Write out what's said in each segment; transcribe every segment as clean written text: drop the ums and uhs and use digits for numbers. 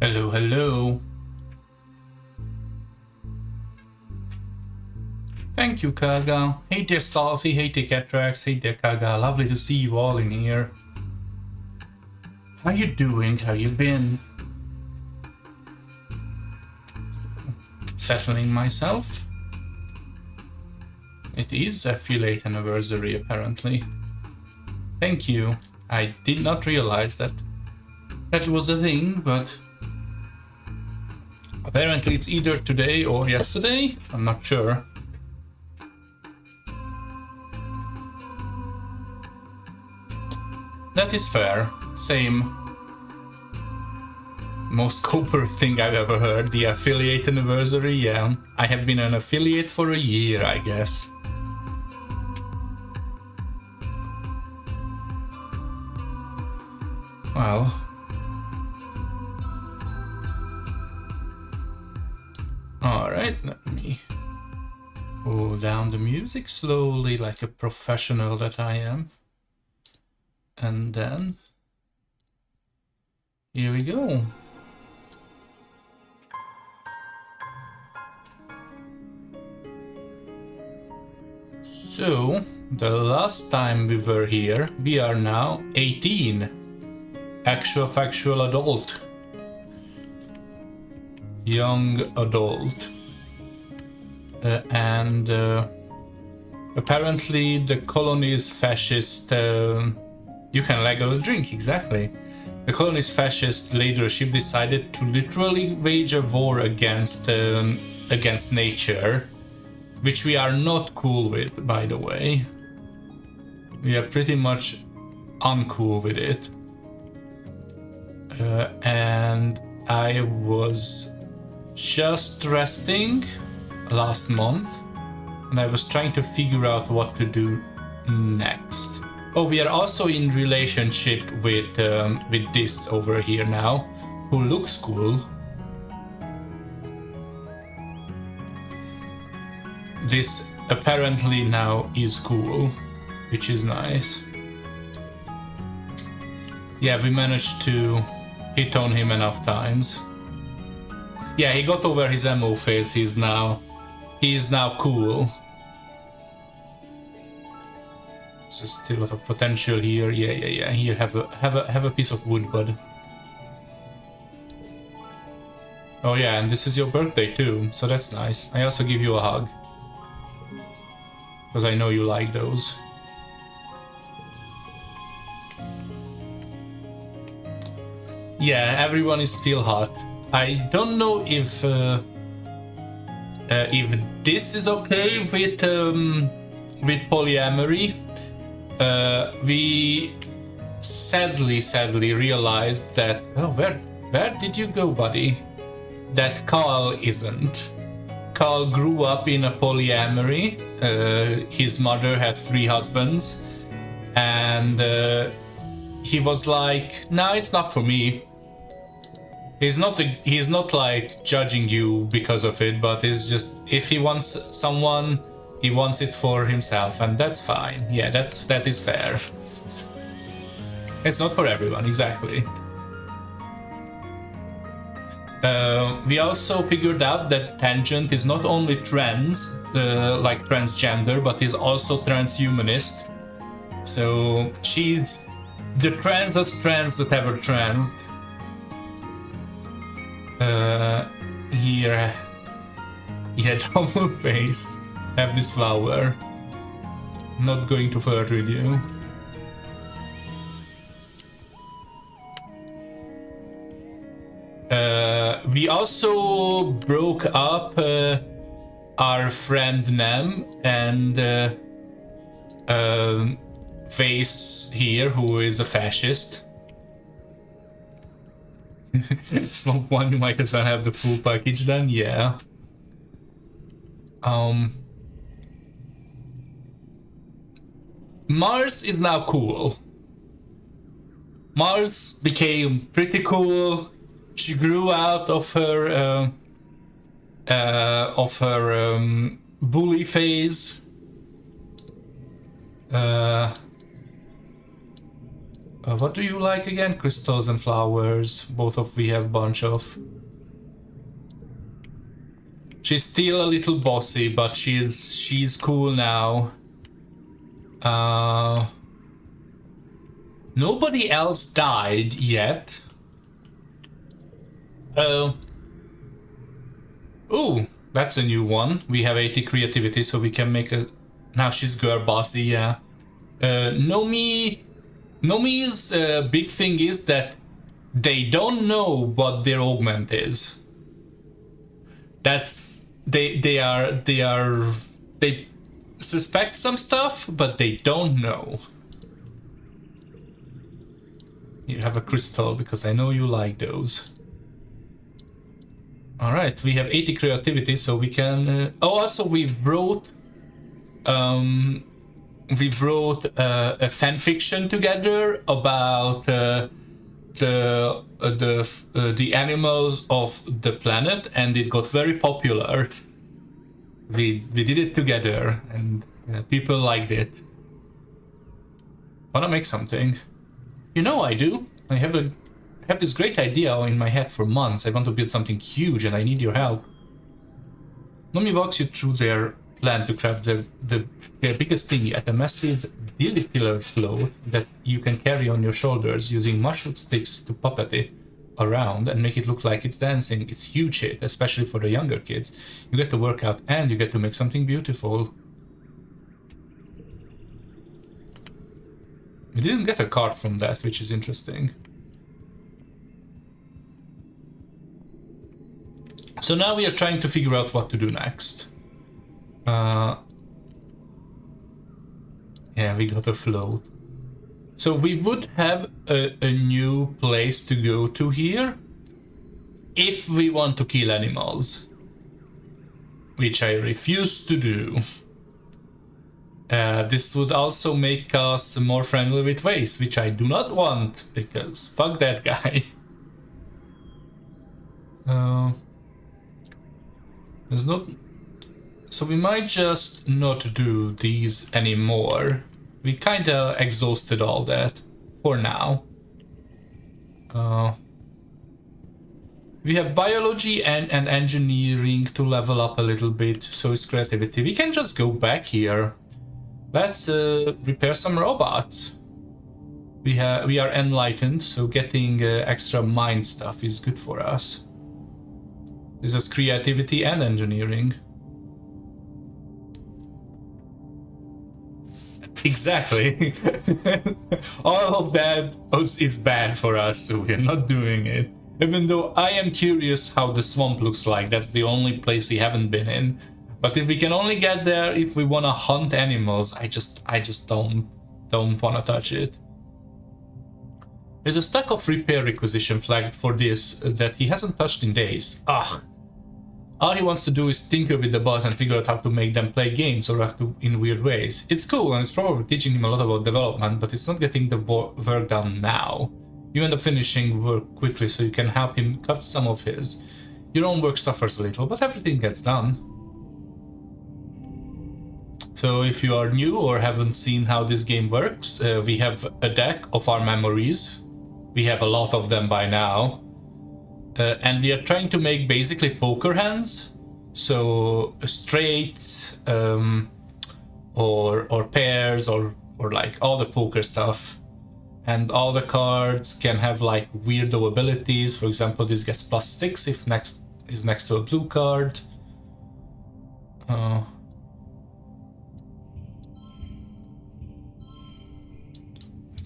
Hello, hello. Thank you, Kaga. Hey there, Salsi. Hey there, Catrax. Hey there, Kaga. Lovely to see you all in here. How you doing? How you been? Settling myself. It is affiliate anniversary, apparently. Thank you. I did not realize that that was a thing, but apparently it's either today or yesterday. I'm not sure. That is fair. Same. Most corporate thing I've ever heard. The affiliate anniversary, yeah. I have been an affiliate for a year, I guess. Well. Alright, let me pull down the music slowly like a professional that I am. And then here we go. So, the last time we were here, we are now 18. Actual factual adult. Young adult. And apparently the colony's fascist... you can legally drink, exactly. The colony's fascist leadership decided to literally wage a war against nature, which we are not cool with, by the way. We are pretty much uncool with it. And I was just resting last month, and I was trying to figure out what to do next. Oh, we are also in relationship with this over here now, who looks cool. This apparently now is cool, which is nice. Yeah, we managed to hit on him enough times. Yeah, he got over his emo phase. He's now cool. There's still a lot of potential here. Yeah. Here, have a piece of wood, bud. Oh yeah, and this is your birthday too, so that's nice. I also give you a hug, because I know you like those. Yeah, everyone is still hot. I don't know if this is okay with polyamory. We sadly realized that... Oh, where did you go, buddy? That Carl isn't. Carl grew up in a polyamory. His mother had 3 husbands, and he was like, "No, it's not for me." He's not like judging you because of it, but it's just, if he wants someone, he wants it for himself, and that's fine. Yeah, that is fair. It's not for everyone, exactly. We also figured out that Tangent is not only trans, like transgender, but is also transhumanist. So she's the transest trans that ever transed. Here, yeah, double faced. Have this flower. Not going to flirt with you. We also broke up our friend Nem and Face here, who is a fascist. Smoke one, you might as well have the full package then, yeah. Mars is now cool. Mars became pretty cool. She grew out of her bully phase. What do you like again? Crystals and flowers. Both of we have bunch of. She's still a little bossy, but she's cool now. Nobody else died yet. Ooh, that's a new one. We have 80 creativity, so we can make a... Now she's girl bossy, yeah. Nomi's big thing is that they don't know what their augment is. That's... They suspect some stuff, but they don't know. You have a crystal, because I know you like those. Alright, we have 80 creativity, so we can... Oh, also we wrote... a fan fiction together about the animals of the planet, and it got very popular. We did it together, and people liked it. Wanna make something? You know I do. I have this great idea in my head for months. I want to build something huge, and I need your help. Nomi walks you through their plan to craft their biggest thing yet, a massive dilly pillar float that you can carry on your shoulders using mushroom sticks to puppet it around and make it look like it's dancing. It's huge hit, especially for the younger kids. You get to work out and you get to make something beautiful. We didn't get a card from that, which is interesting. So now we are trying to figure out what to do next. Yeah, we got a float. So we would have a new place to go to here if we want to kill animals, which I refuse to do. This would also make us more friendly with waste, which I do not want, because fuck that guy. There's not... So we might just not do these anymore. We kinda exhausted all that for now. We have biology and engineering to level up a little bit, so is creativity. We can just go back here. Let's repair some robots. We are enlightened, so getting extra mind stuff is good for us. This is creativity and engineering. Exactly. All of that is bad for us, so we're not doing it. Even though I am curious how the swamp looks like, that's the only place we haven't been in. But if we can only get there if we wanna hunt animals, I just don't wanna touch it. There's a stack of repair requisition flagged for this that he hasn't touched in days. Ugh. All he wants to do is tinker with the boss and figure out how to make them play games or act in weird ways. It's cool and it's probably teaching him a lot about development, but it's not getting the work done now. You end up finishing work quickly so you can help him cut some of his. Your own work suffers a little, but everything gets done. So if you are new or haven't seen how this game works, we have a deck of our memories. We have a lot of them by now. And we are trying to make basically poker hands, so straights, or pairs, or like all the poker stuff. And all the cards can have like weirdo abilities. For example, this gets +6 if next to a blue card.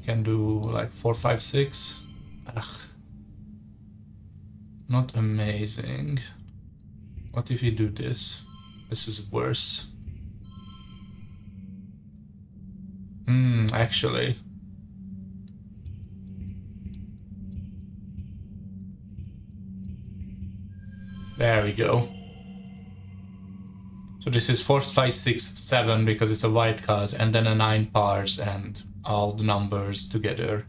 Can do like 4, 5, 6. Ugh. Not amazing. What if you do this? This is worse. Actually. There we go. So this is 4, 5, 6, 7 because it's a white card, and then a 9 pars and all the numbers together.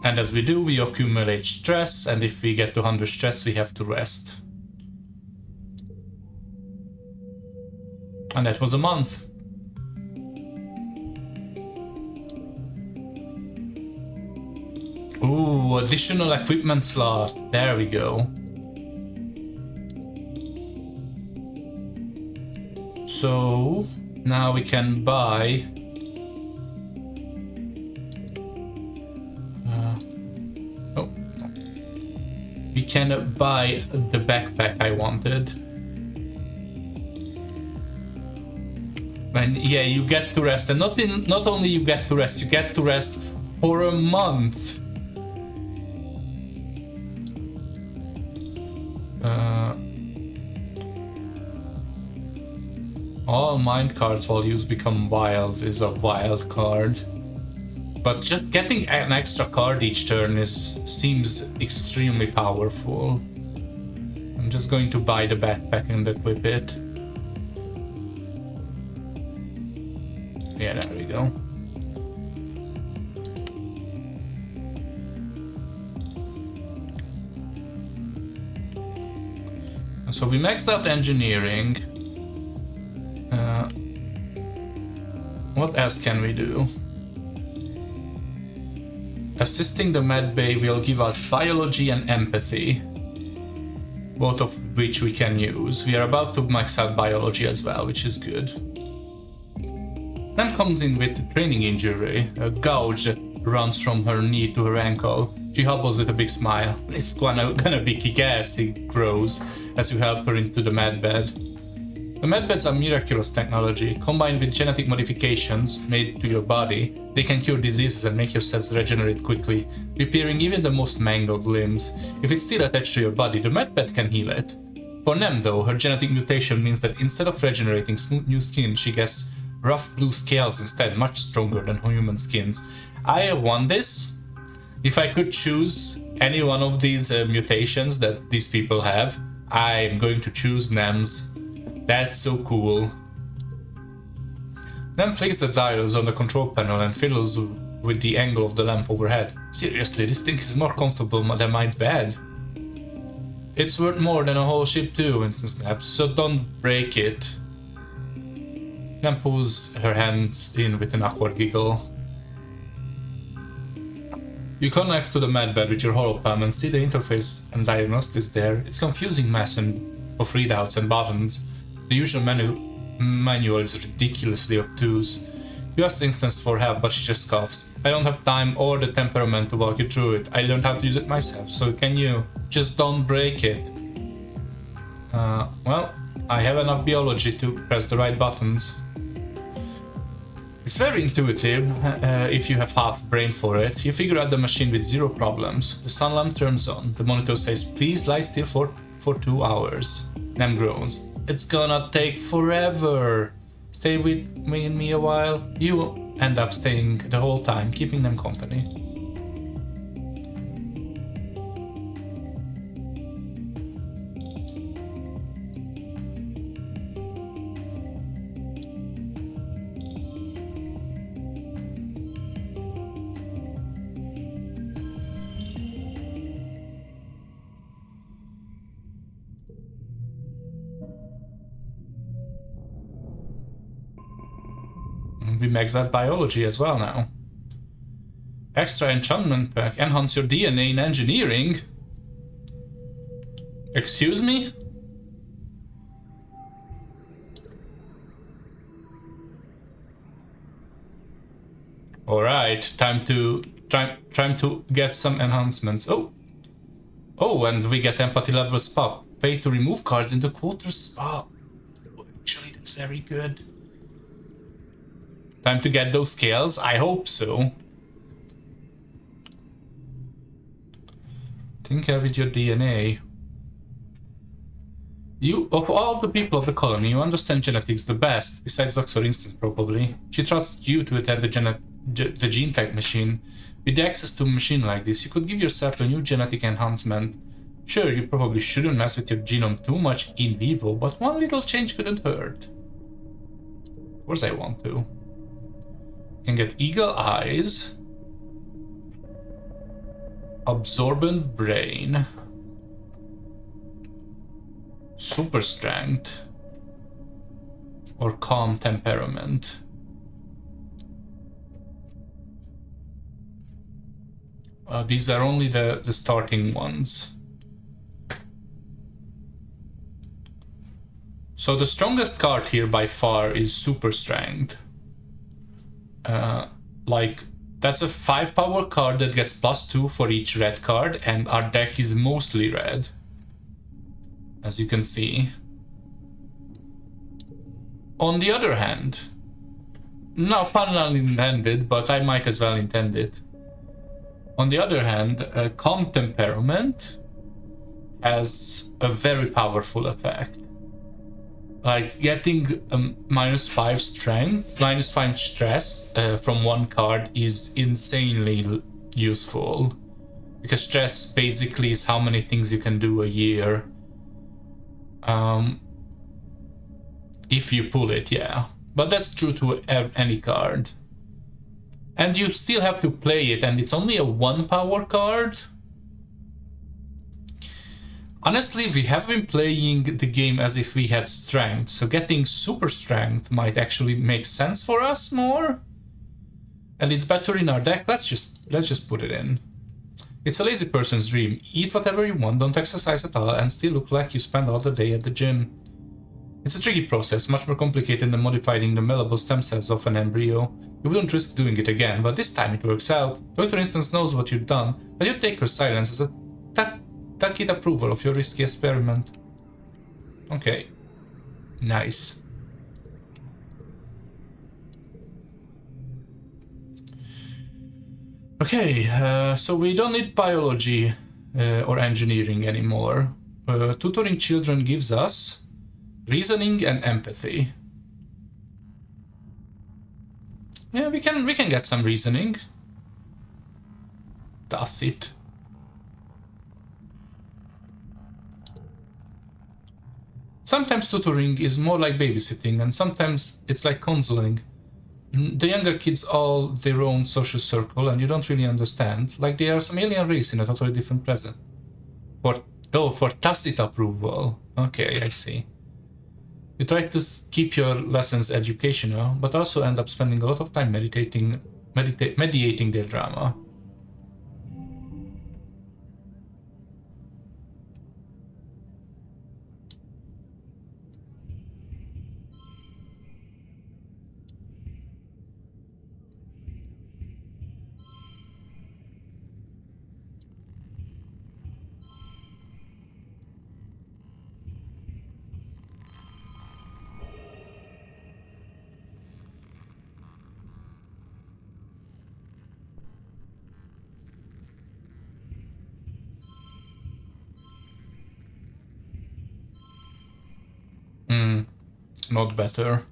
And as we do, we accumulate stress, and if we get to 100 stress, we have to rest. And that was a month. Ooh, additional equipment slot. There we go. So now we can buy we can buy the backpack I wanted. And yeah, you get to rest, and not only you get to rest, you get to rest for a month. All mind cards values become wild is a wild card. But just getting an extra card each turn seems extremely powerful. I'm just going to buy the backpack and equip it. Yeah, there we go. So we maxed out engineering. What else can we do? Assisting the medbay will give us biology and empathy, both of which we can use. We are about to max out biology as well, which is good. Then comes in with training injury, a gouge that runs from her knee to her ankle. She hobbles with a big smile. This is gonna be kick-ass, he grows as you help her into the medbed. The medbeds are miraculous technology. Combined with genetic modifications made to your body, they can cure diseases and make your cells regenerate quickly, repairing even the most mangled limbs. If it's still attached to your body, the medbed can heal it. For Nem though, her genetic mutation means that instead of regenerating smooth new skin, she gets rough blue scales instead, much stronger than human skins. I want this. If I could choose any one of these mutations that these people have, I'm going to choose Nem's. That's so cool. Nem flicks the dials on the control panel and fiddles with the angle of the lamp overhead. Seriously, this thing is more comfortable than my bed. It's worth more than a whole ship too, Winston snaps, so don't break it. Nem pulls her hands in with an awkward giggle. You connect to the medbed with your holopalm and see the interface and diagnostics there. It's a confusing mess of readouts and buttons. The usual manual is ridiculously obtuse. You ask Instance for help, but she just scoffs. I don't have time or the temperament to walk you through it. I learned how to use it myself, so can you? Just don't break it. Well, I have enough biology to press the right buttons. It's very intuitive, if you have half brain for it. You figure out the machine with zero problems. The sun lamp turns on. The monitor says, please lie still for 2 hours. Nem groans. It's gonna take forever. Stay with me a while. You end up staying the whole time, keeping them company. We max that biology as well now. Extra enchantment pack. Enhance your DNA in engineering. Excuse me? Alright, time to get some enhancements. Oh, and we get empathy levels up. Pay to remove cards in the quarter spot. Actually, that's very good. Time to get those scales? I hope so. Tinker with your DNA. You, of all the people of the colony, you understand genetics the best, besides Dr. Instant probably. She trusts you to attend the gene tech machine. With the access to a machine like this, you could give yourself a new genetic enhancement. Sure, you probably shouldn't mess with your genome too much in vivo, but one little change couldn't hurt. Of course I want to. Can get eagle eyes, absorbent brain, super strength, or calm temperament. These are only the starting ones. So the strongest card here by far is Super Strength. Like, that's a 5 power card that gets +2 for each red card, and our deck is mostly red, as you can see. On the other hand, no pun unintended, but I might as well intend it. On the other hand, Calm Temperament has a very powerful effect. Like, getting -5 strength, -5 stress from one card is insanely useful. Because stress basically is how many things you can do a year. If you pull it, yeah. But that's true to any card. And you still have to play it, and it's only a 1 power card. Honestly, we have been playing the game as if we had strength, so getting super strength might actually make sense for us more. And it's better in our deck. Let's just put it in. It's a lazy person's dream. Eat whatever you want, don't exercise at all, and still look like you spend all the day at the gym. It's a tricky process, much more complicated than modifying the malleable stem cells of an embryo. You wouldn't risk doing it again, but this time it works out. Dr. Instance knows what you've done, but you take her silence as a tacit approval of your risky experiment. Okay. Nice. Okay, so we don't need biology or engineering anymore. Tutoring children gives us reasoning and empathy. Yeah, we can get some reasoning. Does it? Sometimes tutoring is more like babysitting, and sometimes it's like counseling. The younger kids all their own social circle, and you don't really understand. Like they are some alien race in a totally different present. For tacit approval. Okay, I see. You try to keep your lessons educational, but also end up spending a lot of time mediating their drama. Not better.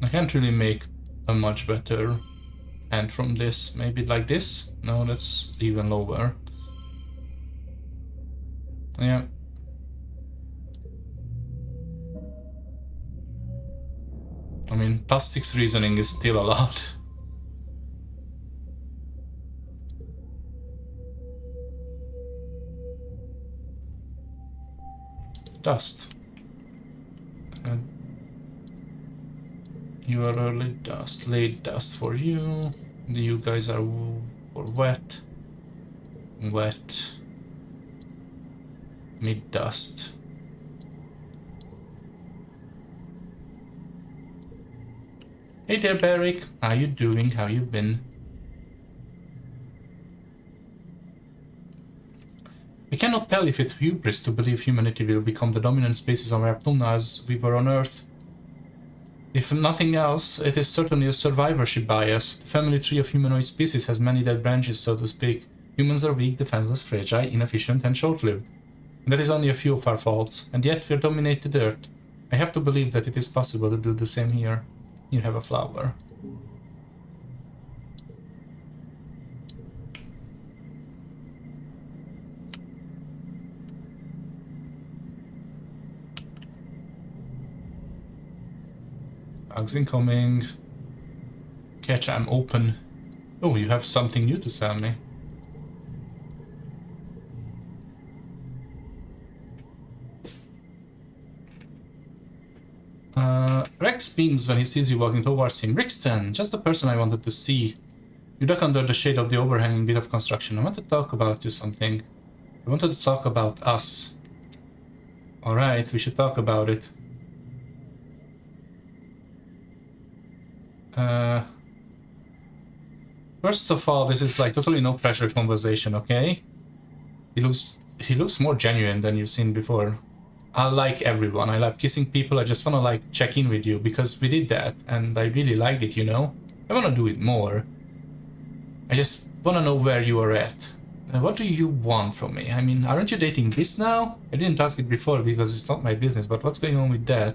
I can't really make a much better hand from this. Maybe like this? No, that's even lower. Yeah. I mean, +6 reasoning is still a lot. Dust. You are early dust, late dust for you. You guys are for wet. Wet. Mid dust. Hey there, Barrick. How you doing? How you been? We cannot tell if it's hubris to believe humanity will become the dominant species on Raptuna as we were on Earth. If nothing else, it is certainly a survivorship bias. The family tree of humanoid species has many dead branches, so to speak. Humans are weak, defenseless, fragile, inefficient, and short-lived. That is only a few of our faults, and yet we dominate the Earth. I have to believe that it is possible to do the same here. You have a flower. Bugs incoming. Catch, I'm open. Oh, you have something new to sell me. Rex beams when he sees you walking towards him. Rixton, just the person I wanted to see. You duck under the shade of the overhanging bit of construction. I want to talk about you something. I wanted to talk about us. Alright, we should talk about it. First of all, this is like totally no pressure conversation, okay? He looks more genuine than you've seen before. I like everyone. I love kissing people. I just wanna like check in with you because we did that and I really liked it, you know? I wanna do it more. I just wanna know where you are at. What do you want from me? I mean, aren't you dating this now? I didn't ask it before because it's not my business, but what's going on with that?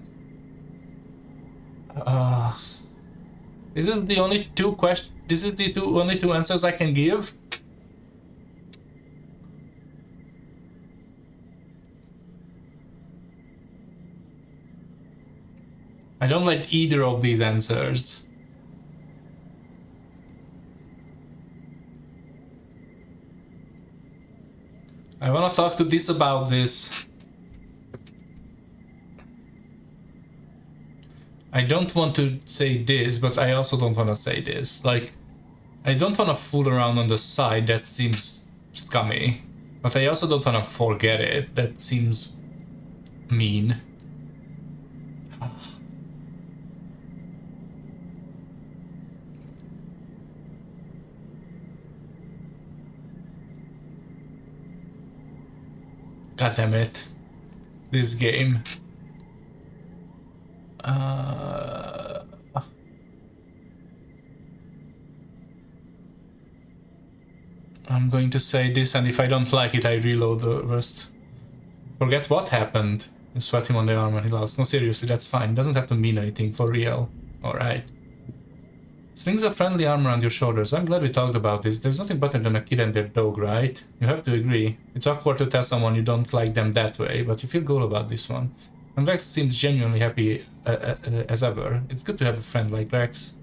This is the only two questions. This is the only two answers I can give. I don't like either of these answers. I wanna talk to this about this. I don't want to say this, but I also don't wanna say this. Like, I don't wanna fool around on the side, that seems scummy. But I also don't wanna forget it, that seems mean. God damn it. This game. I'm going to say this, and if I don't like it, I reload the rest. Forget what happened. You sweat him on the arm and he lost. No, seriously, that's fine. It doesn't have to mean anything for real. Alright. Slings a friendly arm around your shoulders. I'm glad we talked about this. There's nothing better than a kid and their dog, right? You have to agree. It's awkward to tell someone you don't like them that way, but you feel cool about this one. And Rex seems genuinely happy as ever. It's good to have a friend like Rex.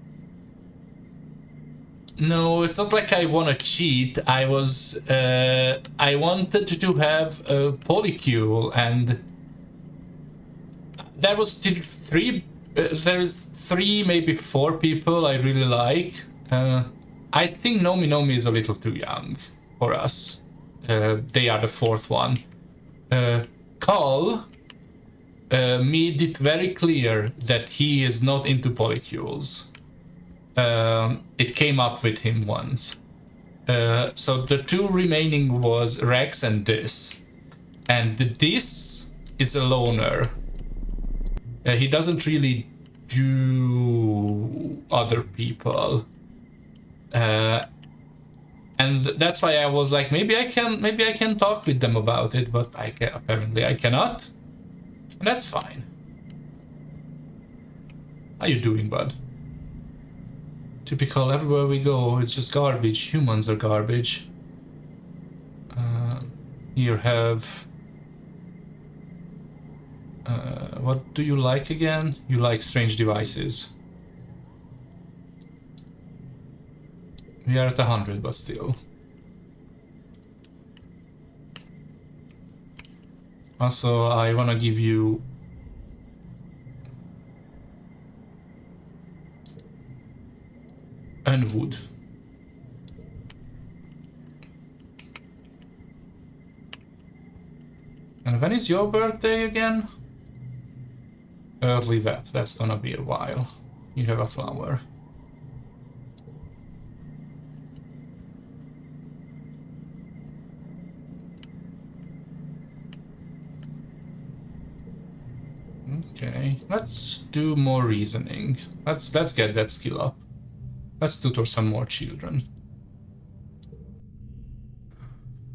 No, it's not like I want to cheat. I wanted to have a polycule, and there was still three. There is 3, maybe 4 people I really like. I think Nomi Nomi is a little too young for us. They are the 4th one. Carl made it very clear that he is not into polycules. It came up with him once. So the 2 remaining was Rex and this. And this is a loner. He doesn't really do other people. And that's why I was like, maybe I can talk with them about it, but apparently I cannot. And that's fine. How you doing, bud? Typical, everywhere we go, it's just garbage. Humans are garbage. Here have... what do you like again? You like strange devices. We are at 100, but still. Also, I wanna give you... and wood. And when is your birthday again? Early that. That's gonna be a while. You have a flower. Okay, let's do more reasoning. Let's get that skill up. Let's tutor some more children.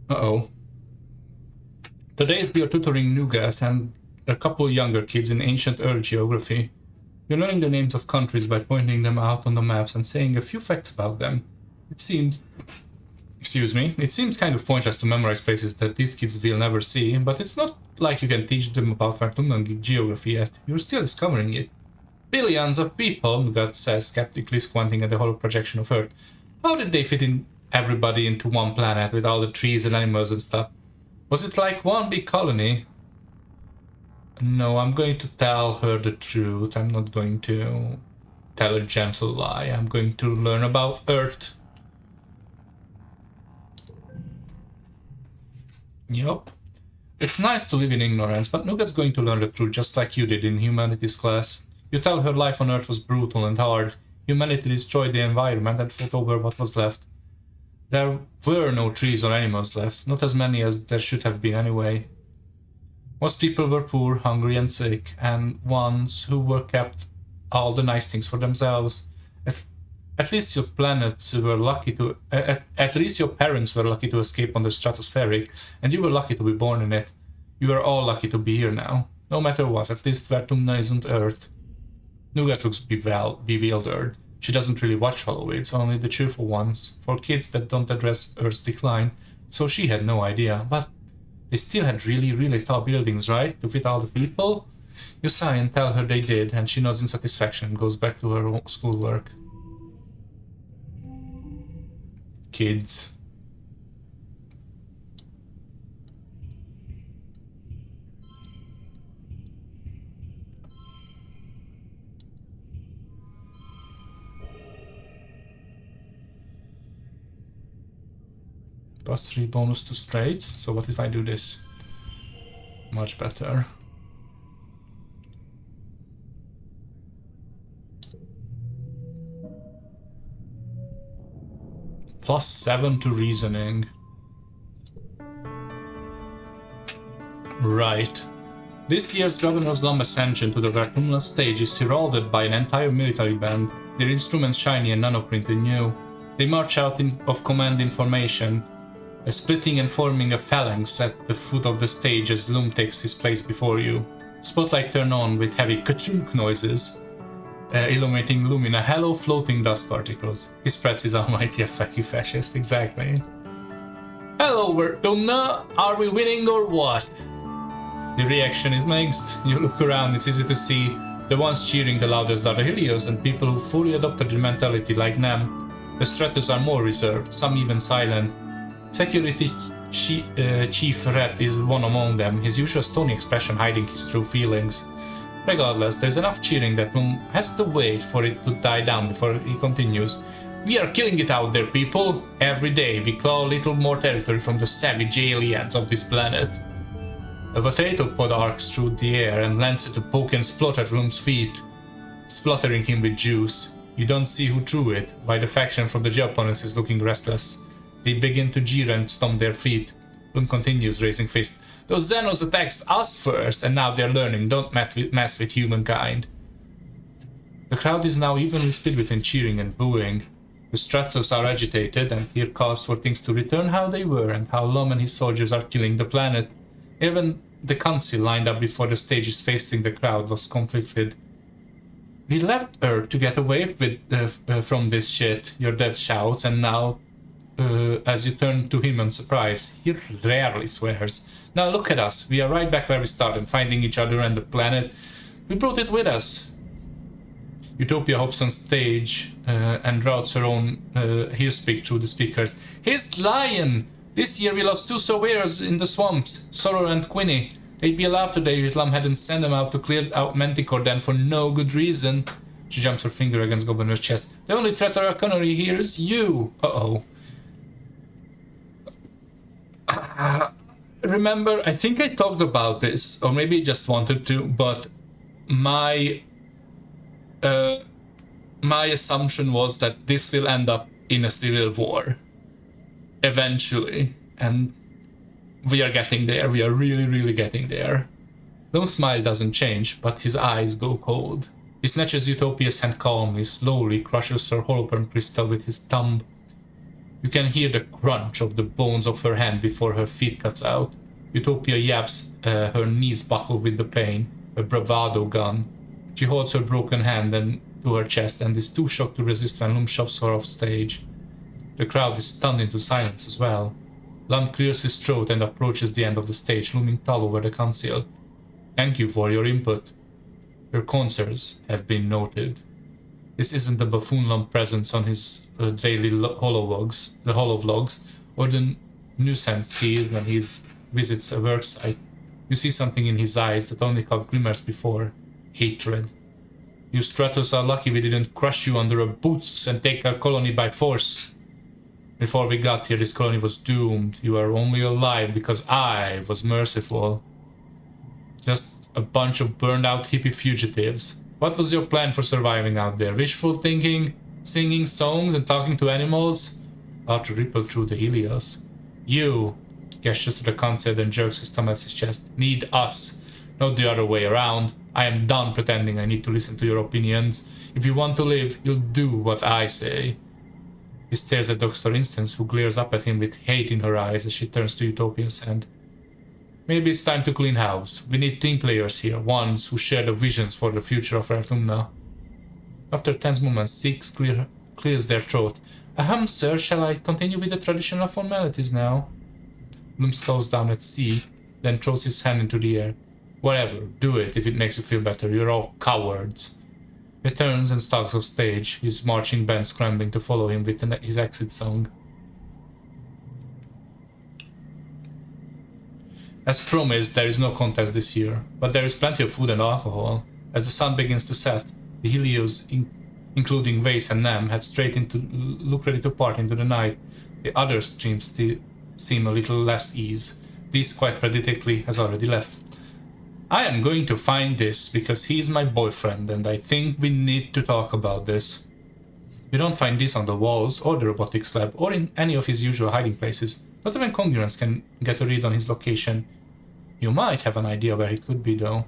Uh-oh. Today we are tutoring Nougat and a couple younger kids in ancient Earth geography. You're learning the names of countries by pointing them out on the maps and saying a few facts about them. It seems kind of pointless to memorize places that these kids will never see, but it's not like you can teach them about Vertungan geography yet. You're still discovering it. Billions of people, Nugat says, skeptically squinting at the hollow projection of Earth. How did they fit in everybody into one planet with all the trees and animals and stuff? Was it like one big colony? No, I'm going to tell her the truth. I'm not going to tell a gentle lie. I'm going to learn about Earth. Yup. It's nice to live in ignorance, but Nugat's going to learn the truth just like you did in humanities class. You tell her life on Earth was brutal and hard. Humanity destroyed the environment and fought over what was left. There were no trees or animals left, not as many as there should have been anyway. Most people were poor, hungry and sick, and ones who were kept all the nice things for themselves. At least your planets were lucky to... At least your parents were lucky to escape on the stratospheric, and you were lucky to be born in it. You are all lucky to be here now. No matter what, at least Vertumna isn't Earth. Nougat looks bewildered. She doesn't really watch Hollowids, only the cheerful ones, for kids that don't address Earth's decline, so she had no idea. But they still had really tall buildings, right? To fit all the people? You sigh and tell her they did, and she nods in satisfaction and goes back to her schoolwork. Kids. Plus 3 bonus to straights. So what if I do this? Much better. Plus 7 to reasoning. Right. This year's Governor's Lamb ascension to the Vertumna stage is heralded by an entire military band, their instruments shiny and nanoprinted new. They march out of command information, splitting and forming a phalanx at the foot of the stage as Loom takes his place before you. Spotlight turn on with heavy ka-chunk noises, illuminating Loom in a hollow floating dust particles. He spreads his almighty fuck you fascist, exactly. Hello Vertumna, are we winning or what? The reaction is mixed. You look around, it's easy to see the ones cheering the loudest are the Helios and people who fully adopted the mentality like Nem. The Stratos are more reserved, some even silent. Security Chief Ret is one among them, his usual stony expression hiding his true feelings. Regardless, there's enough cheering that Loom has to wait for it to die down before he continues. We are killing it out there, people! Every day we claw a little more territory from the savage aliens of this planet. A potato pod arcs through the air and lands at a poke and splot at Loom's feet, spluttering him with juice. You don't see who threw it, but the faction from the Geoponents is looking restless. They begin to jeer and stomp their feet. Loom continues, raising fist. Those Xenos attacked us first, and now they're learning, don't mess with humankind. The crowd is now evenly split between cheering and booing. The Stratos are agitated and hear calls for things to return how they were and how Lom and his soldiers are killing the planet. Even the council lined up before the stage is facing the crowd looks conflicted. We left Earth to get away from this shit, your dad shouts, and now, as you turn to him in surprise, he rarely swears. Now look at us, we are right back where we started, finding each other and the planet. We brought it with us. Utopia hops on stage and routes her own hearspeak through the speakers. He's lying! This year we lost 2 surveyors in the swamps, Sorrow and Quinny. They'd be alive today if Lam hadn't sent them out to clear out Manticore Den for no good reason. She jumps her finger against Governor's chest. The only threat to our economy here is you. Uh-oh. Remember, I think I talked about this, or maybe I just wanted to, but my assumption was that this will end up in a civil war. Eventually. And we are getting there. We are really getting there. Loom's smile doesn't change, but his eyes go cold. He snatches Utopia's hand calmly, slowly crushes her holoperm crystal with his thumb. You can hear the crunch of the bones of her hand before her feet cuts out. Utopia yaps, her knees buckle with the pain, a bravado gun. She holds her broken hand to her chest and is too shocked to resist when Loom shoves her off stage. The crowd is stunned into silence as well. Lam clears his throat and approaches the end of the stage, looming tall over the council. Thank you for your input. Your concerts have been noted. This isn't the buffoon-lump presence on his daily holovlogs, or the nuisance he is when he visits a worksite. You see something in his eyes that only caught glimmers before. Hatred. You Stratos are lucky we didn't crush you under our boots and take our colony by force. Before we got here, this colony was doomed. You are only alive because I was merciful. Just a bunch of burned-out hippie fugitives. What was your plan for surviving out there? Wishful thinking? Singing songs and talking to animals? Arthur rippled through the Helios. You, gestures to the concert and jerks his thumb at his chest, need us, not the other way around. I am done pretending I need to listen to your opinions. If you want to live, you'll do what I say. He stares at Dr. Instance, who glares up at him with hate in her eyes as she turns to Utopia's hand. Maybe it's time to clean house. We need team players here, ones who share the visions for the future of Artumna. After tense moments, Six clears their throat. Ahem, sir, shall I continue with the traditional formalities now? Bloom scowls down at C, then throws his hand into the air. Whatever, do it if it makes you feel better. You're all cowards. He turns and stalks off stage, his marching band scrambling to follow him with his exit song. As promised, there is no contest this year, but there is plenty of food and alcohol. As the sun begins to set, the Helios, including Vase and Nam, head straight into look ready to part into the night. The other streams seem a little less ease. This, quite predictably, has already left. I am going to find this because he is my boyfriend and I think we need to talk about this. You don't find this on the walls or the robotics lab or in any of his usual hiding places. Not even Congruence can get a read on his location. You might have an idea where he could be though.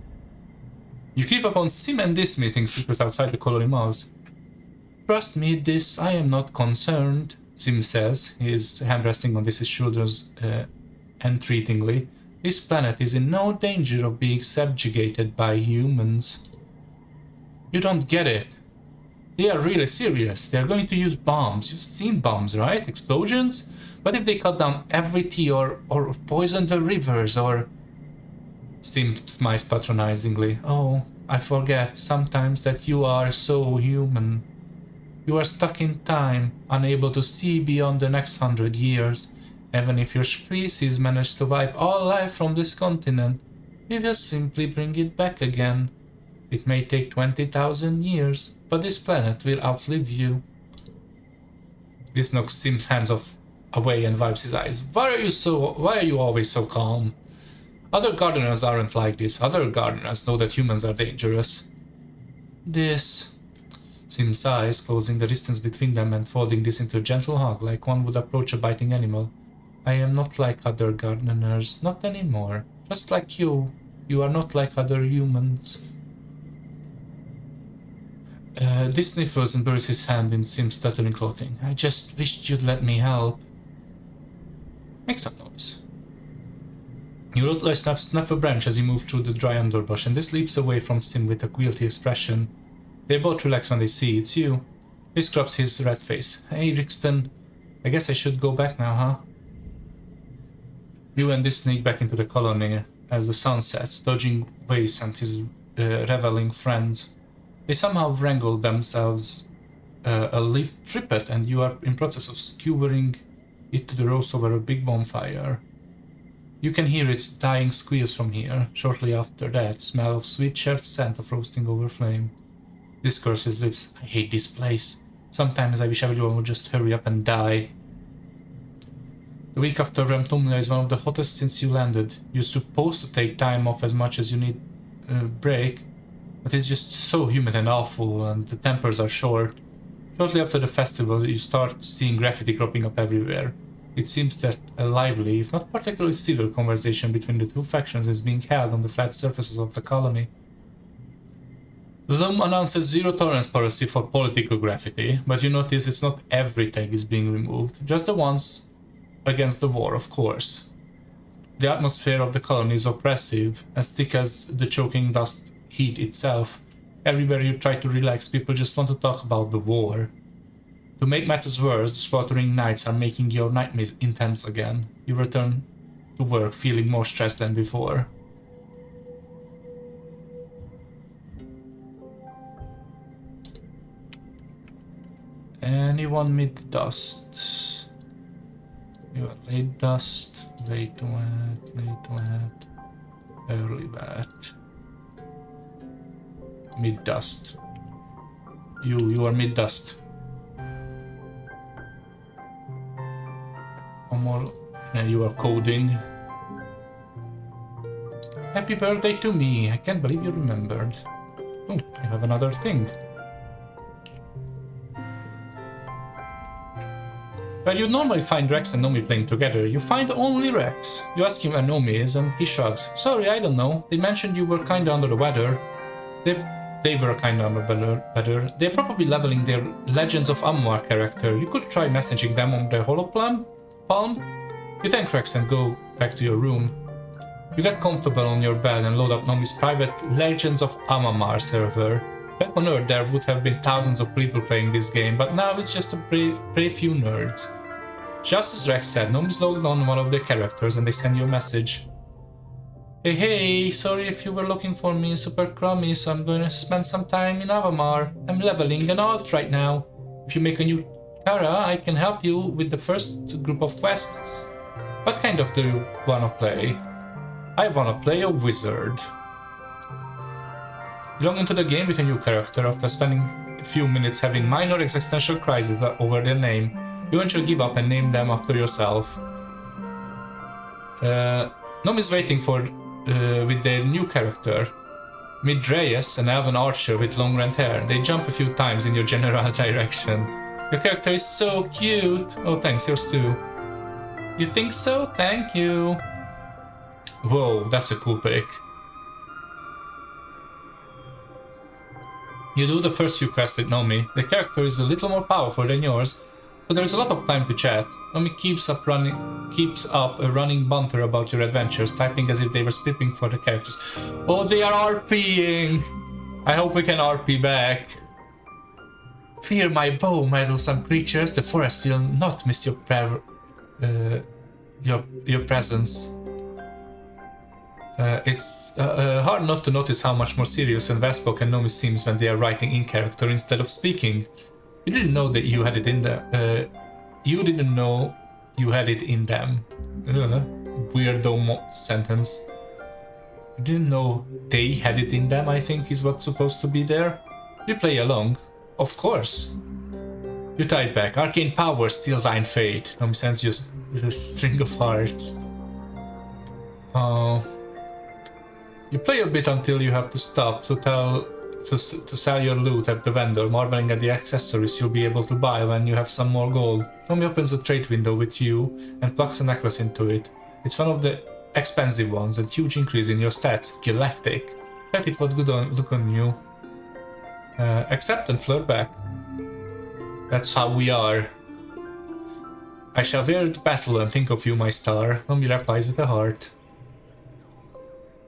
You creep upon Sim and this meeting secret outside the colony malls. Trust me, this I am not concerned, Sim says, his hand resting on his shoulders entreatingly. This planet is in no danger of being subjugated by humans. You don't get it. They are really serious. They are going to use bombs. You've seen bombs, right? Explosions? What if they cut down every tea or poison the rivers or... Sim smiles patronizingly. Oh, I forget sometimes that you are so human. You are stuck in time, unable to see beyond the next 100 years. Even if your species managed to wipe all life from this continent, we will simply bring it back again. It may take 20,000 years, but this planet will outlive you. This knocks Sim's hands away and wipes his eyes. Why are you always so calm? Other gardeners aren't like this. Other gardeners know that humans are dangerous. Sim sighs, closing the distance between them and folding this into a gentle hug like one would approach a biting animal. I am not like other gardeners, not anymore. Just like you. You are not like other humans. This sniffles and buries his hand in Sim's stuttering clothing. I just wished you'd let me help. Make some noise. You Rutler snuff a branch as you move through the dry underbrush, and this leaps away from Sim with a guilty expression. They both relax when they see it's you. He scrubs his red face. Hey, Rixton. I guess I should go back now, huh? You and this sneak back into the colony as the sun sets, dodging Vase and his reveling friends. They somehow wrangle themselves a leaf triplet, and you are in process of skewering it to the roast over a big bonfire. You can hear its dying squeals from here. Shortly after that, smell of sweet shared scent of roasting over flame. This curses his lips. I hate this place. Sometimes I wish everyone would just hurry up and die. The week after Ramtumna is one of the hottest since you landed. You're supposed to take time off as much as you need a break, but it's just so humid and awful, and the tempers are short. Shortly after the festival, you start seeing graffiti cropping up everywhere. It seems that a lively, if not particularly civil, conversation between the two factions is being held on the flat surfaces of the colony. Lum announces zero tolerance policy for political graffiti, but you notice it's not every tag is being removed, just the ones against the war, of course. The atmosphere of the colony is oppressive, as thick as the choking dust heat itself. Everywhere you try to relax, people just want to talk about the war. To make matters worse, the sweltering nights are making your nightmares intense again. You return to work feeling more stressed than before. Anyone mid-dust? You are late dust, late wet, early wet. Mid-dust. You are mid-dust. One more. Yeah, you are coding. Happy birthday to me. I can't believe you remembered. Oh, you have another thing. Where you normally find Rex and Nomi playing together, you find only Rex. You ask him where Nomi is and he shrugs. Sorry, I don't know. They mentioned you were kinda under the weather. They were kinda under the weather. They're probably leveling their Legends of Ammar character. You could try messaging them on their palm. You thank Rex and go back to your room. You get comfortable on your bed and load up Nomi's private Legends of Ammar server. Back on Earth there would have been thousands of people playing this game, but now it's just a brave few nerds. Just as Rex said, Nomi's logged on one of their characters and they send you a message. Hey, sorry if you were looking for me in Super Crummy, so I'm gonna spend some time in Avamar. I'm leveling an alt right now. If you make a new Kara, I can help you with the first group of quests. What kind of do you wanna play? I wanna play a wizard. You log into the game with a new character after spending a few minutes having minor existential crises over their name. You eventually give up and name them after yourself. Nomi's waiting for with their new character. Meet Reyes, an elven archer with long red hair. They jump a few times in your general direction. Your character is so cute. Oh, thanks, yours too. You think so? Thank you. Whoa, that's a cool pick. You do the first few quests with Nomi. The character is a little more powerful than yours, so there is a lot of time to chat. Nomi keeps up a running banter about your adventures, typing as if they were speaking for the characters. Oh, they are RPing! I hope we can RP back. Fear my bow, meddlesome creatures. The forest will not miss your presence. It's hard not to notice how much more serious and well-spoken Nomi seems when they are writing in character instead of speaking. You didn't know that you had it in the. You didn't know you had it in them. Weirdo sentence. You didn't know they had it in them, I think is what's supposed to be there. You play along. Of course. You type back. Arcane power, seal thine fate. Nomi sends you a string of hearts. Oh. You play a bit until you have to stop to sell your loot at the vendor, marveling at the accessories you'll be able to buy when you have some more gold. Nomi opens a trade window with you and plugs a necklace into it. It's one of the expensive ones, a huge increase in your stats. Galactic. Bet it would look on you. Accept and flirt back. That's how we are. I shall wear the battle and think of you, my star. Nomi replies with a heart.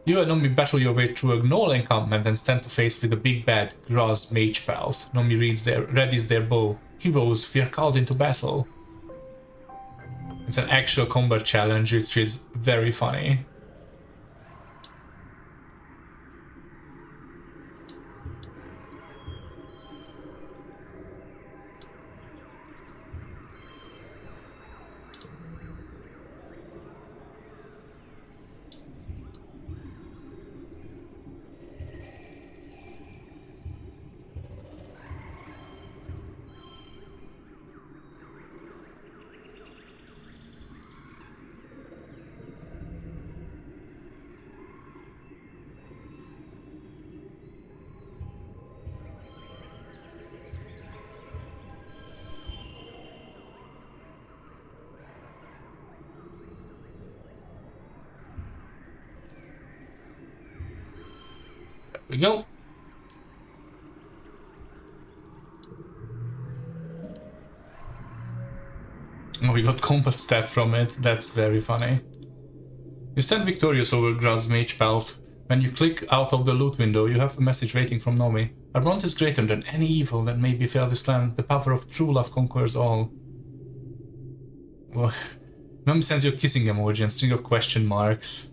You and Nomi battle your way through a gnoll encampment and stand to face with a big bad Graz mage pelt. Nomi readies their bow. Heroes, we are called into battle. It's an actual combat challenge, which is very funny. We go. Oh, we got combat stat from it. That's very funny. You stand victorious over Graz Mage Pelt. When you click out of the loot window, you have a message waiting from Nomi. Our bond is greater than any evil that may befall this land. The power of true love conquers all. Well, Nomi sends you a kissing emoji and string of question marks.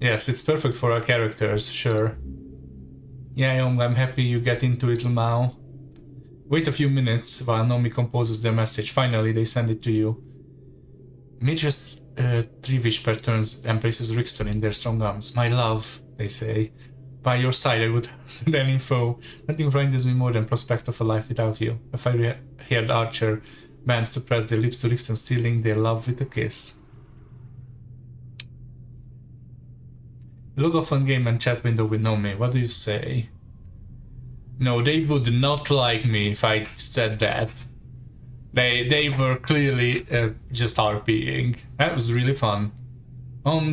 Yes, it's perfect for our characters, sure. Yeah, I'm happy you get into it, Mao. Wait a few minutes while Nomi composes their message. Finally, they send it to you. Mistress three whisper turns embraces Rixton in their strong arms. My love, they say. By your side, I would send any foe. Nothing frightens me more than prospect of a life without you. A fiery-haired archer bends to press their lips to Rixton, stealing their love with a kiss. Log off on game and chat window with Nomi. What do you say? No, they would not like me if I said that. They were clearly just RPing. That was really fun.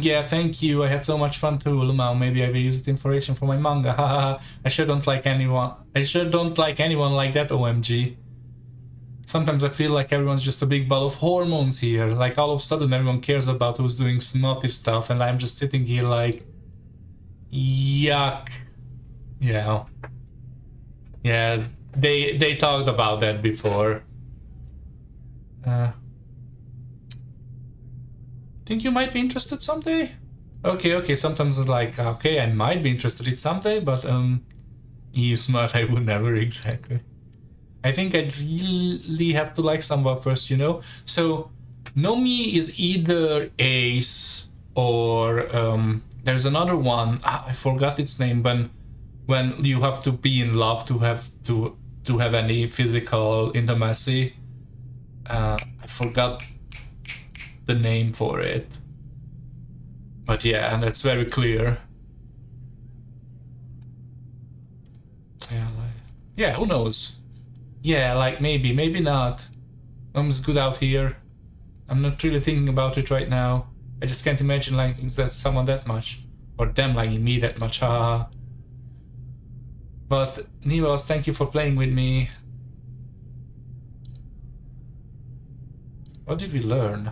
Yeah, thank you. I had so much fun too, Lumao. Maybe I will use it inspiration for my manga. Haha. I sure don't like anyone like that, OMG. Sometimes I feel like everyone's just a big ball of hormones here. Like all of a sudden everyone cares about who's doing snotty stuff and I'm just sitting here like... Yuck. Yeah. Yeah, they talked about that before. Think you might be interested someday? Okay, sometimes it's like, okay, I might be interested in someday, but you smart, I would never, exactly. I think I'd really have to like someone first, you know? So, Nomi is either Ace or there's another one, I forgot its name, when you have to be in love to have any physical intimacy. I forgot the name for it, but yeah, that's very clear. Yeah, who knows? Yeah, like maybe not. I'm just good out here. I'm not really thinking about it right now. I just can't imagine liking that someone that much, or them liking me that much. Haha. But Nivas, thank you for playing with me. What did we learn?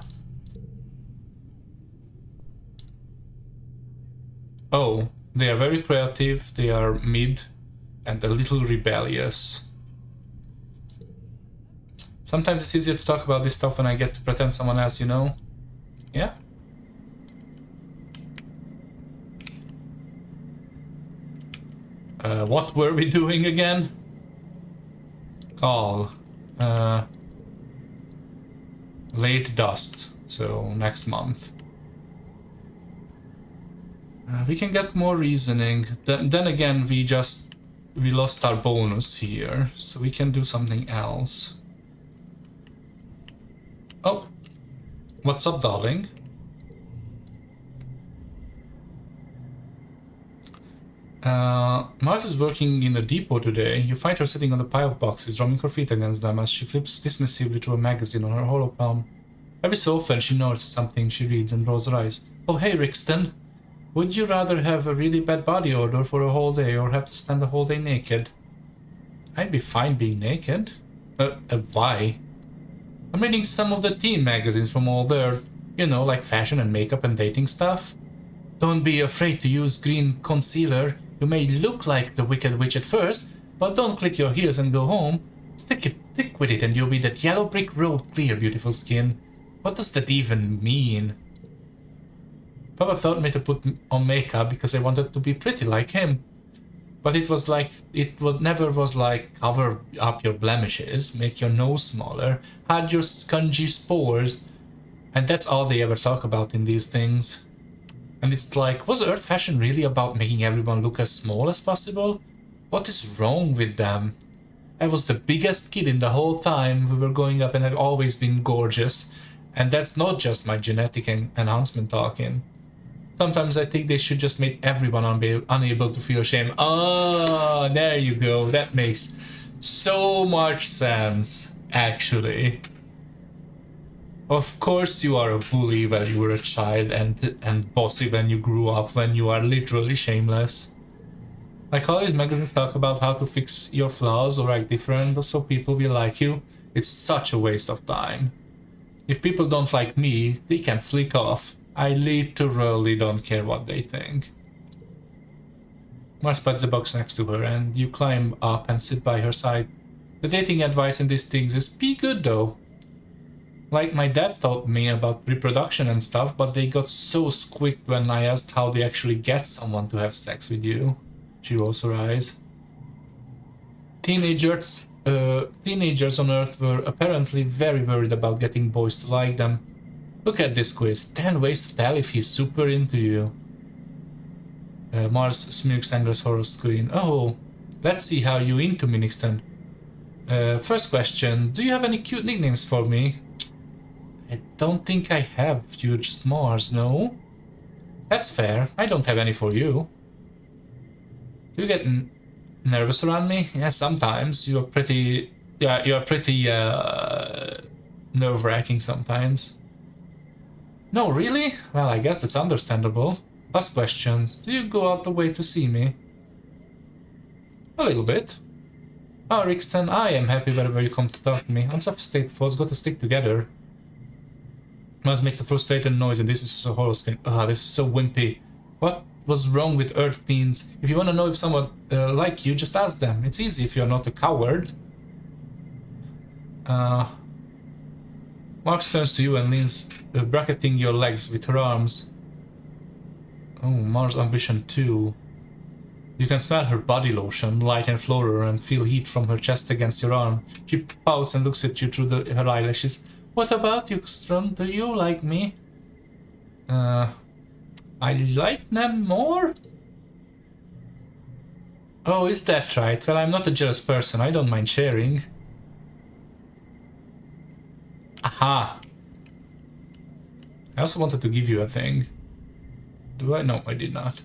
Oh, they are very creative, they are mid, and a little rebellious. Sometimes it's easier to talk about this stuff when I get to pretend someone else, you know? Yeah? What were we doing again? Call. Late dust, so next month. We can get more reasoning. Then again, we lost our bonus here, so we can do something else. Oh, what's up, darling? Mars is working in the depot today. You find her sitting on a pile of boxes, drumming her feet against them as she flips dismissively through a magazine on her hollow palm. Every so often she notices something she reads and rolls her eyes. Oh hey, Rixton. Would you rather have a really bad body odor for a whole day or have to spend the whole day naked? I'd be fine being naked. Why? I'm reading some of the teen magazines from all there, you know, like fashion and makeup and dating stuff. Don't be afraid to use green concealer. You may look like the Wicked Witch at first, but don't click your heels and go home. Stick with it and you'll be that yellow brick road clear, beautiful skin. What does that even mean? Papa taught me to put on makeup because I wanted to be pretty like him. But never was like cover up your blemishes, make your nose smaller, hide your scungy spores, and that's all they ever talk about in these things. And it's like, was Earth fashion really about making everyone look as small as possible? What is wrong with them? I was the biggest kid in the whole time we were growing up and I've always been gorgeous. And that's not just my genetic enhancement talking. Sometimes I think they should just make everyone unable to feel shame. Ah, there you go. That makes so much sense, actually. Of course you are a bully when you were a child and bossy when you grew up, when you are literally shameless. Like all these magazines talk about how to fix your flaws or act different so people will like you. It's such a waste of time. If people don't like me, they can flick off. I literally don't care what they think. Mars puts the box next to her and you climb up and sit by her side. The dating advice in these things is be good though. Like my dad taught me about reproduction and stuff, but they got so squicked when I asked how they actually get someone to have sex with you. She rolls her eyes. Teenager teenagers on Earth were apparently very worried about getting boys to like them. Look at this quiz. 10 ways to tell if he's super into you. Mars smirks Angler's horror screen. Oh, let's see how you into me, Nixon. First question. Do you have any cute nicknames for me? I don't think I have. You're just Mars, no? That's fair. I don't have any for you. Do you get nervous around me? Yeah, sometimes. You're pretty... Yeah, you're pretty nerve-wracking sometimes. No, really? Well, I guess that's understandable. Last question. Do you go out the way to see me? A little bit. Oh, Rixton, I am happy wherever you come to talk to me. Unsophisticated thoughts got to stick together. Must make the frustrated noise, and this is so horror screen. Ah, this is so wimpy. What was wrong with Earth teens? If you want to know if someone like you, just ask them. It's easy if you're not a coward. Mark turns to you and leans, bracketing your legs with her arms. Oh, Mars Ambition 2. You can smell her body lotion, light and floral, and feel heat from her chest against your arm. She pouts and looks at you through her eyelashes. What about you, Strun? Do you like me? I like them more? Oh, is that right? Well, I'm not a jealous person. I don't mind sharing. Aha! I also wanted to give you a thing. Do I? No, I did not.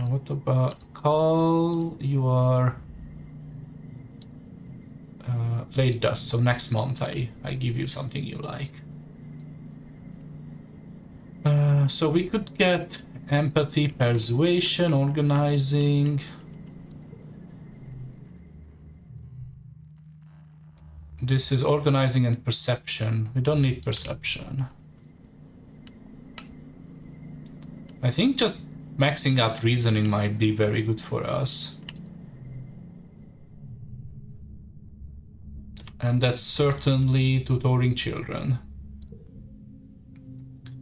What about Carl? You are late dust, so next month I give you something you like. So we could get empathy, persuasion, organizing. This is organizing and perception. We don't need perception. I think just maxing out reasoning might be very good for us. And that's certainly tutoring children.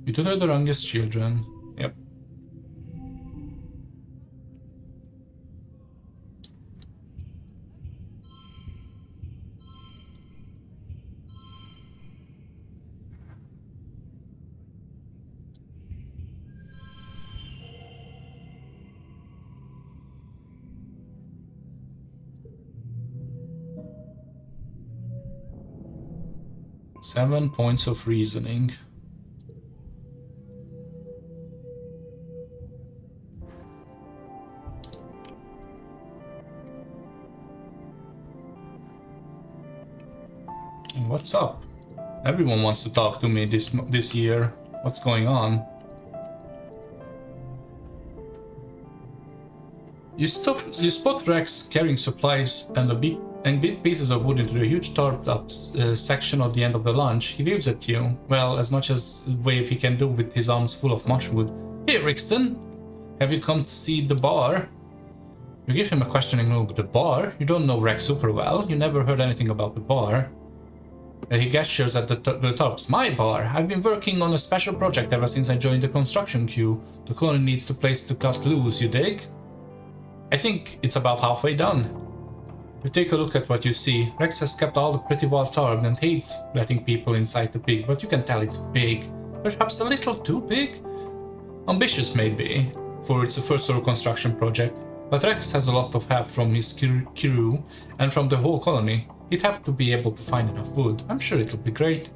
You tutor the youngest children. Yep. Seven points of reasoning. What's up? Everyone wants to talk to me this year. What's going on? You spot Rex carrying supplies and big pieces of wood into a huge tarped up section at the end of the launch. He waves at you. Well, as much as wave he can do with his arms full of mushwood. Hey, Rixton! Have you come to see the bar? You give him a questioning look. The bar? You don't know Rex super well. You never heard anything about the bar. He gestures at the tarps. My bar! I've been working on a special project ever since I joined the construction queue. The colony needs a place to cut loose, you dig? I think it's about halfway done. You take a look at what you see. Rex has kept all the pretty well tarred and hates letting people inside the pig, but you can tell it's big. Perhaps a little too big? Ambitious maybe, for it's a first sort of construction project, but Rex has a lot of help from his crew and from the whole colony. He'd have to be able to find enough wood. I'm sure it'll be great.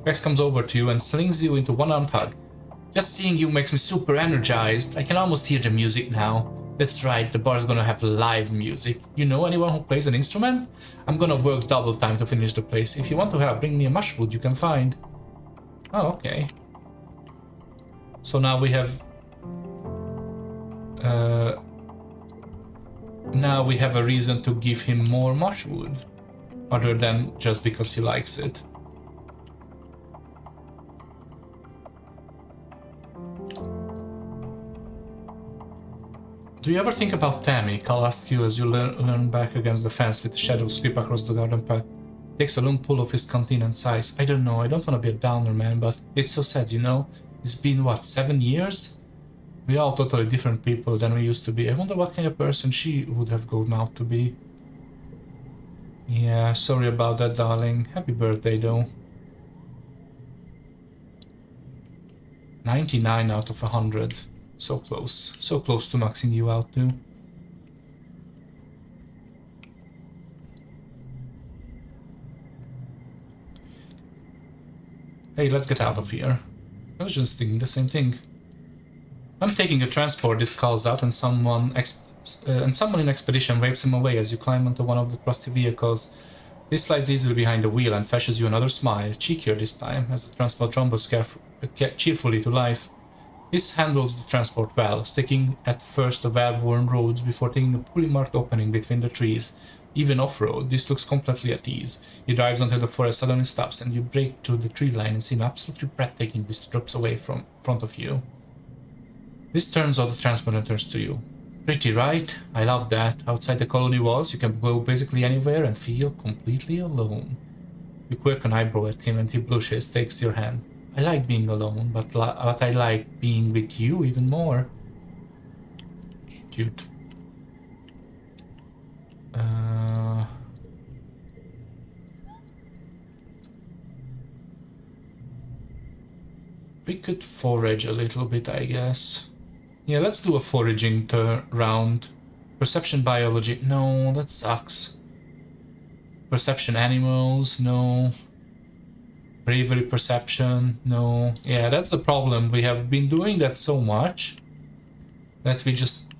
Rex comes over to you and slings you into one-armed hug. Just seeing you makes me super energized. I can almost hear the music now. That's right, the bar's gonna have live music. You know anyone who plays an instrument? I'm gonna work double time to finish the place. If you want to help, bring me a mushwood you can find. Oh, okay. So now we have... now we have a reason to give him more mushwood. Other than just because he likes it. Do you ever think about Tammy? Cal asks you as you lean back against the fence with the shadows creep across the garden path. Takes a long pull of his canteen and sighs. I don't know, I don't want to be a downer, man, but it's so sad, you know? It's been, what, 7 years? We are totally different people than we used to be. I wonder what kind of person she would have grown out to be. Yeah, sorry about that, darling. Happy birthday, though. 99 out of 100. So close. So close to maxing you out, too. Hey, let's get out of here. I was just thinking the same thing. I'm taking a transport. This calls out, and someone in expedition wipes him away as you climb onto one of the trusty vehicles. This slides easily behind the wheel and flashes you another smile, cheekier this time, as the transport rumbles cheerfully to life. This handles the transport well, sticking at first the well-worn roads before taking a poorly marked opening between the trees. Even off-road, this looks completely at ease. He drives until the forest suddenly stops, and you break through the tree line and see an absolutely breathtaking vista drops away from front of you. This turns off the transport and turns to you. Pretty, right? I love that. Outside the colony walls, you can go basically anywhere and feel completely alone. You quirk an eyebrow at him and he blushes, takes your hand. I like being alone, but I like being with you even more. Cute. We could forage a little bit, I guess. Yeah, let's do a foraging round. Perception biology. No, that sucks. Perception animals. No. Bravery perception. No. Yeah, that's the problem. We have been doing that so much that we just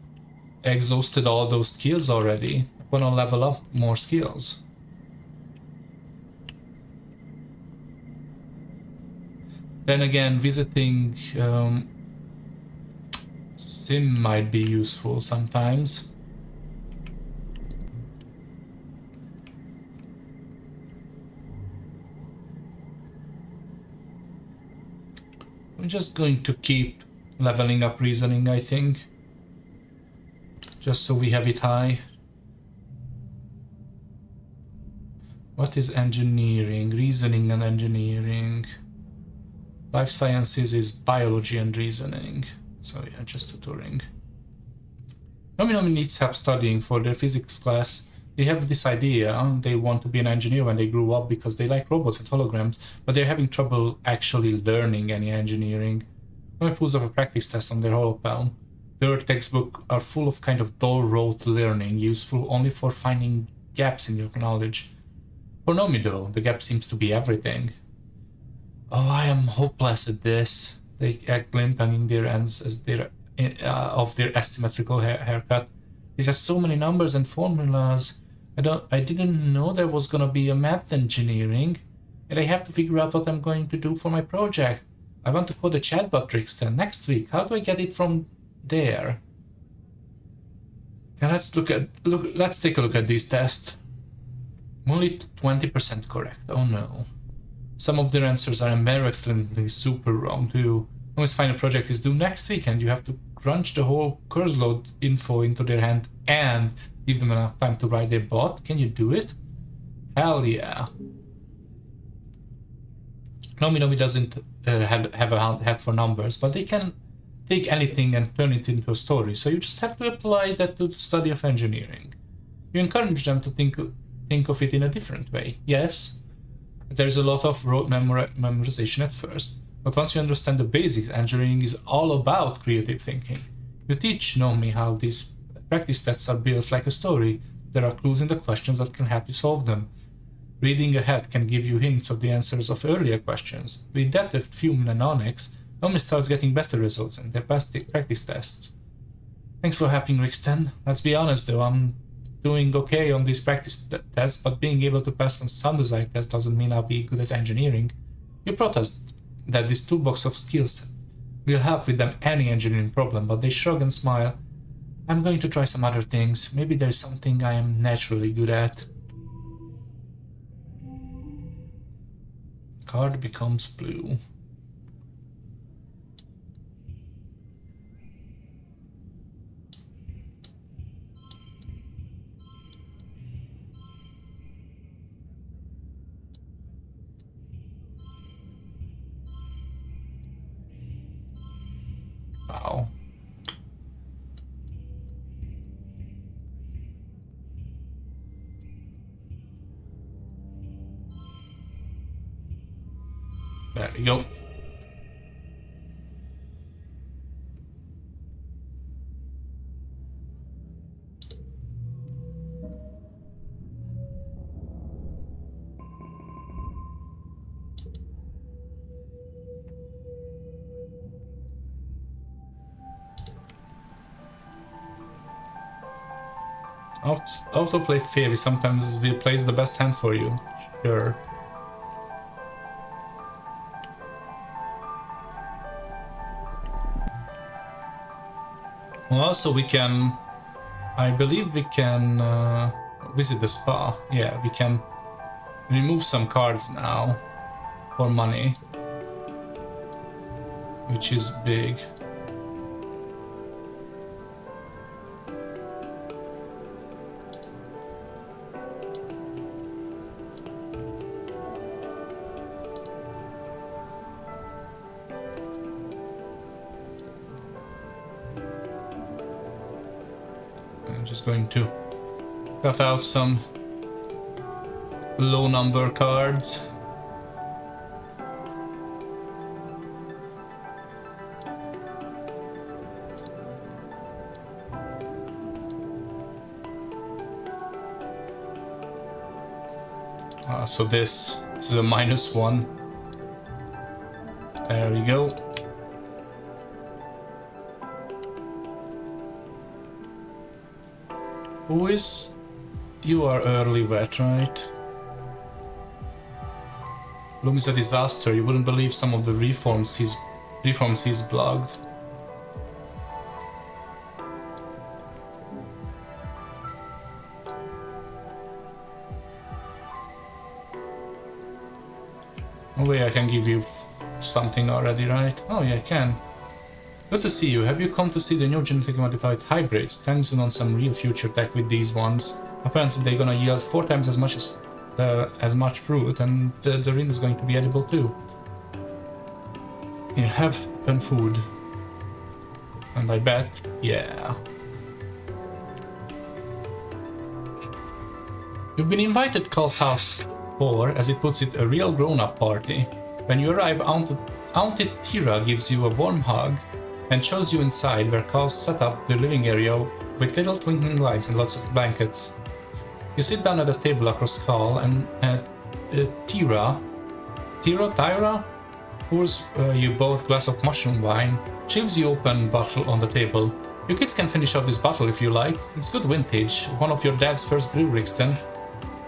exhausted all those skills already. I wanna level up more skills. Then again, visiting Sim might be useful sometimes. I'm just going to keep leveling up reasoning, I think. Just so we have it high. What is engineering? Reasoning and engineering. Life sciences is biology and reasoning. So yeah, just tutoring. Nomi needs help studying for their physics class. They have this idea, they want to be an engineer when they grew up because they like robots and holograms, but they're having trouble actually learning any engineering. Nomi pulls up a practice test on their holopalm. Their textbooks are full of kind of dull rote learning, useful only for finding gaps in your knowledge. For Nomi though, the gap seems to be everything. Oh, I am hopeless at this. They acclaim tonguing their ends as of their asymmetrical haircut. There's just so many numbers and formulas. I didn't know there was gonna be a math engineering, and I have to figure out what I'm going to do for my project. I want to code a chatbot trickster next week. How do I get it from there? Now let's take a look at these tests. Only 20% correct. Oh no. Some of their answers are embarrassingly super wrong too. Always find a project is due next week and you have to crunch the whole course load info into their hand and give them enough time to write their bot. Can you do it? Hell yeah. Nomi doesn't have a head for numbers, but they can take anything and turn it into a story, so you just have to apply that to the study of engineering. You encourage them to think of it in a different way, yes? There's a lot of rote memorization at first, but once you understand the basics, engineering is all about creative thinking. You teach Nomi how these practice tests are built like a story. There are clues in the questions that can help you solve them. Reading ahead can give you hints of the answers of earlier questions. With that a few mnemonics, Nomi starts getting better results in their practice tests. Thanks for helping, Rixton. Let's be honest though, I'm doing okay on these practice tests, but being able to pass on Sandusite test doesn't mean I'll be good at engineering. You protest that this toolbox of skills will help with them any engineering problem, but they shrug and smile. I'm going to try some other things. Maybe there's something I am naturally good at. Card becomes blue. Wow. we go. Autoplay fairy sometimes plays the best hand for you. Sure. Well, also we can... I believe we can visit the spa. Yeah, we can remove some cards now for money, which is big. Just going to cut out some low number cards. So this is a -1. There we go. Who is... You are early vet, right? Bloom is a disaster. You wouldn't believe some of the reforms he's blogged. Oh wait, I can give you something already, right? Oh yeah, I can. Good to see you. Have you come to see the new genetically modified hybrids? Thanks on some real future tech with these ones. Apparently they're gonna yield 4 times as much fruit, and the ring is going to be edible too. Here, have some food. And I bet, yeah. You've been invited to Carl's house for, as it puts it, a real grown-up party. When you arrive, Auntie Tira gives you a warm hug and shows you inside, where Carl set up the living area with little twinkling lights and lots of blankets. You sit down at a table across Carl, and Tira pours you both a glass of mushroom wine. She leaves you open bottle on the table. You kids can finish off this bottle if you like. It's good vintage, one of your dad's first brew, Rixton.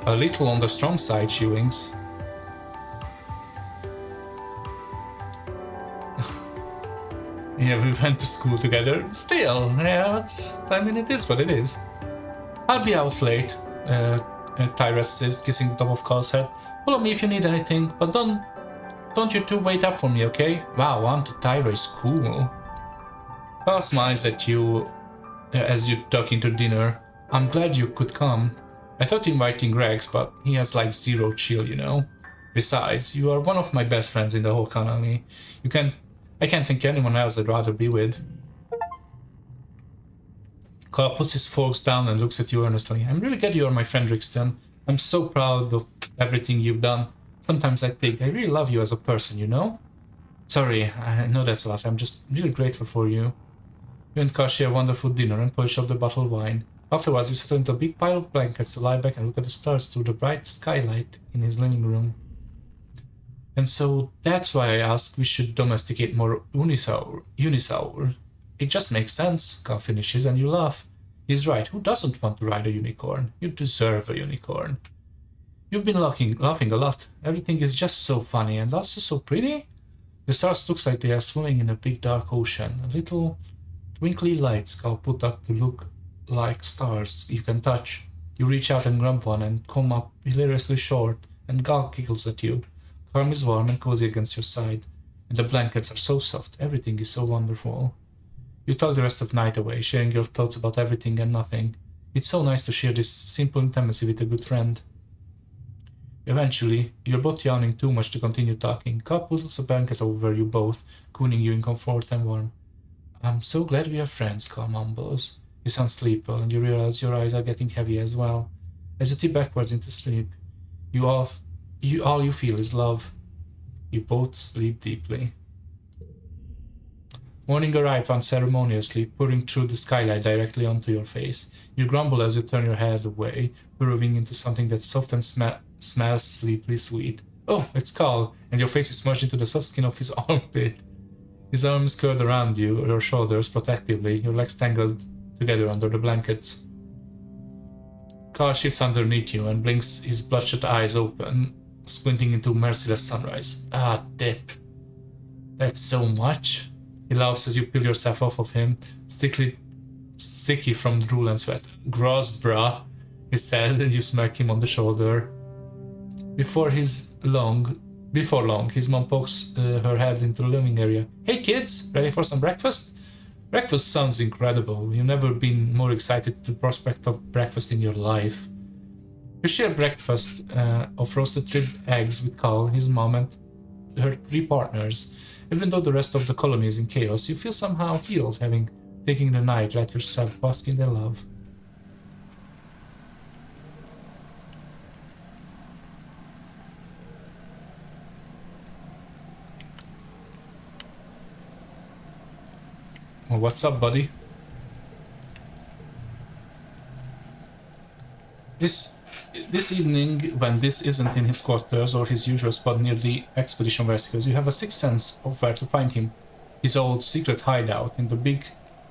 A little on the strong side, she winks. Yeah, we went to school together. Still, yeah, I mean, it is what it is. I'll be out late, Tyrus says, kissing the top of Carl's head. Follow me if you need anything, but don't you two wait up for me, okay? Wow, Auntie Tyra is cool. Carl smiles at you as you duck into dinner. I'm glad you could come. I thought inviting Rex, but he has like zero chill, you know? Besides, you are one of my best friends in the whole colony. I can't think anyone else I'd rather be with. Carl puts his forks down and looks at you earnestly. I'm really glad you are my friend, Rixton. I'm so proud of everything you've done. Sometimes I think I really love you as a person, you know? Sorry, I know that's a lot. I'm just really grateful for you. You and Carl share a wonderful dinner and polish off the bottled wine. Afterwards, you settle into a big pile of blankets to lie back and look at the stars through the bright skylight in his living room. And so that's why I asked we should domesticate more Unisaur. It just makes sense, Carl finishes, and you laugh. He's right, who doesn't want to ride a unicorn? You deserve a unicorn. You've been laughing a lot. Everything is just so funny and also so pretty. The stars looks like they are swimming in a big dark ocean. Little twinkly lights Carl put up to look like stars you can touch. You reach out and grab one and come up hilariously short, and Gal giggles at you. Carm is warm and cozy against your side, and the blankets are so soft. Everything is so wonderful. You talk the rest of the night away, sharing your thoughts about everything and nothing. It's so nice to share this simple intimacy with a good friend. Eventually, you're both yawning too much to continue talking. Carl pulls a blanket over you both, cooning you in comfort and warmth. I'm so glad we are friends, Carl mumbles. You sound sleepy, and you realize your eyes are getting heavy as well. As you tip backwards into sleep, all you feel is love. You both sleep deeply. Morning arrives unceremoniously, pouring through the skylight directly onto your face. You grumble as you turn your head away, burrowing into something that's soft and smells sleepily sweet. Oh, it's Carl, and your face is merged into the soft skin of his armpit. His arms curled around you, your shoulders protectively, your legs tangled together under the blankets. Carl shifts underneath you and blinks his bloodshot eyes open, squinting into merciless sunrise. Ah, dip. That's so much. He laughs as you peel yourself off of him, sticky from drool and sweat. Gross, bruh, he says, and you smack him on the shoulder. Before long, his mom pokes her head into the living area. Hey kids, ready for some breakfast? Breakfast sounds incredible. You've never been more excited to the prospect of breakfast in your life. You share breakfast of roasted ribbed eggs with Carl, his mom, and her 3 partners. Even though the rest of the colony is in chaos, you feel somehow healed, having taken the night, let yourself bask in their love. Well, what's up, buddy? This evening, when this isn't in his quarters or his usual spot near the expedition rescues, you have a sixth sense of where to find him. His old secret hideout in the big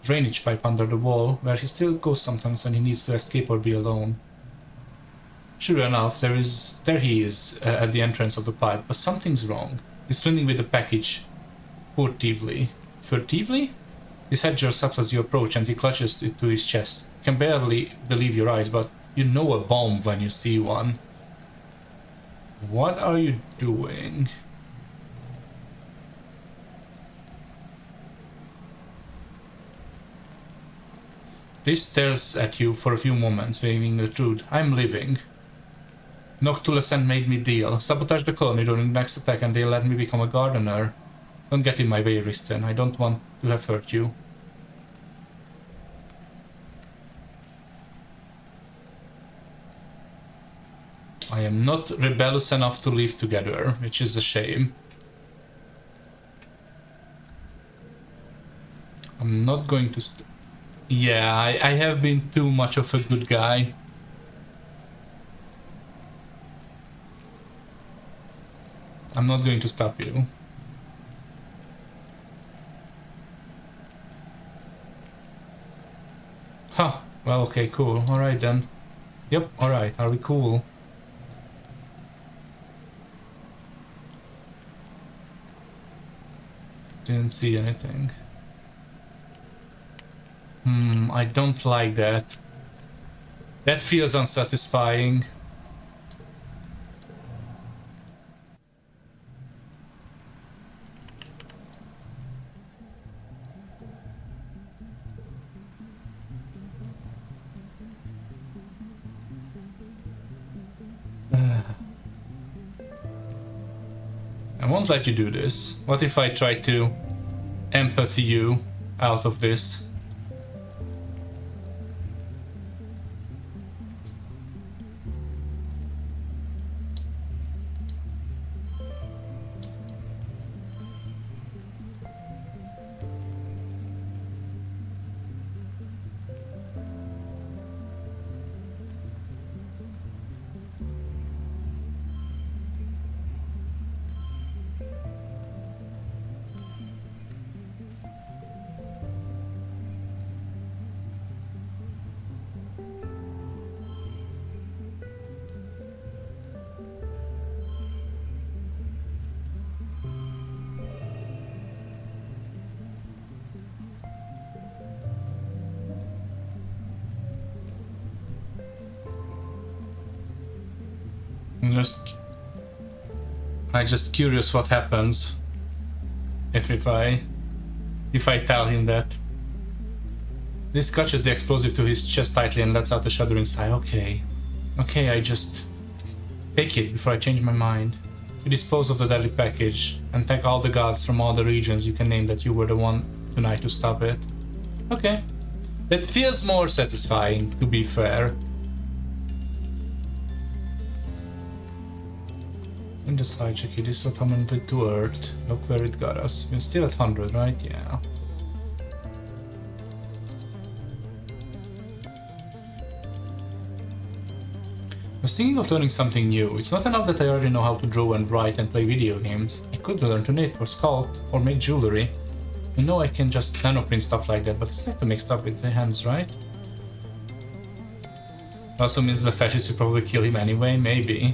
drainage pipe under the wall, where he still goes sometimes when he needs to escape or be alone. Sure enough, there he is at the entrance of the pipe, but something's wrong. He's flinging with the package furtively. Furtively? His head jerks up as you approach and he clutches it to his chest. You can barely believe your eyes, but you know a bomb when you see one. What are you doing? He stares at you for a few moments, waving the truth. I'm leaving. Noctulescent made me deal. Sabotage the colony during the next attack and they'll let me become a gardener. Don't get in my way, Risten. I don't want to have hurt you. I am not rebellious enough to live together, which is a shame. I'm not going to yeah, I have been too much of a good guy. I'm not going to stop you. Huh, well, okay, cool. Alright then. Yep, alright, are we cool? Didn't see anything. I don't like that. That feels unsatisfying. I won't let you do this. What if I try to empathy you out of this? I'm just curious what happens if I tell him that. This clutches the explosive to his chest tightly and lets out a shuddering sigh. Okay, I just take it before I change my mind. You dispose of the deadly package and thank all the gods from all the regions you can name that you were the one tonight to stop it. Okay, that feels more satisfying, to be fair. In the slide check, it is automatically to Earth. Look where it got us. We're still at 100, right? Yeah. I was thinking of learning something new. It's not enough that I already know how to draw and write and play video games. I could learn to knit or sculpt or make jewelry. I know I can just nanoprint stuff like that, but it's like to make stuff with the hands, right? Also means the fascists will probably kill him anyway, maybe.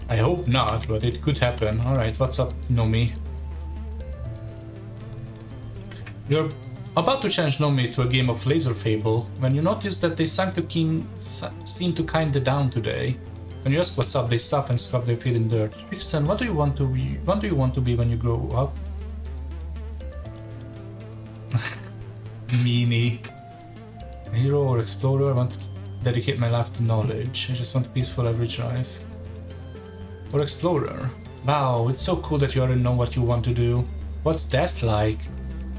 I hope not, but it could happen. Alright, what's up, Nomi? You're about to challenge Nomi to a game of Laser Fable when you notice that they seem to kinda down today. When you ask what's up, they stop and scrub their feet in dirt. Brixton, what do you want to be? What do you want to be when you grow up? Meanie. A hero or explorer? I want to dedicate my life to knowledge. I just want a peaceful average life. Or explorer. Wow, it's so cool that you already know what you want to do. What's that like?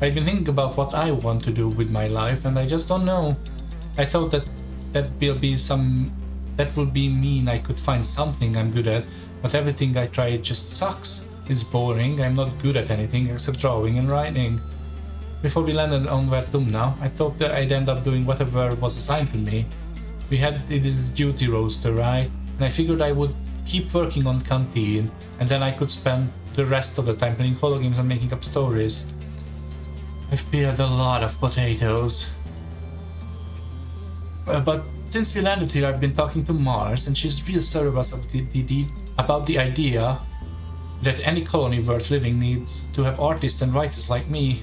I've been thinking about what I want to do with my life and I just don't know. I thought that would mean I could find something I'm good at, but everything I try just sucks. It's boring, I'm not good at anything except drawing and writing. Before we landed on Vertumna, I thought that I'd end up doing whatever was assigned to me. We had this duty roster, right? And I figured I would keep working on Canteen, and then I could spend the rest of the time playing holo games and making up stories. I've peeled a lot of potatoes. But since we landed here, I've been talking to Mars, and she's real serious about the idea that any colony worth living needs to have artists and writers like me.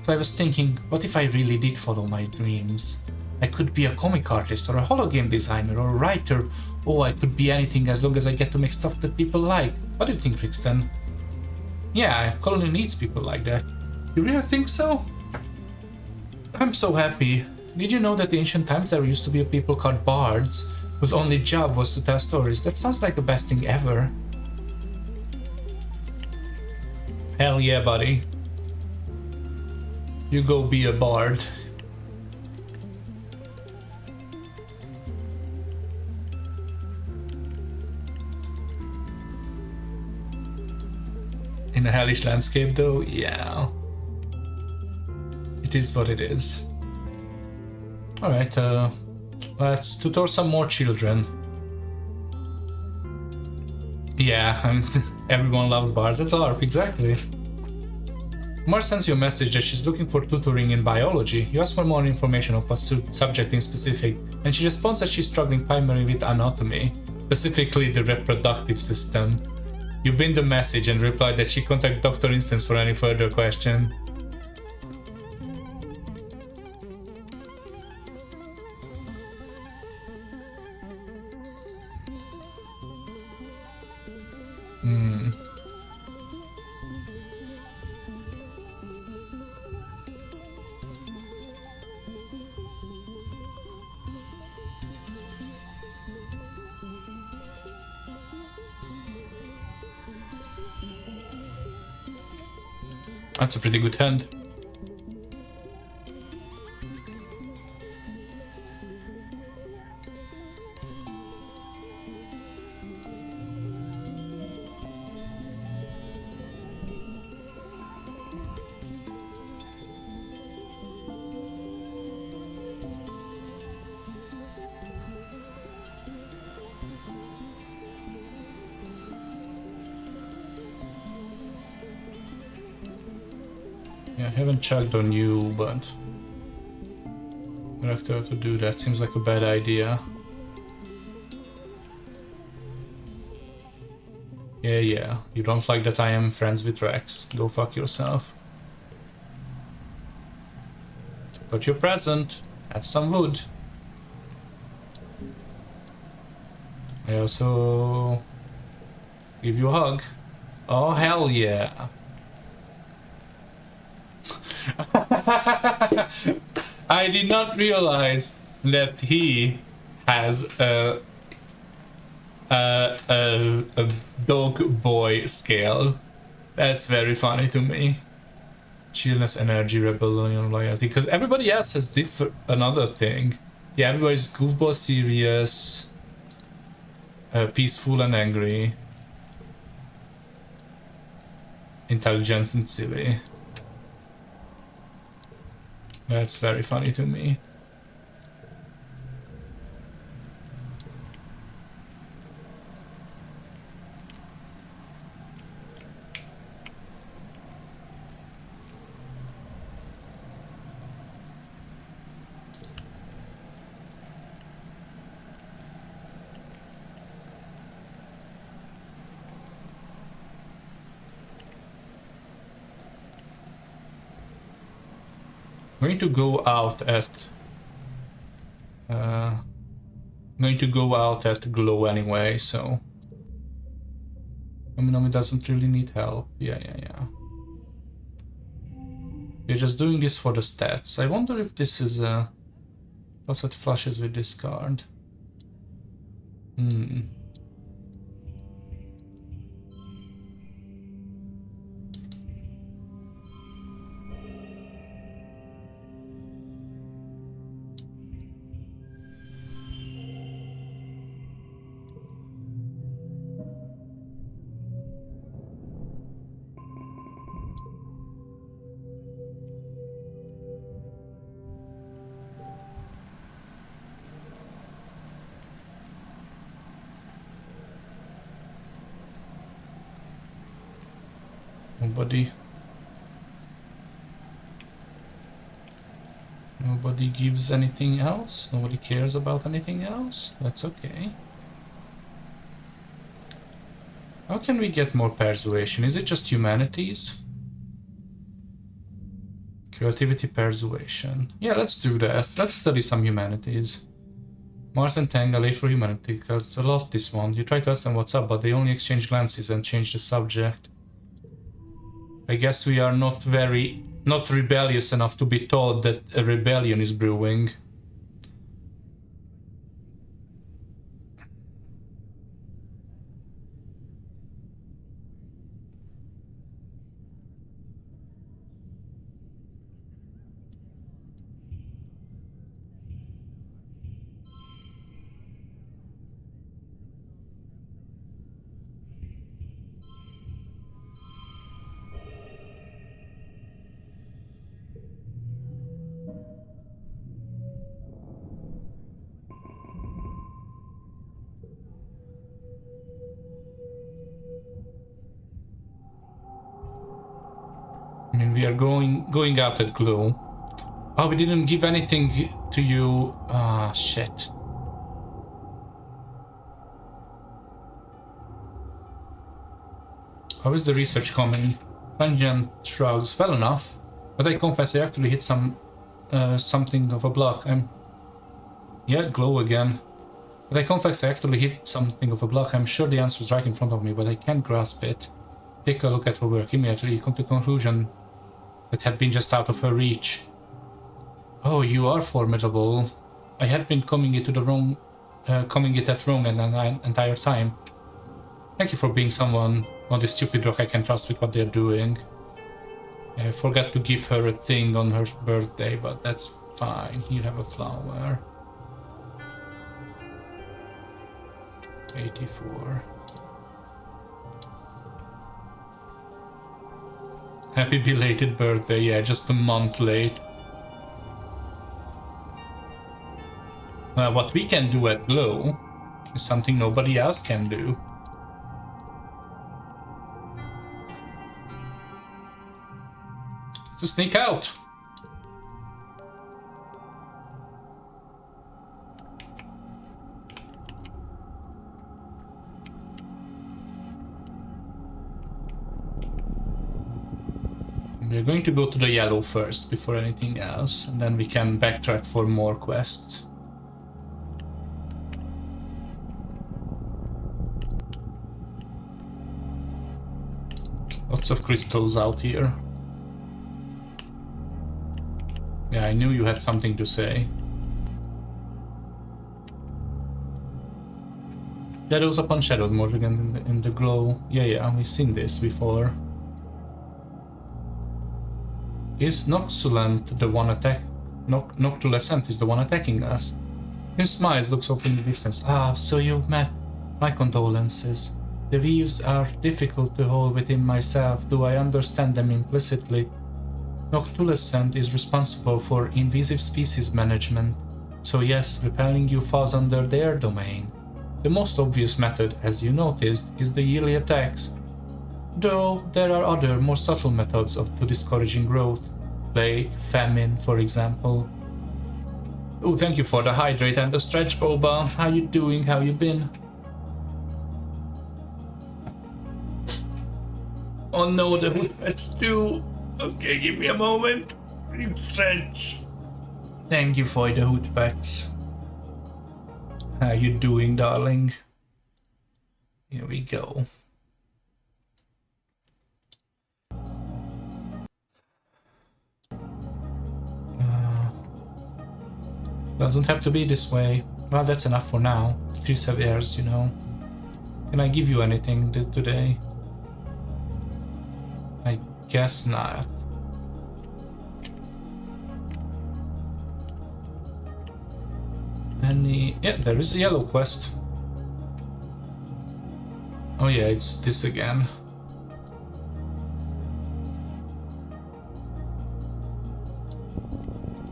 So I was thinking, what if I really did follow my dreams? I could be a comic artist, or a hologame designer, or a writer. Oh, I could be anything as long as I get to make stuff that people like. What do you think, Brixton? Yeah, colony needs people like that. You really think so? I'm so happy. Did you know that in ancient times there used to be a people called bards, whose only job was to tell stories? That sounds like the best thing ever. Hell yeah, buddy. You go be a bard. In a hellish landscape though, yeah. It is what it is. Alright, let's tutor some more children. Yeah, everyone loves bards at LARP, exactly. Mars sends you a message that she's looking for tutoring in biology. You ask for more information of what subject in specific, and she responds that she's struggling primarily with anatomy, specifically the reproductive system. You bin the message and reply that she contact Dr. Instance for any further question. That's a pretty good hand. Yeah, I haven't checked on you, but I have to do that. Seems like a bad idea. Yeah. You don't like that I am friends with Rex. Go fuck yourself. Got your present. Have some wood. I also give you a hug. Oh, hell yeah. I did not realize that he has a dog boy scale. That's very funny to me. Chillness, energy, rebellion, loyalty. Because everybody else has another thing. Yeah, everybody's goofball serious, peaceful and angry, intelligent and silly. That's very funny to me. I'm going to go out at glow anyway, so Nomi doesn't really need help. Yeah. We're just doing this for the stats. I wonder if this is a plus it flushes with this card. Nobody gives anything else. Nobody cares about anything else. That's okay. How can we get more persuasion? Is it just humanities? Creativity, persuasion. Yeah, let's do that. Let's study some humanities. Mars and Tanga for humanity, because I love this one. You try to ask them what's up, but they only exchange glances and change the subject. I guess we are not rebellious enough to be told that a rebellion is brewing. I mean, we are going out at glow. Oh, we didn't give anything to you. Ah, shit. How is the research coming? Pungent shrugs. Well enough. But I confess I actually hit something of a block. Yeah, glow again. But I confess I actually hit something of a block. I'm sure the answer is right in front of me, but I can't grasp it. Take a look at her work. Immediately come to the conclusion that had been just out of her reach. Oh, you are formidable. I had been coming it at wrong an entire time. Thank you for being someone on this stupid rock I can trust with what they're doing. I forgot to give her a thing on her birthday, but that's fine. Here, have a flower. 84. Happy belated birthday, yeah, just a month late. What we can do at Glow is something nobody else can do. To sneak out. We're going to go to the yellow first before anything else, and then we can backtrack for more quests. Lots of crystals out here. Yeah, I knew you had something to say. Shadows upon shadows, Morrigan in the glow. Yeah, we've seen this before. Is Noctulent the one Noctulescent is the one attacking us? Tim smiles, looks off in the distance. Ah, so you've met. My condolences. The views are difficult to hold within myself, though I understand them implicitly. Noctulescent is responsible for invasive species management, so yes, repelling you falls under their domain. The most obvious method, as you noticed, is the yearly attacks. Though there are other, more subtle methods to discouraging growth. Plague, famine, for example. Oh, thank you for the hydrate and the stretch, Boba. How you doing? How you been? Oh no, the hood pets too. Okay, give me a moment. Stretch. Thank you for the hood pets. How you doing, darling? Here we go. Doesn't have to be this way. Well, that's enough for now. 3 Seviers, you know. Can I give you anything today? I guess not. Yeah, there is a yellow quest. Oh yeah, it's this again.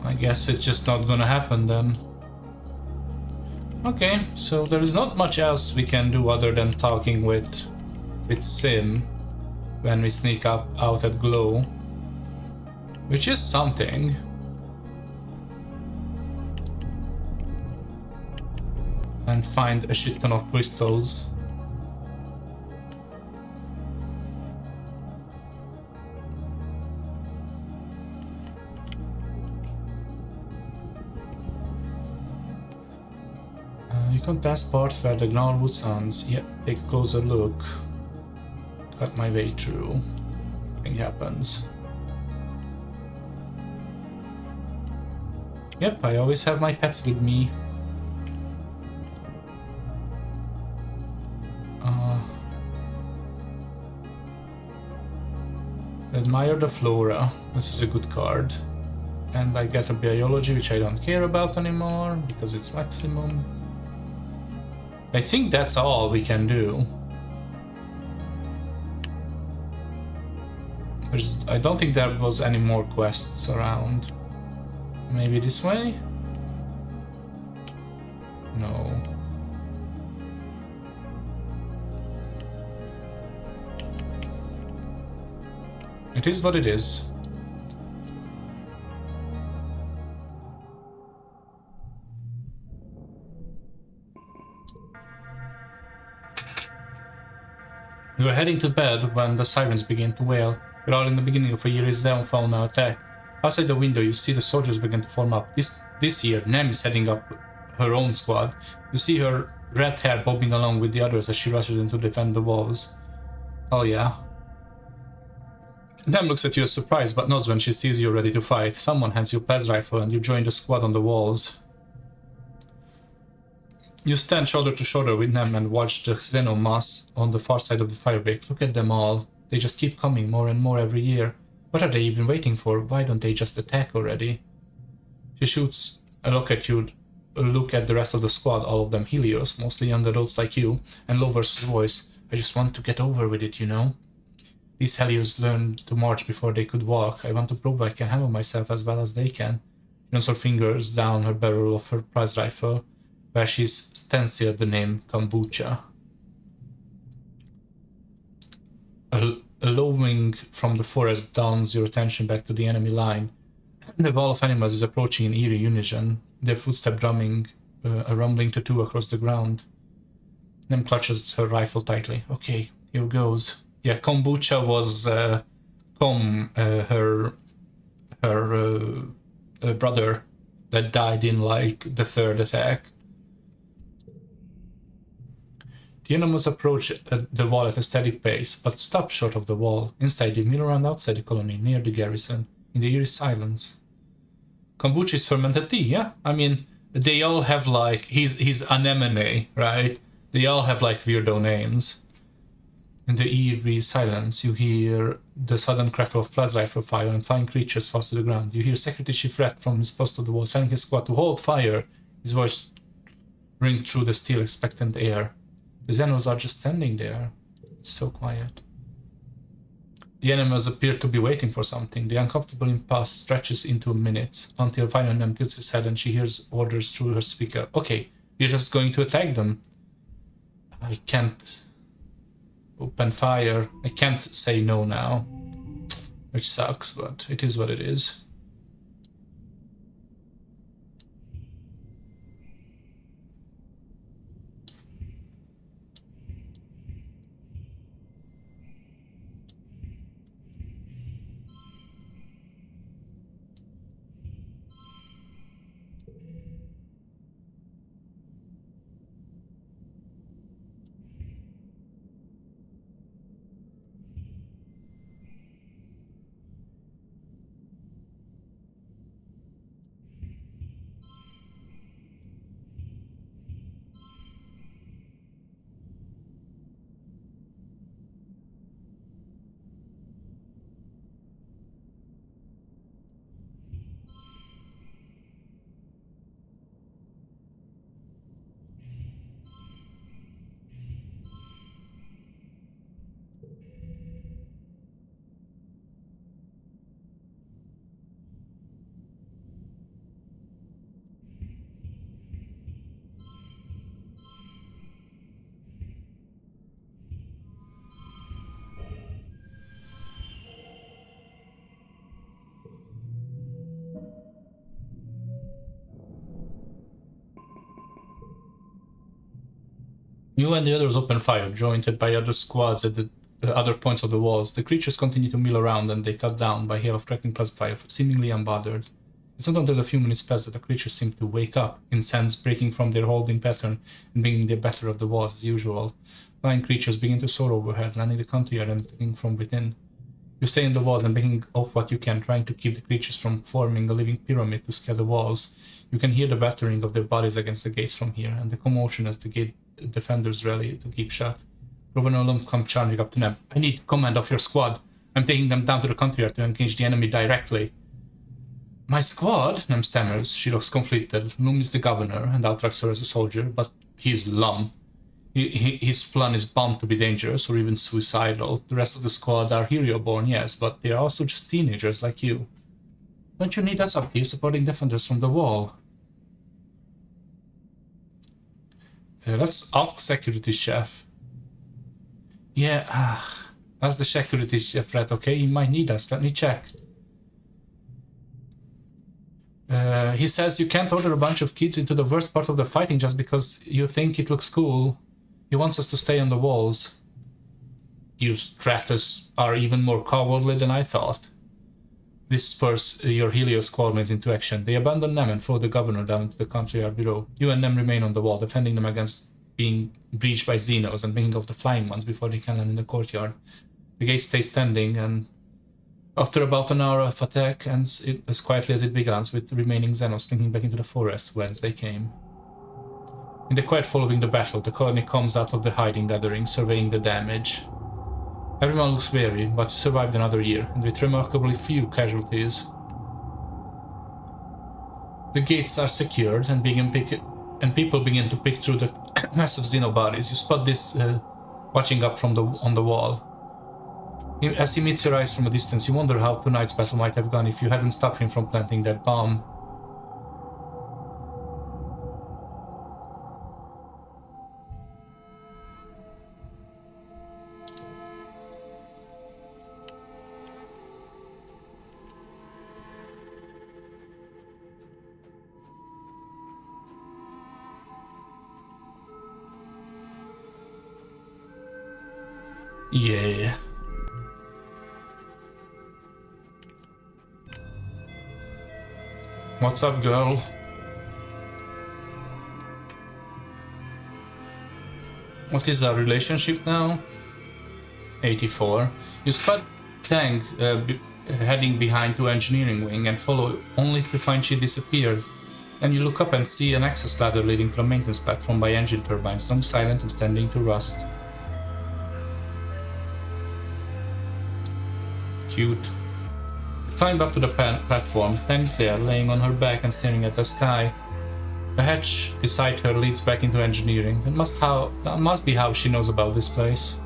I guess it's just not gonna happen then. Okay, so there is not much else we can do other than talking with Sim when we sneak up out at Glow, which is something. And find a shit ton of crystals. You can pass part where the Gnarlwood sounds. Yep, take a closer look. Cut my way through. Nothing happens. Yep, I always have my pets with me. Admire the flora. This is a good card. And I get a biology, which I don't care about anymore because it's maximum. I think that's all we can do. I don't think there was any more quests around. Maybe this way? No. It is what it is. We were heading to bed when the sirens began to wail. We're all in the beginning of a year's fauna attack. Outside the window, you see the soldiers begin to form up. This year, Nem is heading up her own squad. You see her red hair bobbing along with the others as she rushes in to defend the walls. Oh yeah. Nem looks at you as surprised, but nods when she sees you ready to fight. Someone hands you a plas rifle and you join the squad on the walls. You stand shoulder to shoulder with Nem and watch the xenomass on the far side of the firebreak. Look at them all. They just keep coming more and more every year. What are they even waiting for? Why don't they just attack already? She shoots a look at you, a look at the rest of the squad, all of them Helios, mostly young adults like you, and lowers his voice. I just want to get over with it, you know? These Helios learned to march before they could walk. I want to prove I can handle myself as well as they can. She runs her fingers down her barrel of her plas rifle, where she's stenciled the name Kombucha. A low wing from the forest downs your attention back to the enemy line. The wall of animals is approaching in eerie unison, their footsteps drumming, a rumbling tattoo across the ground. Nem clutches her rifle tightly. Okay, here goes. Yeah, Kombucha was her brother that died in like the third attack. The animals approach the wall at a steady pace, but stop short of the wall. Instead, they mill around outside the colony, near the garrison, in the eerie silence. Kombucha is fermented tea, yeah? I mean, they all have like, he's anemone, right? They all have like weirdo names. In the eerie silence, you hear the sudden crackle of plas rifle fire and flying creatures fall to the ground. You hear Secretary Chief Red from his post of the wall telling his squad to hold fire. His voice ring through the still expectant air. The Xenos are just standing there. It's so quiet. The animals appear to be waiting for something. The uncomfortable impasse stretches into minutes, until finally Nem tilts his head and she hears orders through her speaker. Okay, we're just going to attack them. I can't open fire. I can't say no now. Which sucks, but it is what it is. You and the others open fire, joined by other squads at the other points of the walls. The creatures continue to mill around and they cut down by hail of crackling plasma fire, seemingly unbothered. It's not until a few minutes pass that the creatures seem to wake up, in sense breaking from their holding pattern and bringing the better of the walls as usual. Flying creatures begin to soar overhead, landing the countryyard and attacking from within. You stay in the walls and bringing off what you can, trying to keep the creatures from forming a living pyramid to scale the walls. You can hear the battering of their bodies against the gates from here, and the commotion as the gate defenders rally to keep shut. Rowan and Olum come charging up to Nem. I need command of your squad. I'm taking them down to the countryyard to engage the enemy directly. My squad? Nem stammers. She looks conflicted. Lum is the governor, and outranks her as a soldier, but he's Lum. His plan is bound to be dangerous or even suicidal. The rest of the squad are hero-born, yes, but they are also just teenagers like you. Don't you need us up here supporting defenders from the wall? Let's ask security chef. Yeah, ask the security chef, right? Okay, he might need us. Let me check. He says you can't order a bunch of kids into the worst part of the fighting just because you think it looks cool. He wants us to stay on the walls. You Stratus are even more cowardly than I thought. This spurs your Helios squadmates into action. They abandon Nem and follow the governor down into the countryyard below. You and Nem remain on the wall, defending them against being breached by Xenos and bringing off the flying ones before they can land in the courtyard. The gate stays standing, and after about an hour of attack, ends as quietly as it began, with the remaining Xenos slinking back into the forest whence they came. In the quiet following the battle, the colony comes out of the hiding gathering, surveying the damage. Everyone looks weary, but survived another year, and with remarkably few casualties. The gates are secured, and people begin to pick through the massive xenobodies. You spot this watching up from on the wall. As he meets your eyes from a distance, you wonder how tonight's battle might have gone if you hadn't stopped him from planting that bomb. Yeah. What's up, girl? What is our relationship now? 84. You spot Tang heading behind to engineering wing and follow only to find she disappeared. Then you look up and see an access ladder leading to a maintenance platform by engine turbines, long silent and standing to rust. Cute. You climb up to the platform. Tang's there, laying on her back and staring at the sky. The hatch beside her leads back into engineering. That must be how she knows about this place.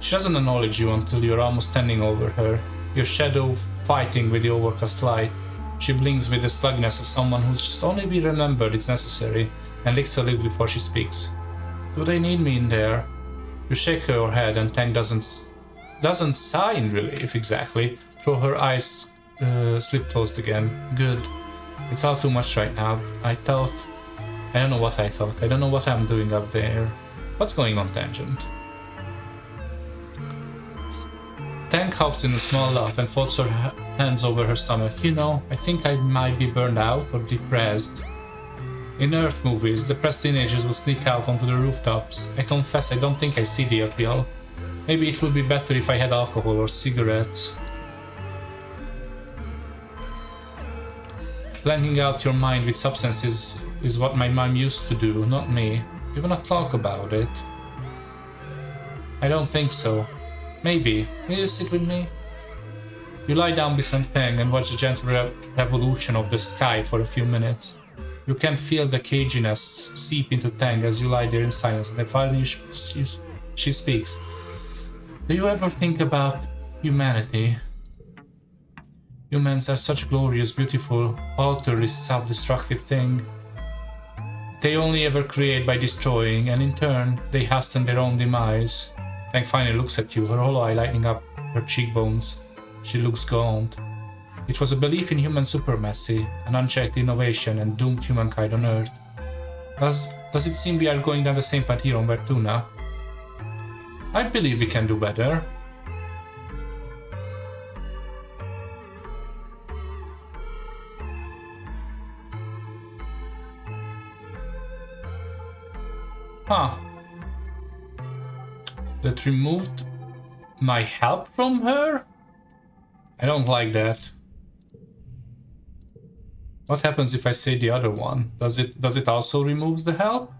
She doesn't acknowledge you until you're almost standing over her, your shadow fighting with the overcast light. She blinks with the sluggishness of someone who's just only be remembered it's necessary, and licks her lips before she speaks. Do they need me in there? You shake her head, and Tang doesn't sigh in relief exactly. Through her eyes slip closed again. Good. It's all too much right now. I don't know what I thought. I don't know what I'm doing up there. What's going on, Tangent? Tang hops in a small laugh and folds her hands over her stomach. You know, I think I might be burned out or depressed. In Earth movies, depressed teenagers will sneak out onto the rooftops. I confess I don't think I see the appeal. Maybe it would be better if I had alcohol or cigarettes. Blanking out your mind with substances is what my mom used to do, not me. You wanna talk about it? I don't think so. Maybe. Will you sit with me? You lie down beside Tang and watch the gentle revolution of the sky for a few minutes. You can feel the caginess seep into Tang as you lie there in silence, and then finally she speaks. Do you ever think about humanity? Humans are such glorious, beautiful, utterly self-destructive thing. They only ever create by destroying, and in turn, they hasten their own demise. Tang finally looks at you, her hollow eye lighting up her cheekbones. She looks gaunt. It was a belief in human supremacy, an unchecked innovation, and doomed humankind on Earth. Does it seem we are going down the same path here on Vertuna? I believe we can do better. Huh. That removed my help from her? I don't like that. What happens if I say the other one? Does it also remove the help?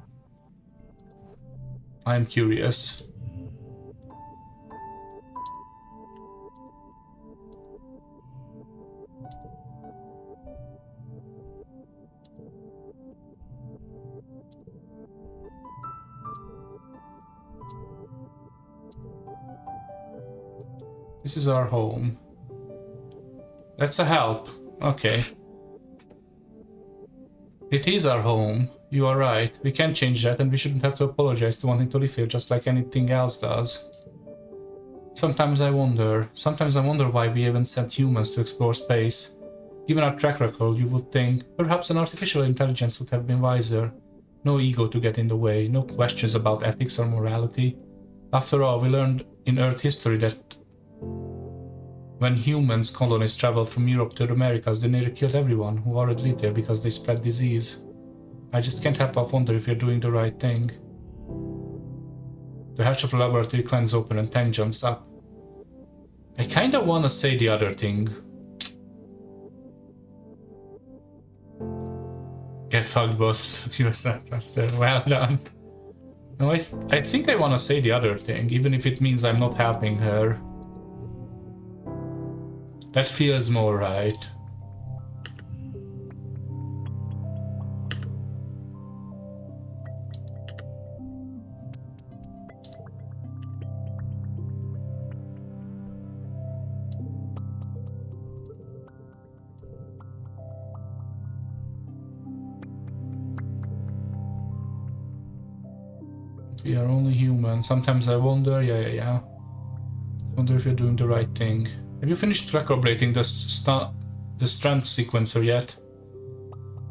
I'm curious. This is our home. That's a help. Okay. It is our home. You are right. We can change that, and we shouldn't have to apologize to wanting to live here just like anything else does. Sometimes I wonder why we haven't sent humans to explore space. Given our track record, you would think perhaps an artificial intelligence would have been wiser. No ego to get in the way, no questions about ethics or morality. After all, we learned in Earth history that when humans colonists traveled from Europe to the Americas, they nearly killed everyone who already lived there because they spread disease. I just can't help but wonder if we're doing the right thing. The hatch of the laboratory clangs open and Tang jumps up. I kinda wanna say the other thing. Get fucked, both you Master. Well done. No, I think I wanna say the other thing, even if it means I'm not helping her. That feels more right. We are only human. Sometimes I wonder, yeah. Wonder if you're doing the right thing. Have you finished recalibrating the strand sequencer yet?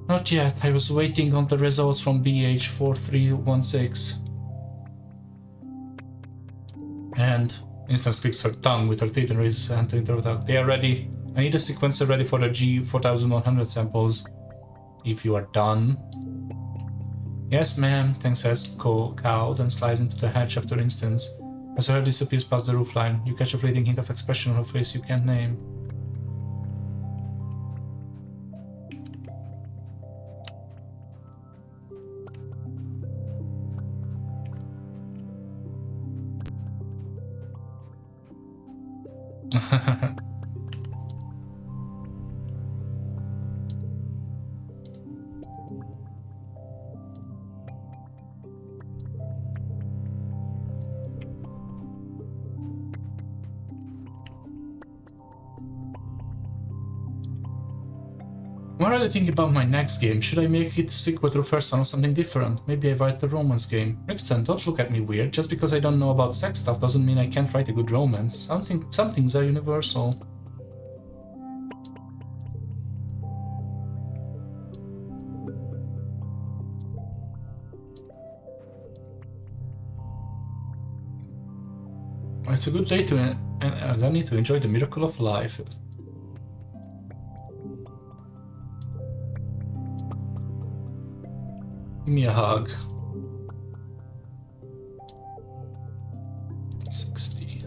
Not yet. I was waiting on the results from BH4316. And Instance clicks her tongue with her teeth and raises her hand to interrupt. They are ready. I need a sequencer ready for the G4100 samples. If you are done. Yes, ma'am, Tang says, cowed, and slides into the hatch after Instance. As her head disappears past the roofline, you catch a fleeting hint of expression on her face you can't name. What are you thinking about my next game? Should I make it stick with the first one or something different? Maybe I write the romance game. Rixton, don't look at me weird. Just because I don't know about sex stuff doesn't mean I can't write a good romance. Some things are universal. It's a good day to and I need to enjoy the miracle of life. Give me a hug. 60.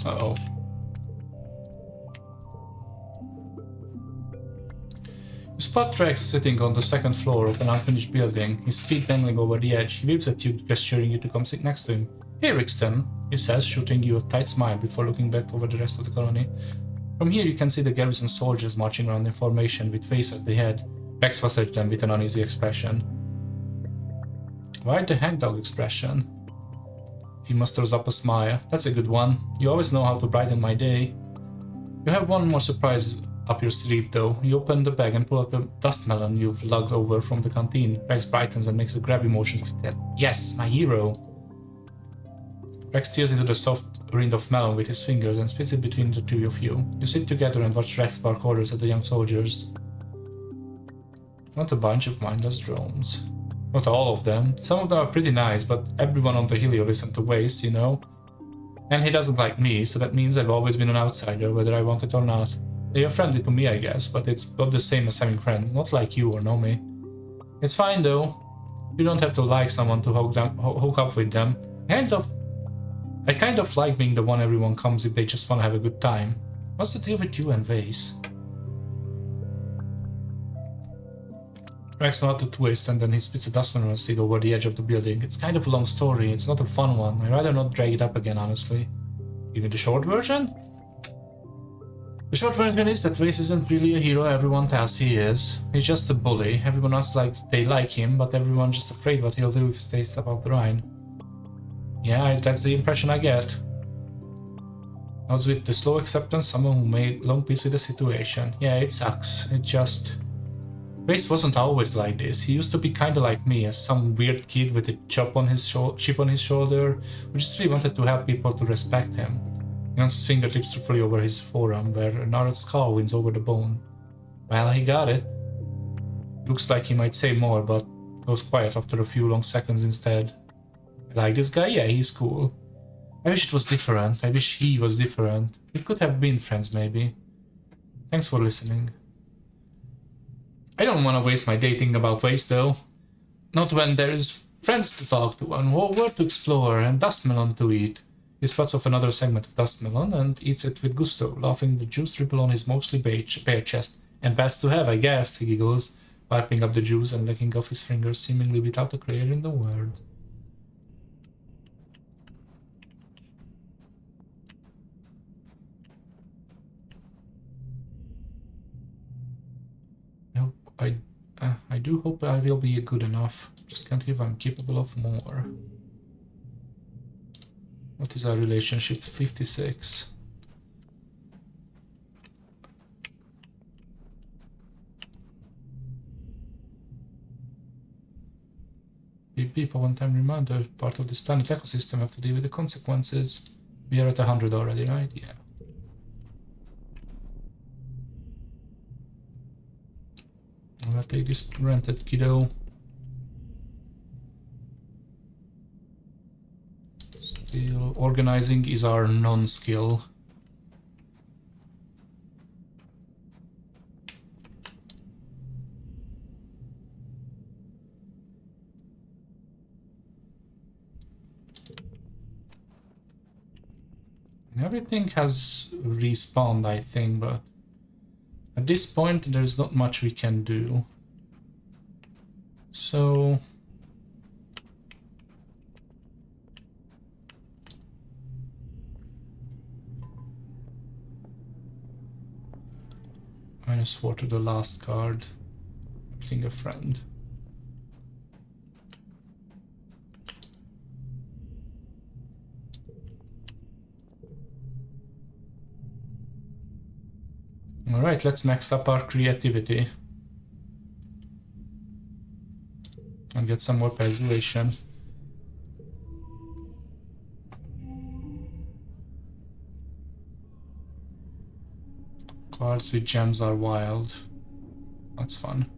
Uh-oh. You spot Rex sitting on the second floor of an unfinished building, his feet dangling over the edge. He waves at you, gesturing you to come sit next to him. Hey, Rixton, he says, shooting you a tight smile before looking back over the rest of the colony. From here you can see the garrison soldiers marching around in formation with face at the head. Rex watched them with an uneasy expression. Why the hangdog expression? He musters up a smile. That's a good one. You always know how to brighten my day. You have one more surprise up your sleeve, though. You open the bag and pull out the dust melon you've lugged over from the canteen. Rex brightens and makes a grabby motion. Yes, my hero. Rex steers into the soft rind of melon with his fingers and spits it between the two of you. You sit together and watch Rex bark orders at the young soldiers. Not a bunch of mindless drones. Not all of them. Some of them are pretty nice, but everyone on the Helio listened to Waze, you know? And he doesn't like me, so that means I've always been an outsider, whether I want it or not. They are friendly to me, I guess, but it's not the same as having friends, not like you or know me. It's fine, though. You don't have to like someone to hook up with them. I kind of like being the one everyone comes if they just want to have a good time. What's the deal with you and Vase? Rex nodded to Waze and then he spits a dustpan seed over the edge of the building. It's kind of a long story, it's not a fun one. I'd rather not drag it up again, honestly. Give me the short version? The short version is that Vase isn't really a hero everyone tells he is. He's just a bully. Everyone else they like him, but everyone's just afraid what he'll do if he stays above the Rhine. Yeah, that's the impression I get. Odds with the slow acceptance, someone who made long peace with the situation. Yeah, it sucks. It just... Vase wasn't always like this. He used to be kinda like me, as some weird kid with a chip on his shoulder, who just really wanted to help people to respect him. He runs his fingertips truthfully over his forearm, where a gnarled scar winds over the bone. Well, he got it. Looks like he might say more, but goes quiet after a few long seconds instead. Like this guy? Yeah, he's cool. I wish it was different. I wish he was different. We could have been friends, maybe. Thanks for listening. I don't want to waste my day thinking about Waze, though. Not when there is friends to talk to and world to explore and dustmelon to eat. He spots off another segment of dustmelon and eats it with gusto, laughing the juice dribble on his mostly bare chest. And best to have, I guess, he giggles, wiping up the juice and licking off his fingers seemingly without a care in the world. I do hope I will be good enough. Just can't believe I'm capable of more. What is our relationship? 56. Beep, a one-time reminder, part of this planet's ecosystem have to deal with the consequences. We are at 100 already, right? Yeah. I'm gonna take this rented kiddo. Still, organizing is our non-skill. Everything has respawned, I think, but at this point there's not much we can do. So... -4 to the last card. Everything a friend. Alright, let's max up our creativity. And get some more persuasion. Cards with gems are wild. That's fun.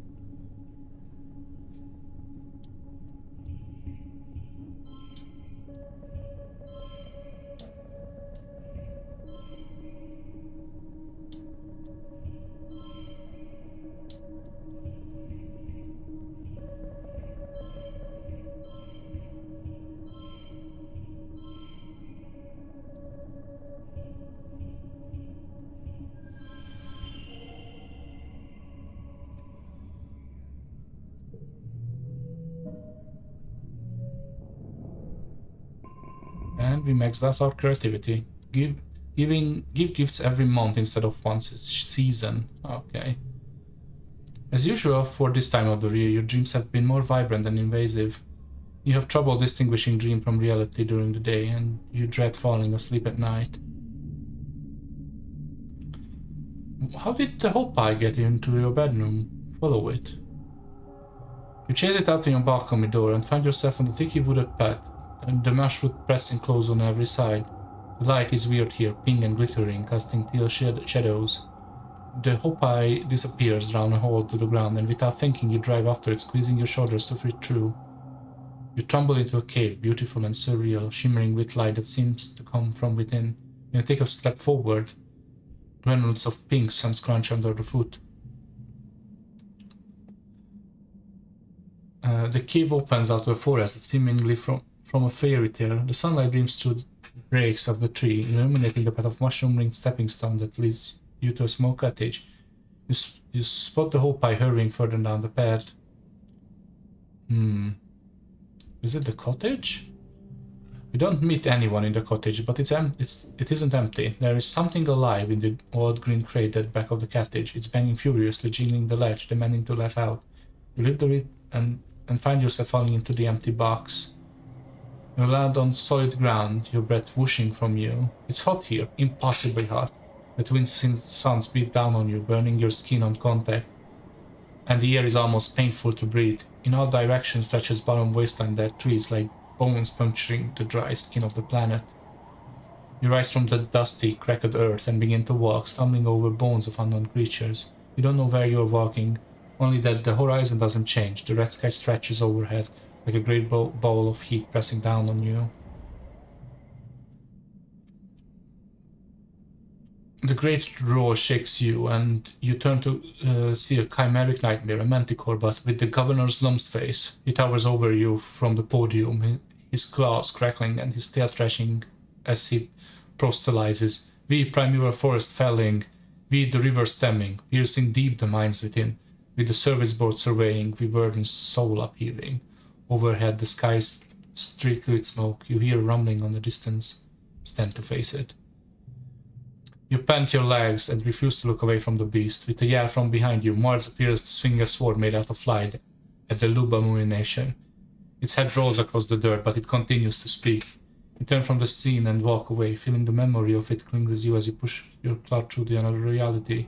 And we maxed out our creativity. Give gifts every month instead of once a season. Okay. As usual for this time of the year, your dreams have been more vibrant and invasive. You have trouble distinguishing dream from reality during the day, and you dread falling asleep at night. How did the Hopi get into your bedroom? Follow it. You chase it out in your balcony door and find yourself on the thickly wooded path, and the brushwood pressing close on every side. The light is weird here, pink and glittering, casting teal shadows. The Hopi disappears down a hole to the ground, and without thinking you drive after it, squeezing your shoulders to fit through. You tumble into a cave, beautiful and surreal, shimmering with light that seems to come from within. You take a step forward. Granules of pink sun crunch under the foot. The cave opens out to a forest, seemingly from a fairy tale. The sunlight beams through the breaks of the tree, illuminating the path of mushroom-ringed stepping stone that leads you to a small cottage. You spot the Hopi hurrying further down the path. Is it the cottage? You don't meet anyone in the cottage, but it isn't empty. There is something alive in the old green crate at the back of the cottage. It's banging furiously, jiggling the latch, demanding to let out. You lift the lid and find yourself falling into the empty box. You land on solid ground, your breath whooshing from you. It's hot here, impossibly hot. The twin suns beat down on you, burning your skin on contact, and the air is almost painful to breathe. In all directions stretches barren wasteland that trees like bones puncturing the dry skin of the planet. You rise from the dusty, cracked earth and begin to walk, stumbling over bones of unknown creatures. You don't know where you are walking, only that the horizon doesn't change. The red sky stretches overhead like a great bowl of heat pressing down on you. The great roar shakes you, and you turn to see a chimeric nightmare, a manticore, but with the governor's lump's face. He towers over you from the podium, his claws crackling and his tail thrashing as he proselytizes. We, primeval forest felling, we, the river stemming, piercing deep the minds within, with the service board surveying, we verdant soul upheaving. Overhead the sky streaked with smoke, you hear rumbling on the distance. Stand to face it. You pant your legs and refuse to look away from the beast. With a yell from behind you, Mars appears to swing a sword made out of light at the abomination. Its head rolls across the dirt, but it continues to speak. You turn from the scene and walk away, feeling the memory of it clings you as you push your cloud through the another reality.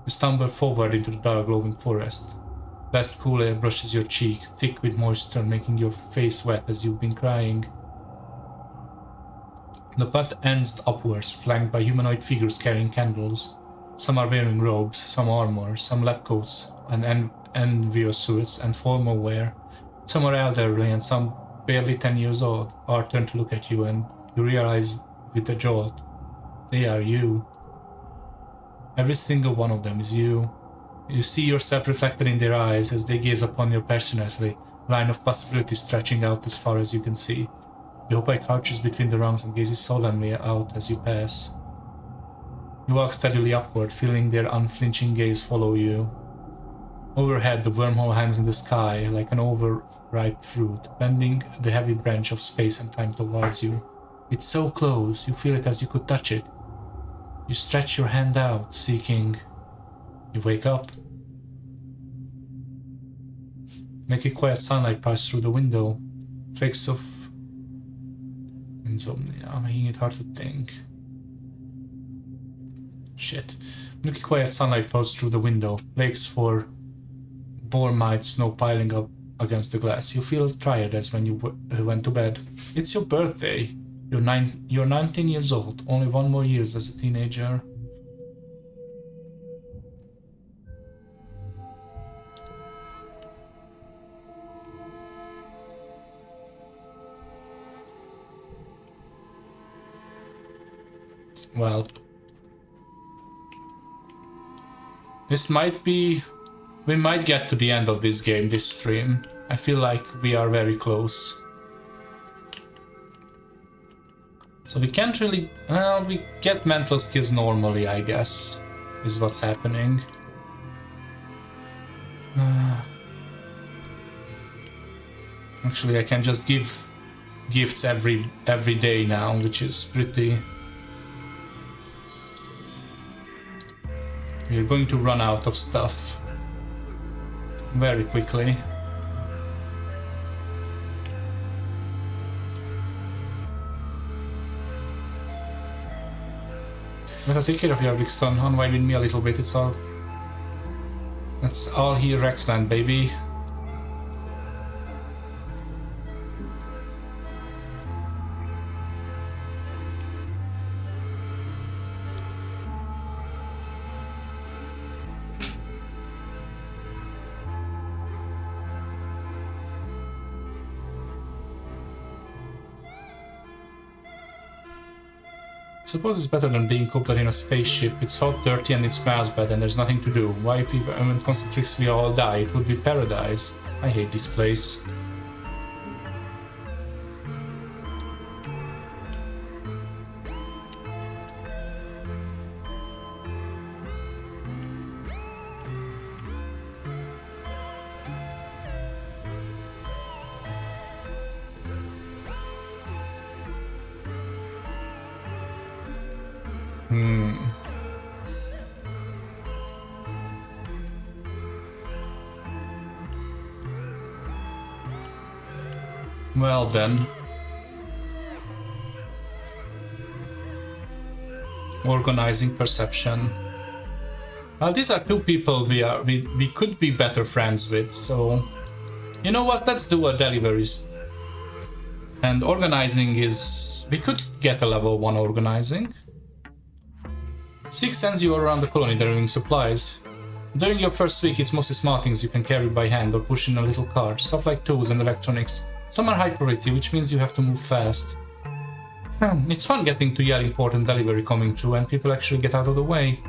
You stumble forward into the dark, glowing forest. Last cool air brushes your cheek, thick with moisture, making your face wet as you've been crying. The path ends upwards, flanked by humanoid figures carrying candles. Some are wearing robes, some armor, some lab coats and envious suits and formal wear. Some are elderly and some barely 10 years old. Are turned to look at you and you realize with a jolt, they are you. Every single one of them is you. You see yourself reflected in their eyes as they gaze upon you passionately, line of possibilities stretching out as far as you can see. The Hopi crouches between the rungs and gazes solemnly out as you pass. You walk steadily upward, feeling their unflinching gaze follow you. Overhead, the wormhole hangs in the sky like an overripe fruit, bending the heavy branch of space and time towards you. It's so close, you feel it as you could touch it. You stretch your hand out, seeking. You wake up. Make a quiet sunlight pass through the window. Flakes of insomnia, making it hard to think. Shit. Milky quiet sunlight pours through the window. Lakes for boar mite, snow piling up against the glass. You feel tired as when you went to bed. It's your birthday. You're 19 years old. Only 1 more year as a teenager. Well, this might be... We might get to the end of this game, this stream. I feel like we are very close. So we can't really... we get mental skills normally, I guess, is what's happening. Actually, I can just give gifts every day now, which is pretty... We're going to run out of stuff very quickly. But I'll take care of your big son, unwind with me a little bit, it's all here Rexland, baby. I suppose it's better than being cooped in a spaceship. It's hot, dirty, and it smells bad, and there's nothing to do. Why, if even concentrix we all die, it would be paradise. I hate this place. Well then. Organizing perception. Well, these are two people we could be better friends with, so... You know what, let's do a deliveries. And organizing is... We could get a level 1 organizing. 6 sends you around the colony delivering supplies. During your first week, it's mostly small things you can carry by hand or push in a little cart, stuff like tools and electronics. Some are high priority, which means you have to move fast. It's fun getting to yell important delivery coming through and people actually get out of the way.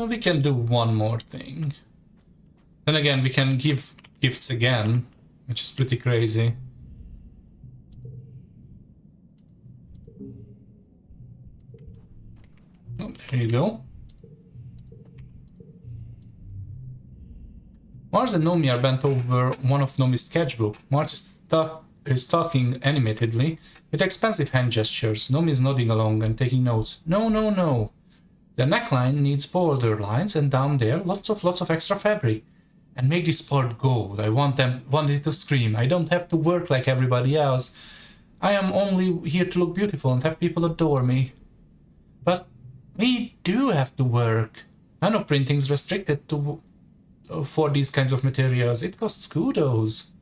We can do one more thing. Then again, we can give gifts again, which is pretty crazy. Oh, there you go. Mars and Nomi are bent over one of Nomi's sketchbook. Mars is talking animatedly with expensive hand gestures. Nomi is nodding along and taking notes. No, no, no. The neckline needs border lines, and down there, lots of extra fabric. And make this part gold. I want it to scream. I don't have to work like everybody else. I am only here to look beautiful and have people adore me. But we do have to work. Nanoprinting's restricted for these kinds of materials. It costs kudos.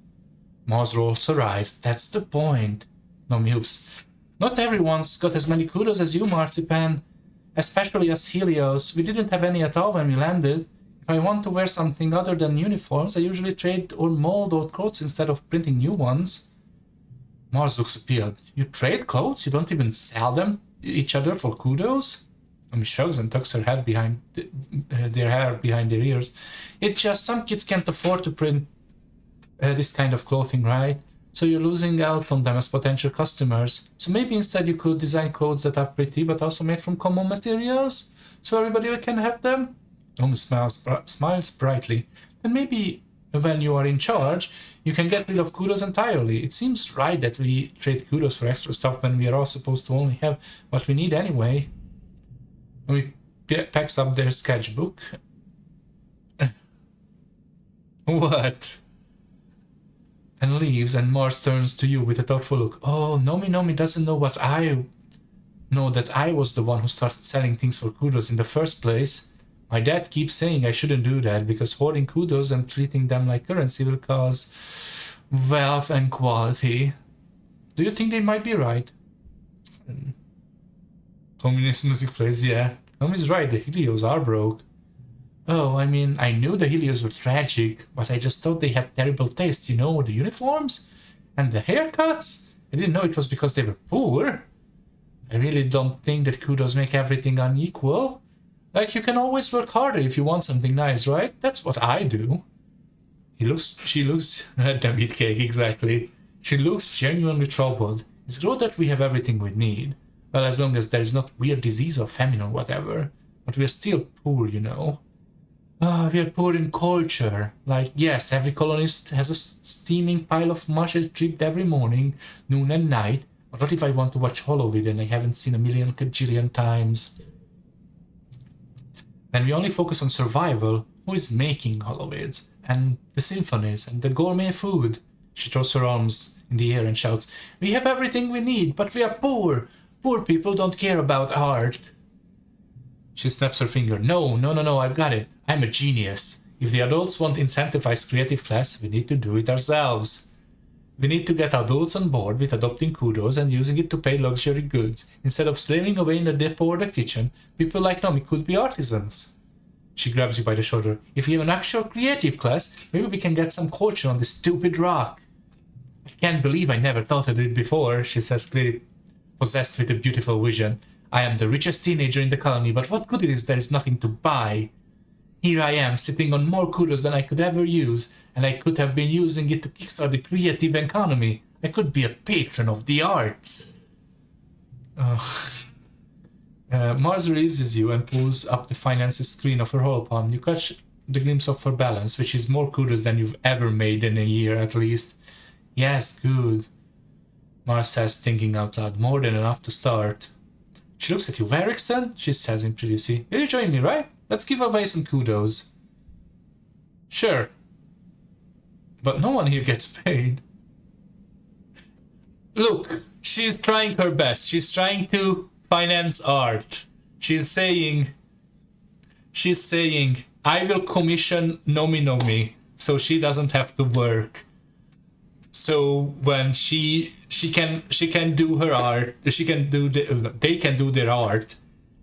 Mars rolls her eyes. That's the point. Nomi hoofs. Not everyone's got as many kudos as you, Marzipan. Especially as Helios. We didn't have any at all when we landed. If I want to wear something other than uniforms, I usually trade or mold old clothes instead of printing new ones. Mars looks appealed. You trade clothes? You don't even sell them each other for kudos? I mean, shrugs and tucks her head behind their hair behind their ears. It's just some kids can't afford to print this kind of clothing, right? So you're losing out on them as potential customers. So maybe instead you could design clothes that are pretty but also made from common materials, so everybody can have them. Naomi smiles brightly. And maybe when you are in charge, you can get rid of kudos entirely. It seems right that we trade kudos for extra stuff when we are all supposed to only have what we need anyway. Naomi packs up their sketchbook. What? And leaves, and Mars turns to you with a thoughtful look. Oh, Nomi doesn't know what I know, that I was the one who started selling things for kudos in the first place. My dad keeps saying I shouldn't do that because hoarding kudos and treating them like currency will cause wealth and quality. Do you think they might be right? Communist music plays, yeah. Nomi's right, the Helios are broke. Oh, I mean, I knew the Helios were tragic, but I just thought they had terrible taste, you know, the uniforms and the haircuts. I didn't know it was because they were poor. I really don't think that kudos make everything unequal. Like, you can always work harder if you want something nice, right? That's what I do. She looks at the meatcake, exactly. She looks genuinely troubled. It's good that we have everything we need. Well, as long as there is not weird disease or famine or whatever. But we're still poor, you know. We are poor in culture. Like, yes, every colonist has a steaming pile of mush dripped every morning, noon and night. But what if I want to watch Halloween and I haven't seen a million kajillion times? When we only focus on survival, who is making Halloweens? And the symphonies and the gourmet food? She throws her arms in the air and shouts, we have everything we need, but we are poor. Poor people don't care about art. She snaps her finger. No, I've got it. I'm a genius. If the adults want incentivized creative class, we need to do it ourselves. We need to get adults on board with adopting kudos and using it to pay luxury goods. Instead of slaving away in the depot or the kitchen, people like Nomi could be artisans. She grabs you by the shoulder. If we have an actual creative class, maybe we can get some culture on this stupid rock. I can't believe I never thought of it before, she says, clearly possessed with a beautiful vision. I am the richest teenager in the colony, but what good is there is nothing to buy? Here I am, sitting on more kudos than I could ever use, and I could have been using it to kickstart the creative economy. I could be a patron of the arts. Mars releases you and pulls up the finances screen of her holopalm. You catch the glimpse of her balance, which is more kudos than you've ever made in a year, at least. Yes, good. Mars says, thinking out loud, more than enough to start. She looks at you. Varixton? She says imperiously. Will you join me, right? Let's give away some kudos. Sure. But no one here gets paid. Look, she's trying her best. She's trying to finance art. She's saying, I will commission Nomi so she doesn't have to work. So when she can do her art, they can do their art,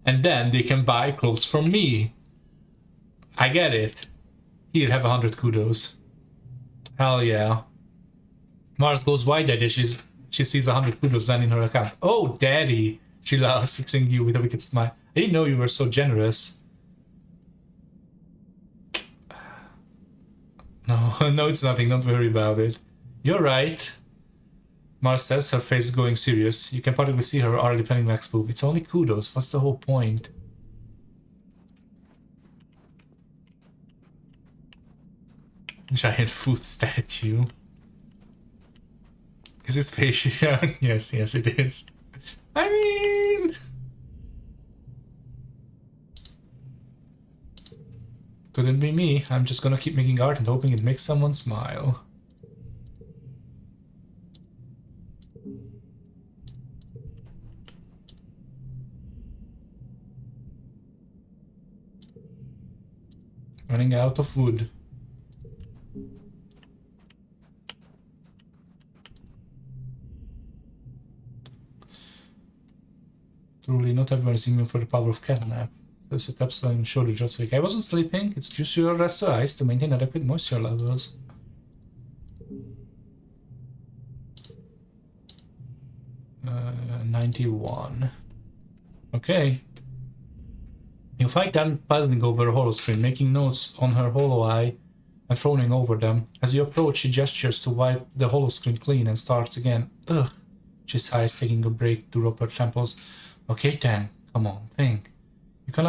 and then they can buy clothes from me. I get it. Here, have 100 kudos. Hell yeah. Mars goes wide-eyed as she sees 100 kudos then in her account. Oh, daddy, she laughs, fixing you with a wicked smile. I didn't know you were so generous. No, it's nothing. Don't worry about it. You're right. Mars says, her face going serious. You can probably see her already planning next move. It's only kudos. What's the whole point? Giant food statue. Is his face down? Yes, it is. I mean... Couldn't be me. I'm just gonna keep making art and hoping it makes someone smile. Running out of wood. Truly, not everyone is immune for the power of catnap. There's a tapstone shoulder just like I wasn't sleeping. It's just your rest eyes to maintain adequate moisture levels. Uh, 91. Okay. You find Dan puzzling over a holoscreen, making notes on her holo eye and frowning over them. As you approach, she gestures to wipe the holoscreen clean and starts again. Ugh, she sighs, taking a break to rub her temples. Okay, Dan, come on, think. You come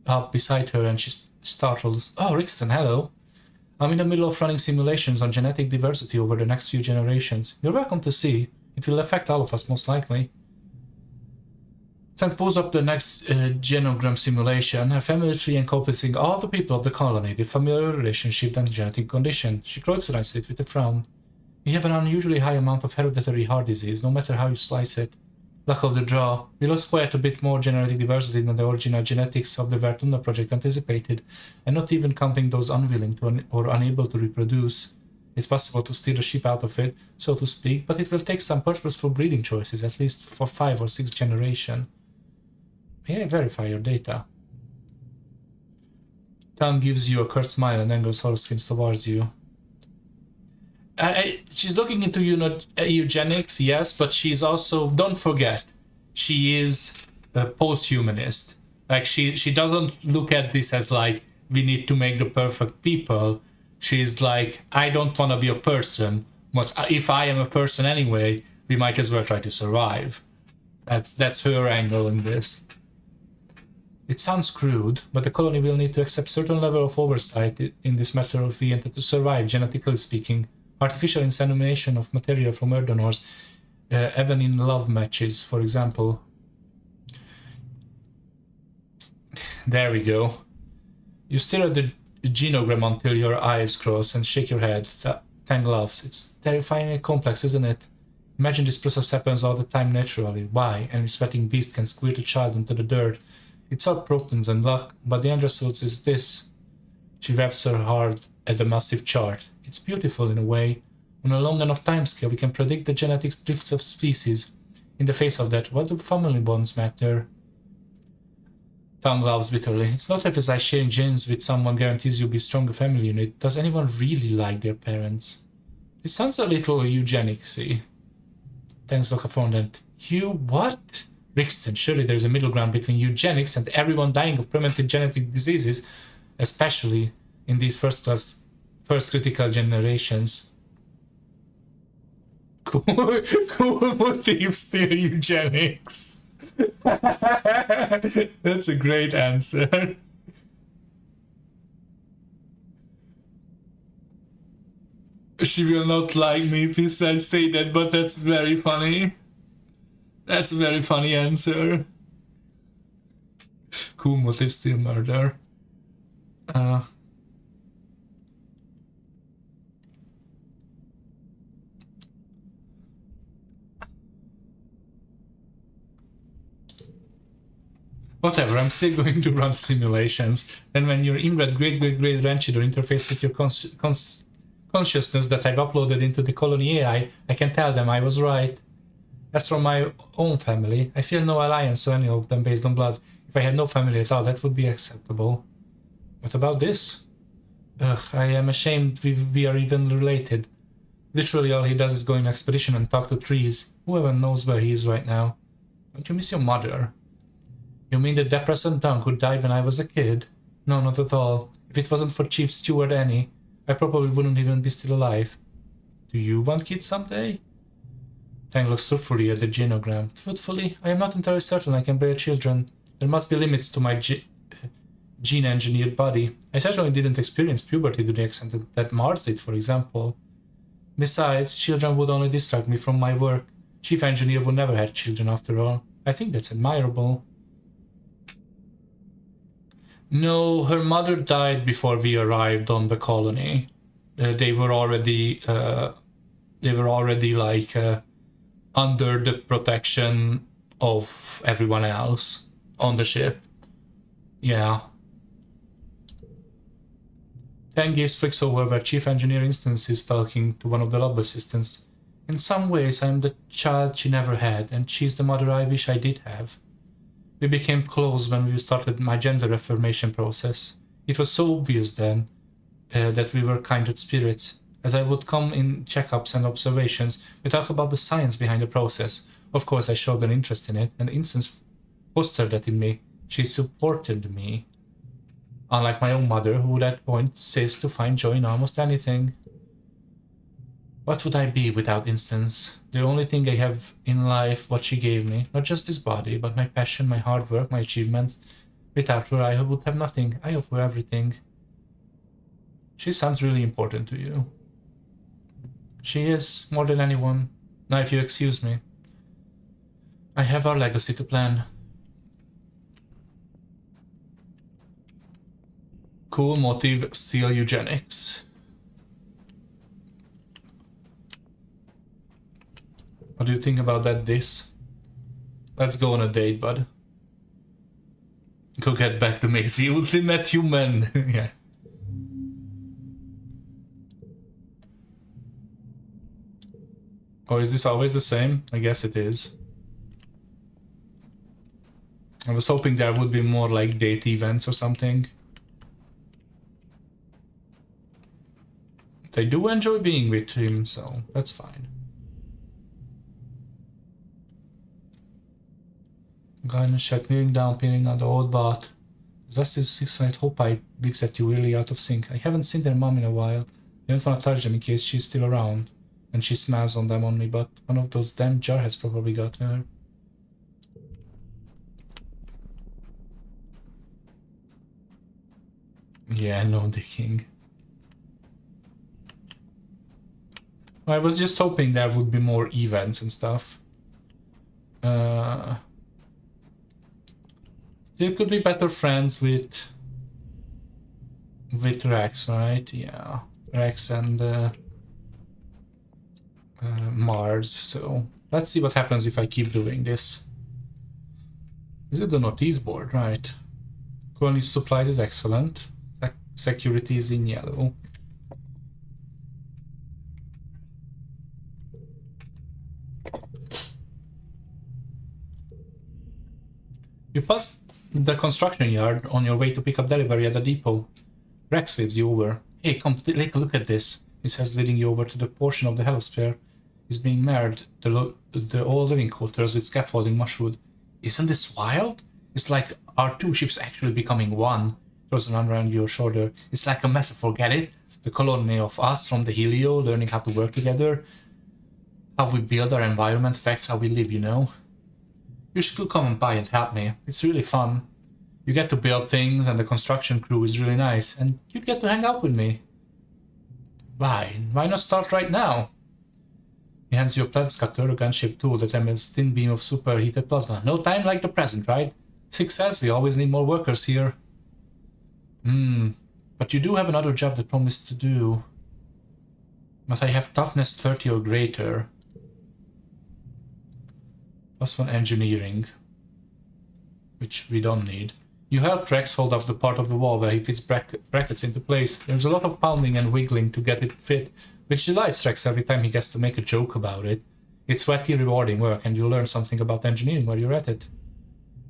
up beside her and she startles. Oh, Rixton, hello. I'm in the middle of running simulations on genetic diversity over the next few generations. You're welcome to see. It will affect all of us, most likely. Then pulls up the next genogram simulation, a family tree encompassing all the people of the colony, the familiar relationship and genetic condition. She characterizes it with a frown. We have an unusually high amount of hereditary heart disease, no matter how you slice it. Luck of the draw. We lost quite a bit more genetic diversity than the original genetics of the Vertuna project anticipated, and not even counting those unwilling to or unable to reproduce. It's possible to steer the ship out of it, so to speak, but it will take some purposeful breeding choices, at least for 5 or 6 generations. May I verify your data? Tom gives you a curt smile and angles Horskins towards you. She's looking into eugenics, yes, but she's also, don't forget, she is a post-humanist. Like, she doesn't look at this as like, we need to make the perfect people. She's like, I don't want to be a person, but if I am a person anyway, we might as well try to survive. That's her angle in this. It sounds crude, but the colony will need to accept certain level of oversight in this matter if we enter to survive, genetically speaking. Artificial insemination of material from Earth donors, even in love matches, for example. There we go. You stare at the genogram until your eyes cross and shake your head. Tang laughs. It's terrifyingly complex, isn't it? Imagine this process happens all the time naturally. Why? Any sweating beast can squirt a child into the dirt. It's all proteins and luck, but the end result is this. She wraps her heart at the massive chart. It's beautiful in a way. On a long enough timescale, we can predict the genetic drifts of species. In the face of that, what do family bonds matter? Tom laughs bitterly. It's not as I sharing genes with someone guarantees you'll be a stronger family unit. Does anyone really like their parents? It sounds a little eugenicsy. Thanks, look fondant. You what? Rixton, surely there's a middle ground between eugenics and everyone dying of primitive genetic diseases, especially in these first critical generations. Cool motive, still eugenics. That's a great answer. She will not like me if I say that, but that's very funny. That's a very funny answer. Cool motive, still murder. Whatever, I'm still going to run simulations. And when your inbred great grandchildren interface with your consciousness that I've uploaded into the colony AI, I can tell them I was right. As for my own family, I feel no alliance to any of them based on blood. If I had no family at all, that would be acceptable. What about this? Ugh, I am ashamed we are even related. Literally all he does is go on an expedition and talk to trees. Whoever knows where he is right now. Don't you miss your mother? You mean the depressant drunk who died when I was a kid? No, not at all. If it wasn't for Chief Steward Annie, I probably wouldn't even be still alive. Do you want kids someday? Tang looks truthfully at the genogram. Truthfully, I am not entirely certain I can bear children. There must be limits to my gene-engineered body. I certainly didn't experience puberty to the extent that Mars did, for example. Besides, children would only distract me from my work. Chief Engineer would never have children after all. I think that's admirable. No, her mother died before we arrived on the colony. They were already like under the protection of everyone else on the ship. Yeah. Tengiz flicks over where Chief Engineer Instance is talking to one of the lab assistants. In some ways, I am the child she never had, and she's the mother I wish I did have. We became close when we started my gender affirmation process. It was so obvious then that we were kindred spirits. As I would come in checkups and observations, we talked about the science behind the process. Of course, I showed an interest in it, and Instance fostered that in me. She supported me. Unlike my own mother, who at point says to find joy in almost anything. What would I be without Instance? The only thing I have in life, what she gave me. Not just this body, but my passion, my hard work, my achievements. Without her, I would have nothing. I owe her everything. She sounds really important to you. She is, more than anyone. Now, if you excuse me. I have our legacy to plan. Cool motive, seal eugenics. What do you think about that, this? Let's go on a date, bud. Go get back to make the ultimate human. Yeah. Oh, is this always the same? I guess it is. I was hoping there would be more like date events or something. They do enjoy being with him, so that's fine. Garnish check, kneeling down, peering on the old bath. Just this 6 night hope I that you really out of sync. I haven't seen their mom in a while. I don't want to touch them in case she's still around. And she smiles on them only, but one of those damn jar has probably got her. Yeah, no dicking. I was just hoping there would be more events and stuff. Still could be better friends with Rex, right? Yeah, Rex and Mars. So let's see what happens if I keep doing this. Is it the notice board? Right. Colony supplies is excellent. Security is in yellow. You passed the construction yard on your way to pick up delivery at the depot. Rex waves you over. Hey, come take a look at this, he says, leading you over to the portion of the helisphere is being married, the old living quarters with scaffolding mushwood. Isn't this wild? It's like our two ships actually becoming one. Throws an arm around your shoulder. It's like a metaphor, get it? The colony of us from the Helio learning how to work together. How we build our environment affects how we live, you know? You should come by and help me. It's really fun. You get to build things and the construction crew is really nice, and you'd get to hang out with me. Why not start right now? He hands you a plant cutter, a gun-shaped tool that emits thin beam of superheated plasma. No time like the present, right? Six says we always need more workers here. But you do have another job that promised to do. Must I have toughness 30 or greater? +1 engineering, which we don't need. You help Rex hold up the part of the wall where he fits brackets into place. There's a lot of pounding and wiggling to get it fit, which delights Rex every time he gets to make a joke about it. It's sweaty, rewarding work, and you learn something about engineering while you're at it.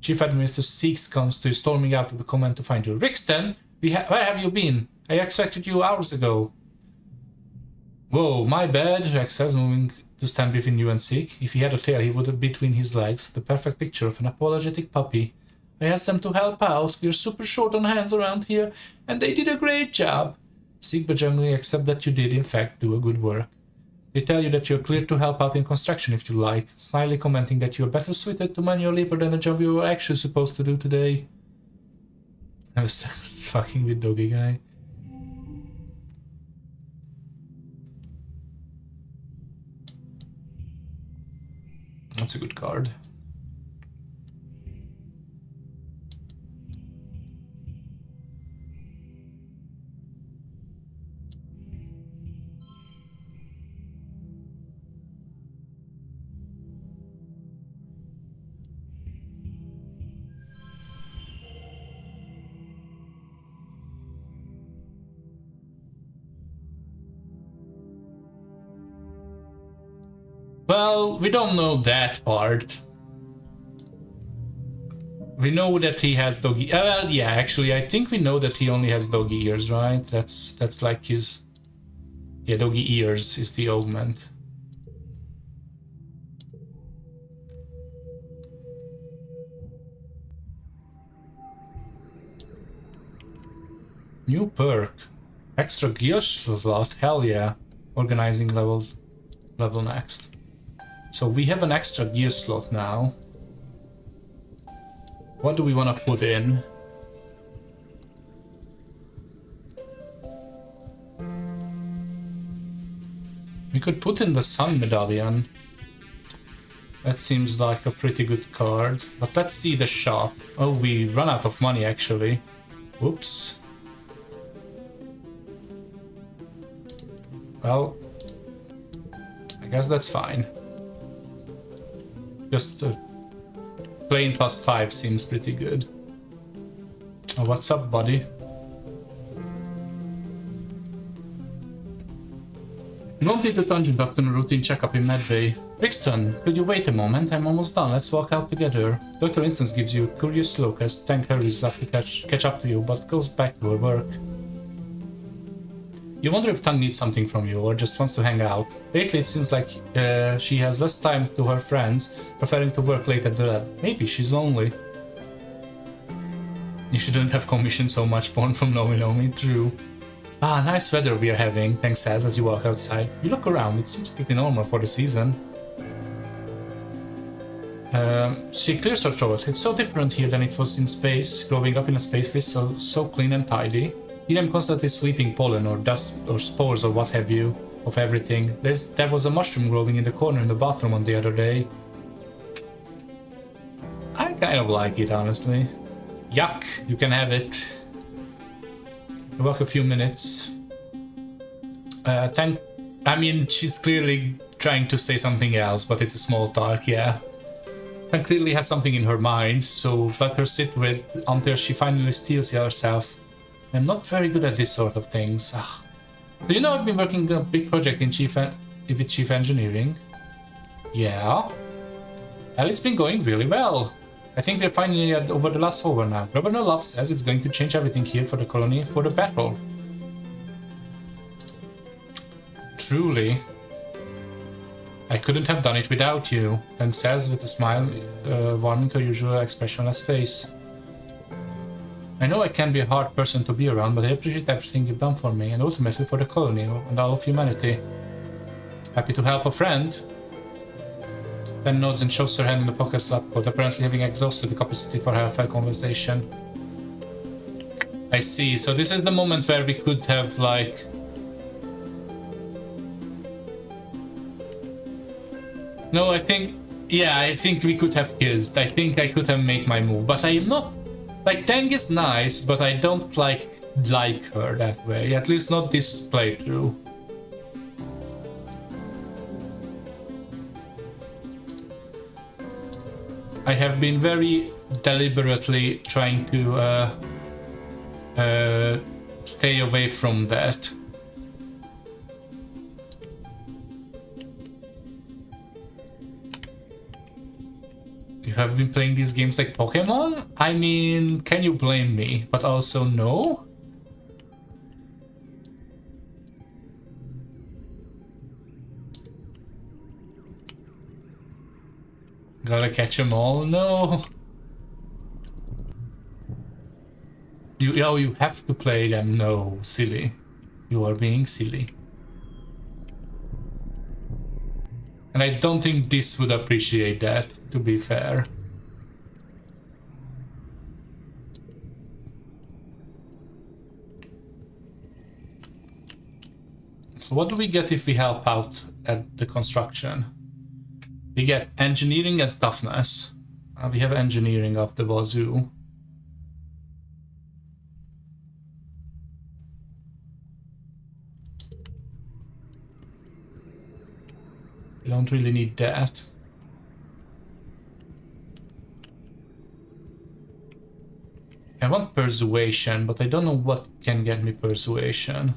Chief Administrator Seeks comes to you, storming out of the command to find you. Rixton, where have you been? I expected you hours ago. Whoa, my bad, Rex says, moving to stand between you and Seek. If he had a tail, he would have between his legs, the perfect picture of an apologetic puppy. I asked them to help out. We're super short on hands around here, and they did a great job. Seek but generally accept that you did, in fact, do a good work. They tell you that you're clear to help out in construction if you like, slyly commenting that you're better suited to manual labor than the job you were actually supposed to do today. I was fucking with Doggy Guy. That's a good card. Well, we don't know that part. We know that he has doggy... well, yeah, actually, I think we know that he only has doggy ears, right? That's like his... yeah, doggy ears is the augment. New perk. Extra gear slot. Hell yeah. Organizing level next. So we have an extra gear slot now. What do we want to put in? We could put in the Sun Medallion. That seems like a pretty good card. But let's see the shop. Oh, we run out of money actually. Oops. Well, I guess that's fine. Just plain +5 seems pretty good. Oh, what's up, buddy? Wanted to tangent after a routine checkup in Medbay. Brixton, could you wait a moment? I'm almost done. Let's walk out together. Dr. Instance gives you a curious look as Tank hurries up to catch up to you, but goes back to her work. You wonder if Tang needs something from you or just wants to hang out. Lately it seems like she has less time to her friends, preferring to work late at the lab. Maybe she's lonely. You shouldn't have commissioned so much porn from Nomi, true. Ah, nice weather we are having, Tang says as you walk outside. You look around, it seems pretty normal for the season. She clears her throat. It's so different here than it was in space. Growing up in a space was so clean and tidy. Here I'm constantly sweeping pollen or dust or spores or what have you of everything. There was a mushroom growing in the corner in the bathroom on the other day. I kind of like it, honestly. Yuck, you can have it. Walk a few minutes. I mean, she's clearly trying to say something else, but it's a small talk, yeah. And clearly has something in her mind, so let her sit with until she finally steals herself. I'm not very good at this sort of things. Ugh. Do you know I've been working on a big project with Chief Engineering? Yeah. Well, it's been going really well. I think we're finally over the last over now. Governor Love says it's going to change everything here for the colony for the battle. Truly. I couldn't have done it without you, Tang says with a smile, warming her usual expressionless face. I know I can be a hard person to be around, but I appreciate everything you've done for me, and ultimately for the colony and all of humanity. Happy to help a friend. Ben nods and shows her hand in the pocket slap code, apparently having exhausted the capacity for heartfelt conversation. I see, so this is the moment where we could have, like... No, I think... Yeah, I think we could have kissed. I think I could have made my move, but I am not... Like, Tang is nice, but I don't, like her that way. At least not this playthrough. I have been very deliberately trying to stay away from that. You have been playing these games like Pokemon? I mean, can you blame me? But also no? Gotta catch them all? No. You have to play them. No, silly. You are being silly. And I don't think this would appreciate that, to be fair. So what do we get if we help out at the construction? We get engineering and toughness. We have engineering of the wazoo. We don't really need that. I want persuasion, but I don't know what can get me persuasion.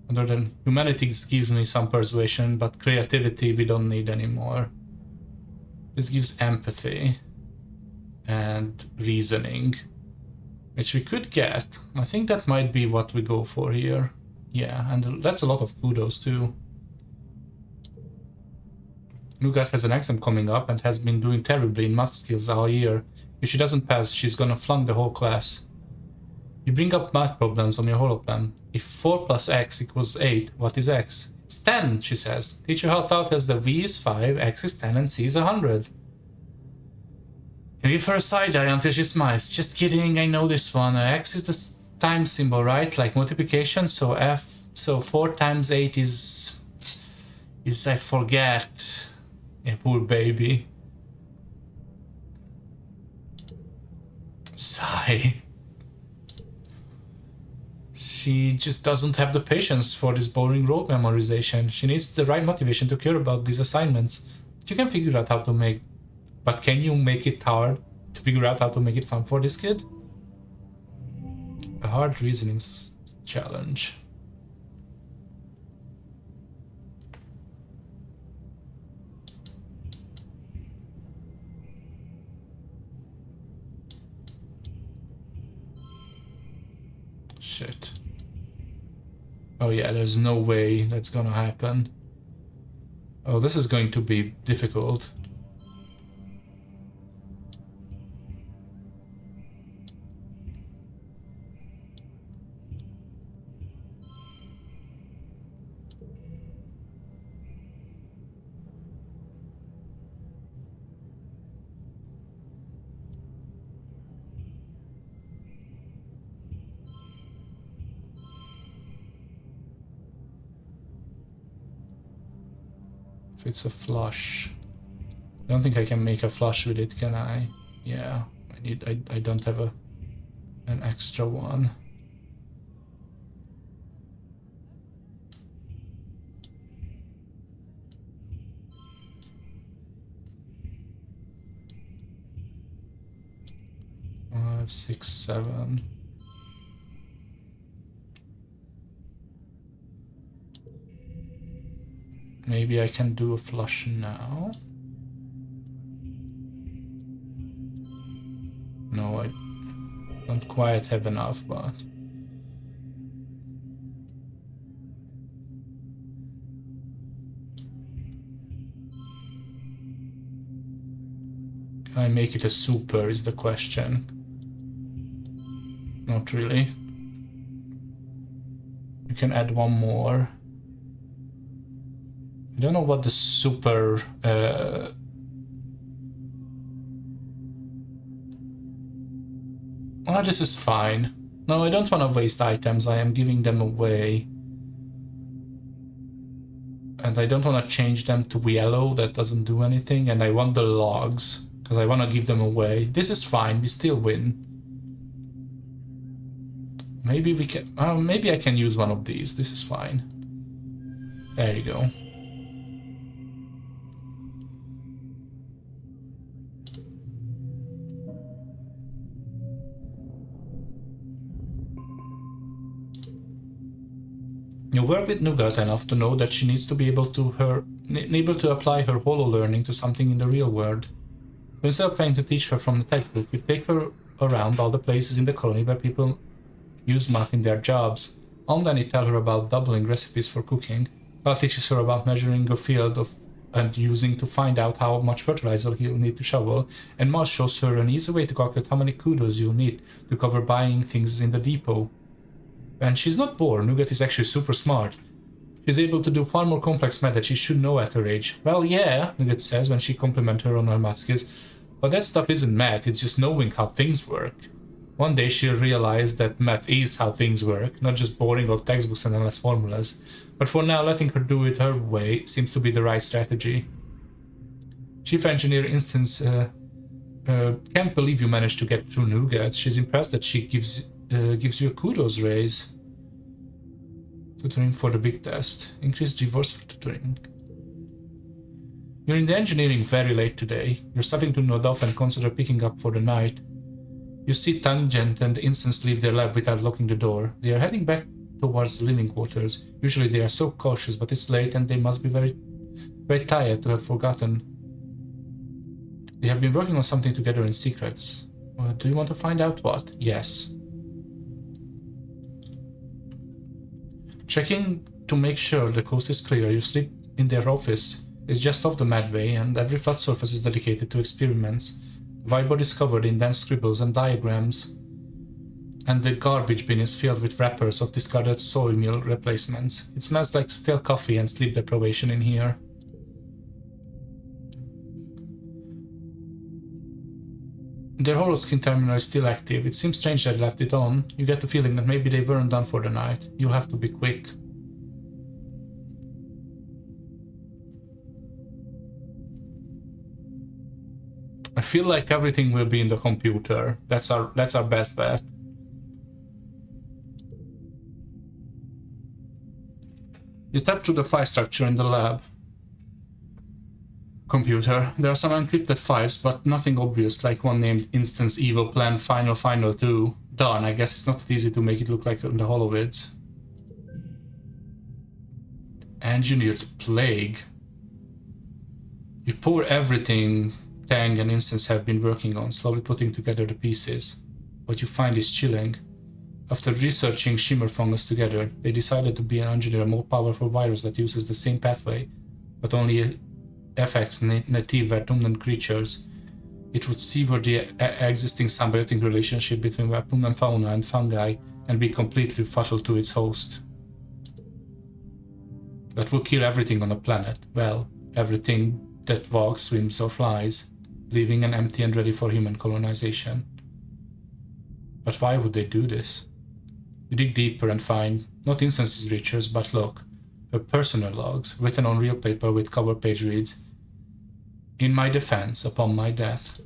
Other than humanities gives me some persuasion, but creativity we don't need anymore. This gives empathy and reasoning, which we could get. I think that might be what we go for here. Yeah, and that's a lot of kudos too. Nugat has an exam coming up and has been doing terribly in math skills all year. If she doesn't pass, she's gonna flunk the whole class. You bring up math problems on your hologram. If 4 plus x equals 8, what is x? It's 10, she says. Teacher helped out as the v is 5, x is 10, and c is 100. You give her a side eye until she smiles. Just kidding, I know this one. X is the time symbol, right? Like multiplication, so 4 times 8 is I forget. Yeah, poor baby. Sigh. She just doesn't have the patience for this boring rote memorization. She needs the right motivation to care about these assignments. You can figure out how to make... But can you make it hard to figure out how to make it fun for this kid? A hard reasoning challenge. Shit. Oh yeah, there's no way that's gonna happen. Oh, this is going to be difficult. If it's a flush. I don't think I can make a flush with it, can I? Yeah, I don't have an extra one. Five, 6, 7. Maybe I can do a flush now. No, I don't quite have enough, but... Can I make it a super is the question. Not really. You can add one more. I don't know what the super... Oh, this is fine. No, I don't want to waste items, I am giving them away. And I don't want to change them to yellow, that doesn't do anything. And I want the logs, because I want to give them away. This is fine, we still win. Maybe we can... maybe I can use one of these, this is fine. There you go. You work with Nougat enough to know that she needs to be able to apply her holo learning to something in the real world. So instead of trying to teach her from the textbook, you take her around all the places in the colony where people use math in their jobs. On then you tell her about doubling recipes for cooking. Carl teaches her about measuring a field and using to find out how much fertilizer he'll need to shovel, and Mars shows her an easy way to calculate how many kudos you'll need to cover buying things in the depot. And she's not bored, Nougat is actually super smart. She's able to do far more complex math that she should know at her age. Well, yeah, Nougat says when she compliments her on her math skills, but that stuff isn't math, it's just knowing how things work. One day she'll realize that math is how things work, not just boring old textbooks and endless formulas. But for now, letting her do it her way seems to be the right strategy. Chief Engineer Instance can't believe you managed to get through Nougat. She's impressed that she gives you a kudos raise. Tutoring for the big test. Increased rewards for tutoring. You're in the engineering very late today. You're starting to nod off and consider picking up for the night. You see Tangent and the Instance leave their lab without locking the door. They are heading back towards the living quarters. Usually they are so cautious, but it's late and they must be very, very tired to have forgotten. They have been working on something together in secrets. Do you want to find out what? Yes. Checking to make sure the coast is clear, you sleep in their office. It's just off the Medway, and every flat surface is dedicated to experiments. The whiteboard is covered in dense scribbles and diagrams. and the garbage bin is filled with wrappers of discarded soy meal replacements. It smells like stale coffee and sleep deprivation in here. Their holoskin terminal is still active. It seems strange that they left it on. You get the feeling that maybe they weren't done for the night. You'll have to be quick. I feel like everything will be in the computer. That's our best bet. You tap through the file structure in the lab computer. There are some encrypted files, but nothing obvious, like one named Instance Evil Plan Final 2. Darn, I guess it's not that easy to make it look like in the holovids. Engineered plague. You pour everything Tang and Instance have been working on, slowly putting together the pieces. What you find is chilling. After researching shimmer fungus together, they decided to engineer a more powerful virus that uses the same pathway, but only affects native Vertumnan creatures. It would sever the existing symbiotic relationship between Vertumnan fauna and fungi and be completely fatal to its host. That would kill everything on the planet. Well, everything that walks, swims, or flies, leaving it empty and ready for human colonization. But why would they do this? You dig deeper and find, not Instance's research, but look, her personal logs, written on real paper with cover page reads, "In my defense, upon my death."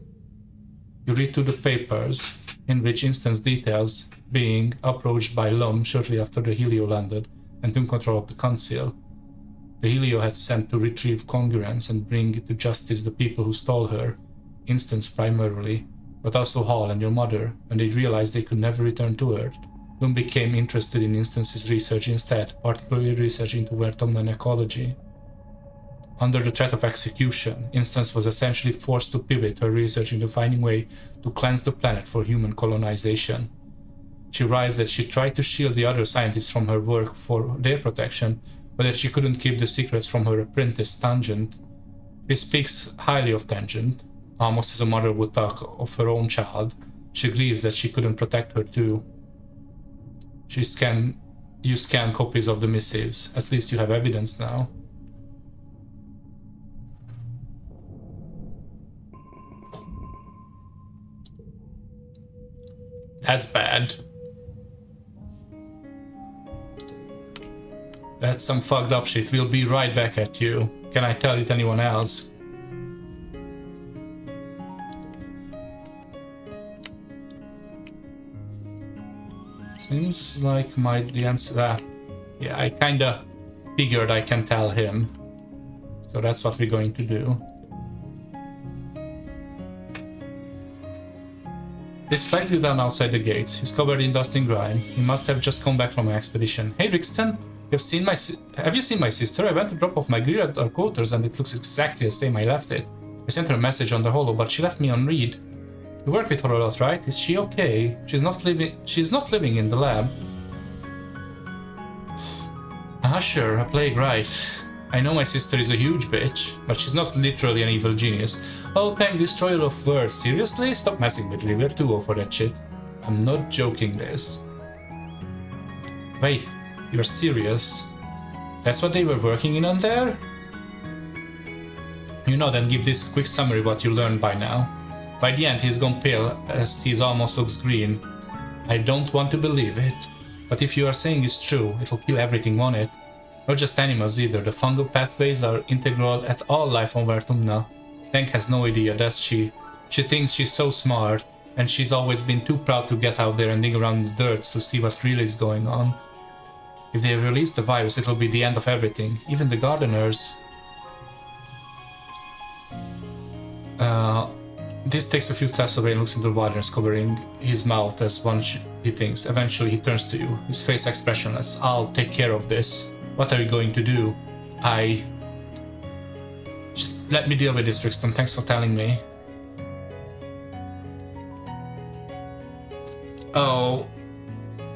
You read through the papers, in which Instance details being approached by Lum shortly after the Helio landed and took control of the council. The Helio had sent to retrieve congruence and bring to justice the people who stole her, Instance primarily, but also Hall and your mother, when they realized they could never return to Earth. Lum became interested in Instance's research instead, particularly research into Vertumnan ecology. Under the threat of execution, Instance was essentially forced to pivot her research into finding a way to cleanse the planet for human colonization. She writes that she tried to shield the other scientists from her work for their protection, but that she couldn't keep the secrets from her apprentice Tangent. She speaks highly of Tangent, almost as a mother would talk of her own child. She grieves that she couldn't protect her too. You scan copies of the missives. At least you have evidence now. That's bad. That's some fucked up shit. We'll be right back at you. Can I tell it anyone else? Seems like the answer. Yeah, I kinda figured I can tell him. So that's what we're going to do. This flags you down outside the gates. He's covered in dust and grime. He must have just come back from an expedition. Hey Rixton, have you seen my sister? I went to drop off my gear at our quarters and it looks exactly the same I left it. I sent her a message on the holo, but she left me on read. You work with her a lot, right? Is she okay? She's not living in the lab. Sure, a plague, right. I know my sister is a huge bitch, but she's not literally an evil genius. Oh, Tang, destroyer of words. Seriously? Stop messing with me, we're too old for that shit. I'm not joking this. Wait, you're serious? That's what they were working in on there? You know, then give this quick summary what you learned by now. By the end, he's gone pale, as he almost looks green. I don't want to believe it, but if you are saying it's true, it'll kill everything on it. Not just animals either, the fungal pathways are integral at all life on Vertumna. Tang has no idea, does she? She thinks she's so smart, and she's always been too proud to get out there and dig around in the dirt to see what really is going on. If they release the virus, it'll be the end of everything, even the gardeners. This takes a few steps away and looks into the waters, covering his mouth as he thinks. Eventually he turns to you, his face expressionless. I'll take care of this. What are you going to do? Just let me deal with this, Rixton. Thanks for telling me. Oh,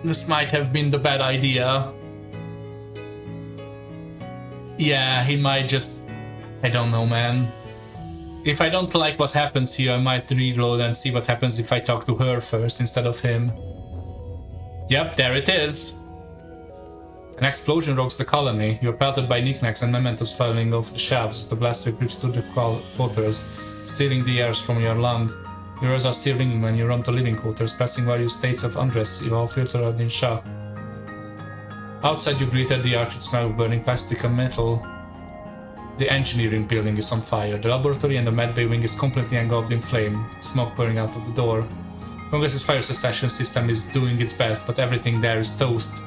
this might have been the bad idea. Yeah, he might just... I don't know, man. If I don't like what happens here, I might reload and see what happens if I talk to her first instead of him. Yep, there it is. An explosion rocks the colony. You're pelted by knickknacks and mementos falling off the shelves as the blaster grips through the quarters, stealing the airs from your lung. Your ears are still ringing when you run to living quarters, pressing various states of undress. You all filtered in shock. Outside, you greeted the acrid smell of burning plastic and metal. The engineering building is on fire. The laboratory and the medbay wing is completely engulfed in flame, smoke pouring out of the door. Congress's fire suppression system is doing its best, but everything there is toast.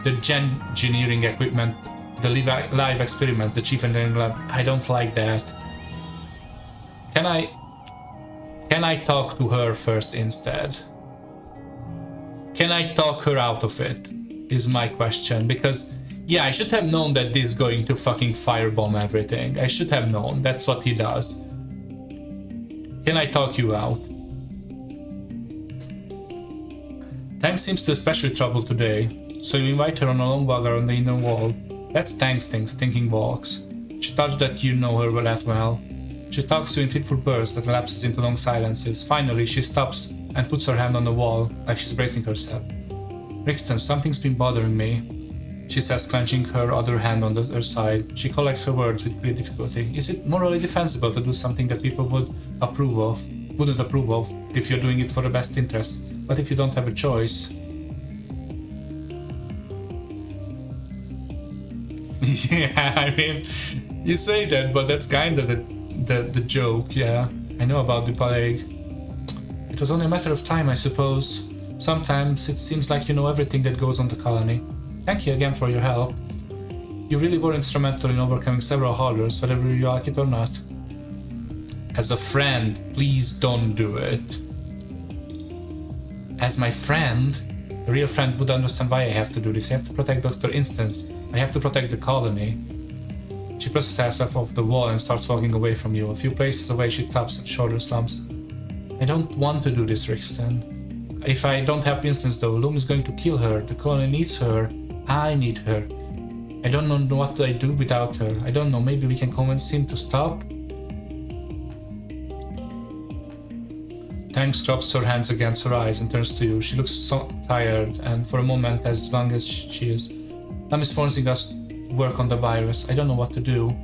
The engineering equipment, the live experiments, the chief engineering lab. I don't like that. Can I talk to her first instead? Can I talk her out of it? Is my question. Because, yeah, I should have known that this is going to fucking firebomb everything. I should have known. That's what he does. Can I talk you out? Tank seems to especially trouble today. So you invite her on a long walk around the inner wall. That's Tank's things, thinking walks. She touched that you know her that well. She talks to you in fitful bursts that lapses into long silences. Finally, she stops and puts her hand on the wall, like she's bracing herself. Rixton, something's been bothering me, she says, clenching her other hand on her side. She collects her words with great difficulty. Is it morally defensible to do something that people wouldn't approve of if you're doing it for the best interest? But if you don't have a choice... Yeah, I mean, you say that, but that's kind of the joke, yeah. I know about the plague. It was only a matter of time, I suppose. Sometimes it seems like you know everything that goes on the colony. Thank you again for your help. You really were instrumental in overcoming several horrors, whether you like it or not. As a friend, please don't do it. As my friend, a real friend would understand why I have to do this. I have to protect Dr. Instance. I have to protect the colony. She presses herself off the wall and starts walking away from you. A few paces away, she taps and shoulder slumps. I don't want to do this, Rixton. If I don't help Instance though, Loom is going to kill her. The colony needs her. I need her. I don't know what I do without her. I don't know, maybe we can convince him to stop? Tanks drops her hands against her eyes and turns to you. She looks so tired, and for a moment, as long as she is. Lam is forcing us to work on the virus. I don't know what to do.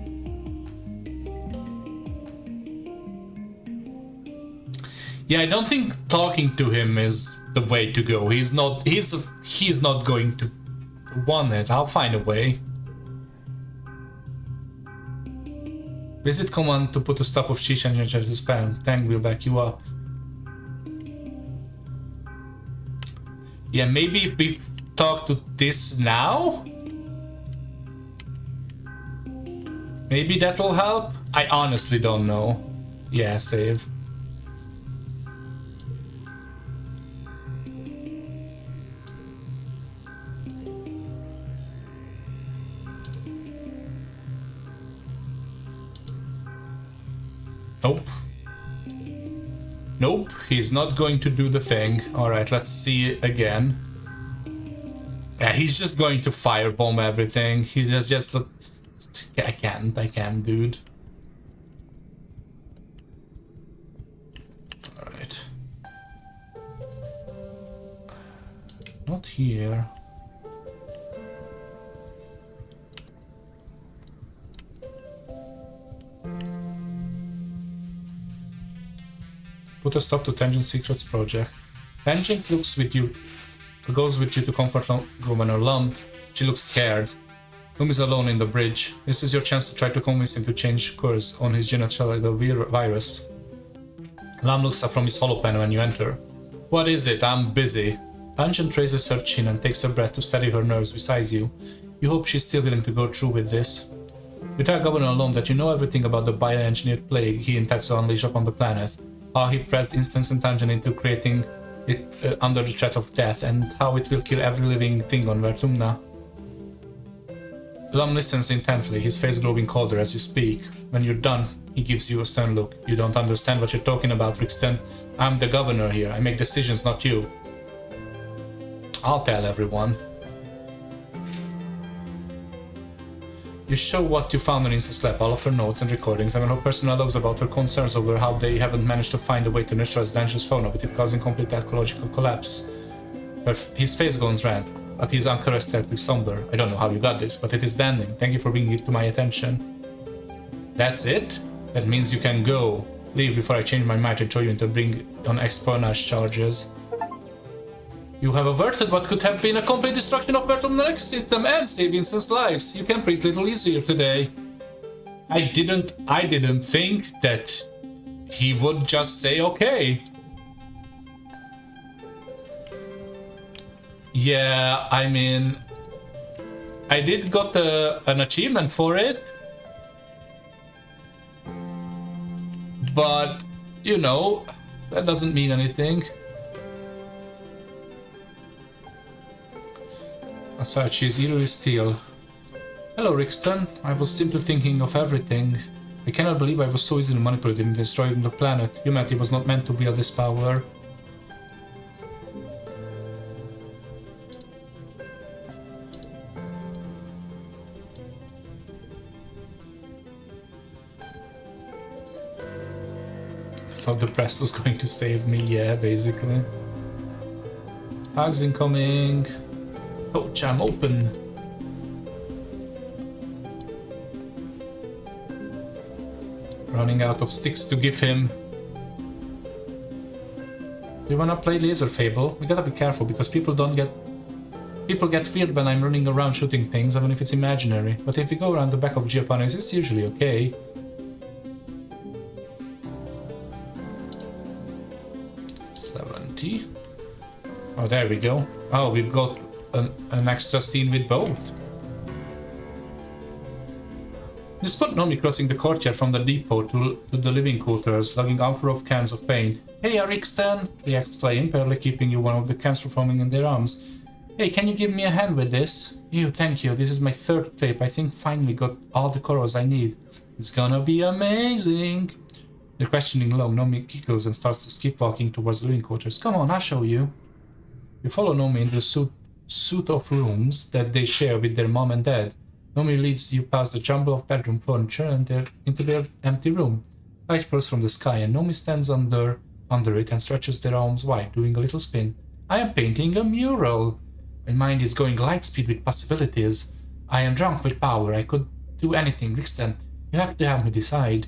Yeah, I don't think talking to him is the way to go. He's not going to want it. I'll find a way. Visit command to put a stop of Chish engine to spell. Tank will back you up. Yeah, maybe if we talk to this now? Maybe that'll help? I honestly don't know. Yeah, save. Nope. Nope, he's not going to do the thing. Alright, let's see it again. Yeah, he's just going to firebomb everything. He's just... I can't, dude. Alright. Not here. Put a stop to Tangent Secrets project. Tangent goes with you to comfort Governor Lum. She looks scared. Lum is alone in the bridge. This is your chance to try to convince him to change course on his genocidal virus. Lum looks up from his holopen when you enter. What is it? I'm busy. Tangent raises her chin and takes a breath to steady her nerves beside you. You hope she's still willing to go through with this. You tell Governor Lum that you know everything about the bioengineered plague he intends to unleash upon the planet. How he pressed Instance and Tangent into creating it under the threat of death, and how it will kill every living thing on Vertumna. Lum listens intently, his face glowing colder as you speak. When you're done, he gives you a stern look. You don't understand what you're talking about, Rixton. I'm the governor here. I make decisions, not you. I'll tell everyone. You show what you found on Instance Lab, all of her notes and recordings, and her personal logs about her concerns over how they haven't managed to find a way to neutralize the dangerous fauna with it causing complete ecological collapse. His face goes red, but his uncharacteristically somber. I don't know how you got this, but it is damning. Thank you for bringing it to my attention. That's it? That means you can go. Leave before I change my mind and throw you into bring on espionage charges. You have averted what could have been a complete destruction of Bertol's system and saved Vincent's lives. You can breathe a little easier today. I didn't think that he would just say okay. Yeah, I mean, I did got an achievement for it, but you know, that doesn't mean anything. As such, she's eerily still. Hello, Rixton. I was simply thinking of everything. I cannot believe I was so easily manipulated in destroying the planet. Humanity was not meant to wield this power. I thought the press was going to save me, yeah, basically. Hugs incoming. Coach, I'm open. Running out of sticks to give him. You wanna play Laser Fable? We gotta be careful because people get weird when I'm running around shooting things, even if it's imaginary. But if we go around the back of Japanese, it's usually okay. Oh, there we go. Oh, we got an extra scene with both. You spot Nomi crossing the courtyard from the depot to the living quarters, lugging unwrapped cans of paint. Hey, Rixton! Reacts Slaying, barely keeping you one of the cans performing in their arms. Hey, can you give me a hand with this? Ew, thank you. This is my third tape. I think finally got all the colors I need. It's gonna be amazing. You're questioning low. Nomi giggles and starts to skip walking towards the living quarters. Come on, I'll show you. You follow Nomi into the suite of rooms that they share with their mom and dad. Nomi leads you past the jumble of bedroom furniture and into their empty room. Light pours from the sky and Nomi stands under it and stretches their arms wide, doing a little spin. I am painting a mural. My mind is going light speed with possibilities. I am drunk with power. I could do anything. Rixton, you have to help me decide.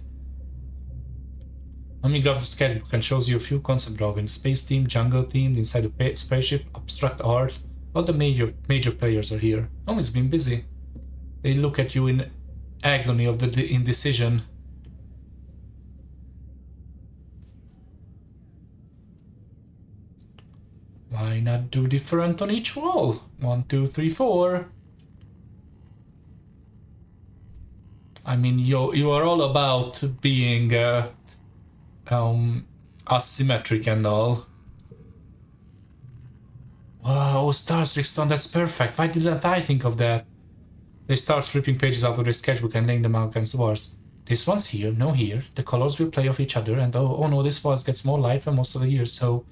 Nomi grabs the sketchbook and shows you a few concept drawings. Space themed, jungle themed, inside a spaceship, abstract art. All the major players are here. Nomi's been busy. They look at you in agony of the indecision. Why not do different on each wall? 1, 2, 3, 4. I mean, you are all about being asymmetric and all. Wow, stars, Rixton, that's perfect. Why didn't I think of that? They start ripping pages out of their sketchbook and laying them out against the walls. This one's here, no here. The colors will play off each other, and oh no, this walls gets more light than most of the year, so...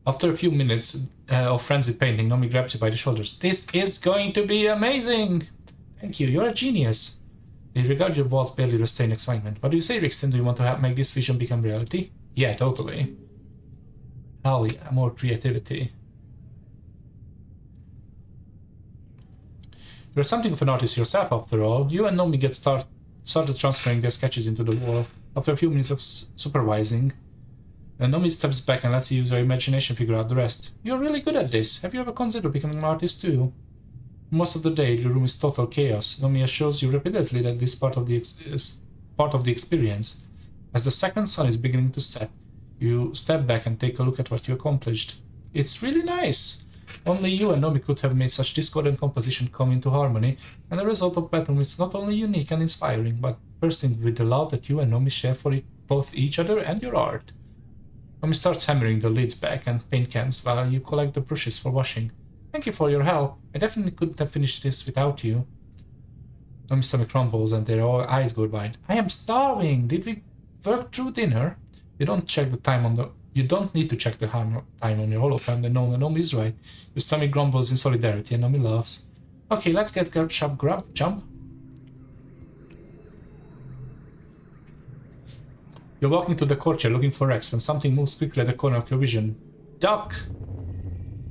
After a few minutes of frenzied painting, Nomi grabs you by the shoulders. This is going to be amazing! Thank you, you're a genius. They regard your walls barely restrain excitement. What do you say, Rixton? Do you want to make this vision become reality? Yeah, totally. Hell yeah, more creativity. You're something of an artist yourself, after all. You and Nomi get started transferring their sketches into the wall. After a few minutes of supervising, Nomi steps back and lets you use your imagination figure out the rest. You're really good at this. Have you ever considered becoming an artist too? Most of the day, the room is total chaos. Nomi assures you repeatedly that this is part of the experience. As the second sun is beginning to set, you step back and take a look at what you accomplished. It's really nice. Only you and Nomi could have made such discordant composition come into harmony, and the result of bedroom is not only unique and inspiring, but bursting with the love that you and Nomi share for both each other and your art. Nomi starts hammering the lids back and paint cans while you collect the brushes for washing. Thank you for your help. I definitely couldn't have finished this without you. Nomi's stomach crumbles and their eyes go wide. I am starving. Did we work through dinner? You don't need to check the time on your hologram. Then Nomi is right. Your stomach grumbles in solidarity and Nomi laughs. Okay, let's get jump. You're walking to the courtyard looking for Rex when something moves quickly at the corner of your vision. Duck!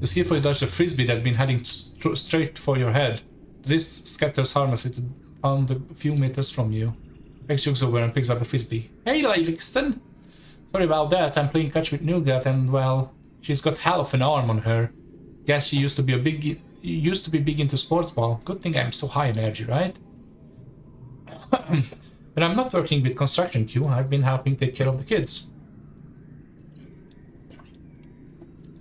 The skillfully dodged a frisbee that had been heading straight for your head. This scatters harmlessly found a few meters from you. Rex jumps over and picks up the frisbee. Hey, Livingston! Sorry about that, I'm playing catch with Nougat and, well, she's got hell of an arm on her. Guess she used to be big into sports ball. Good thing I'm so high energy, right? When I'm not working with construction queue, I've been helping take care of the kids.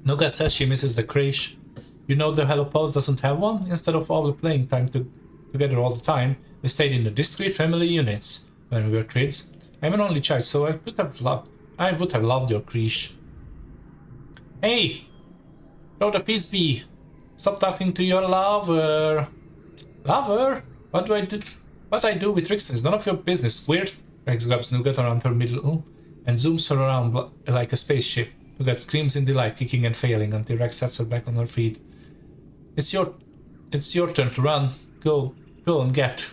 Nougat says she misses the creche. You know the Hello Pals doesn't have one? Instead of all the playing time together all the time, we stayed in the discrete family units when we were kids. I'm an only child, so I would have loved your creche. Hey! Throw the frisbee! Stop talking to your lover! Lover? What do I do? What I do with Rixton is none of your business, squirt! Rex grabs Nougat around her middle and zooms her around like a spaceship. Nougat screams in delight, kicking and failing until Rex sets her back on her feet. It's your turn to run. Go and get.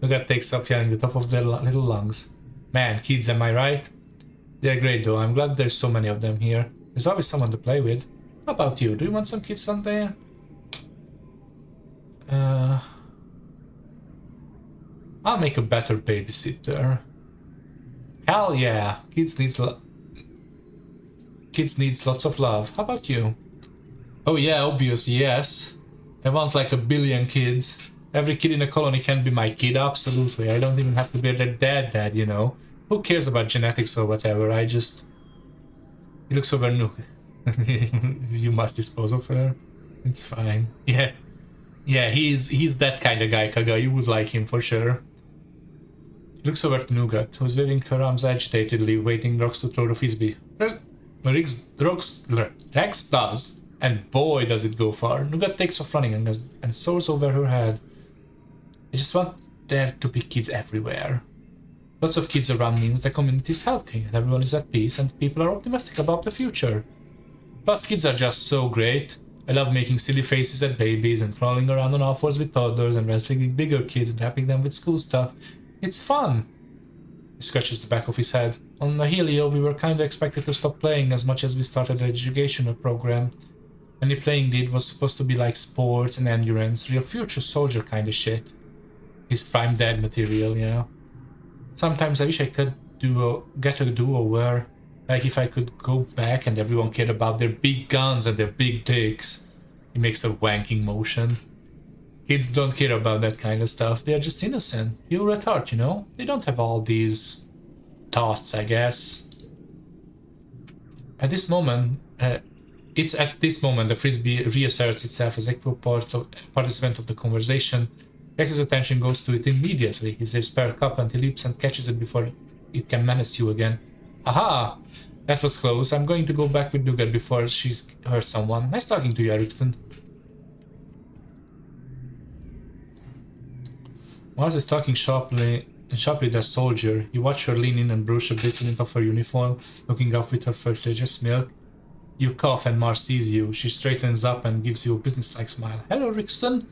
Nougat takes up yelling the top of their little lungs. Man, kids, am I right? They're great though, I'm glad there's so many of them here. There's always someone to play with. How about you? Do you want some kids someday? I'll make a better babysitter. Hell yeah, kids needs lots of love. How about you? Oh yeah, obviously, yes. I want like 1 billion kids. Every kid in the colony can be my kid, absolutely. I don't even have to be their dad, you know. Who cares about genetics or whatever? He looks over Nougat. You must dispose of her. It's fine. Yeah, he's that kind of guy, Kaga. You would like him for sure. He looks over to Nougat, who's waving her arms agitatedly, waiting Rox to throw the frisbee. Rex does, and boy does it go far. Nougat takes off running and soars over her head. I just want there to be kids everywhere. Lots of kids around means the community is healthy, and everyone is at peace, and people are optimistic about the future. Plus, kids are just so great. I love making silly faces at babies and crawling around on all fours with toddlers and wrestling with bigger kids and helping them with school stuff. It's fun. He scratches the back of his head. On the Helio, we were kinda expected to stop playing as much as we started the educational program. Any playing did was supposed to be like sports and endurance, real future soldier kinda shit. His prime dad material, you know. Sometimes I wish I could get a do-over. Like if I could go back and everyone cared about their big guns and their big dicks. He makes a wanking motion. Kids don't care about that kind of stuff. They are just innocent. Pure at heart, you know? They don't have all these thoughts, I guess. At this moment, it's at this moment the frisbee reasserts itself as equal participant of the conversation. Rex's attention goes to it immediately. He saves perk up and he leaps and catches it before it can menace you again. Aha! That was close. I'm going to go back with Nougat before she's hurt someone. Nice talking to you, Erikston. Mars is talking sharply the soldier. You watch her lean in and brush a bit into her uniform, looking up with her ferocious milk. You cough and Mars sees you. She straightens up and gives you a businesslike smile. Hello, Rixton.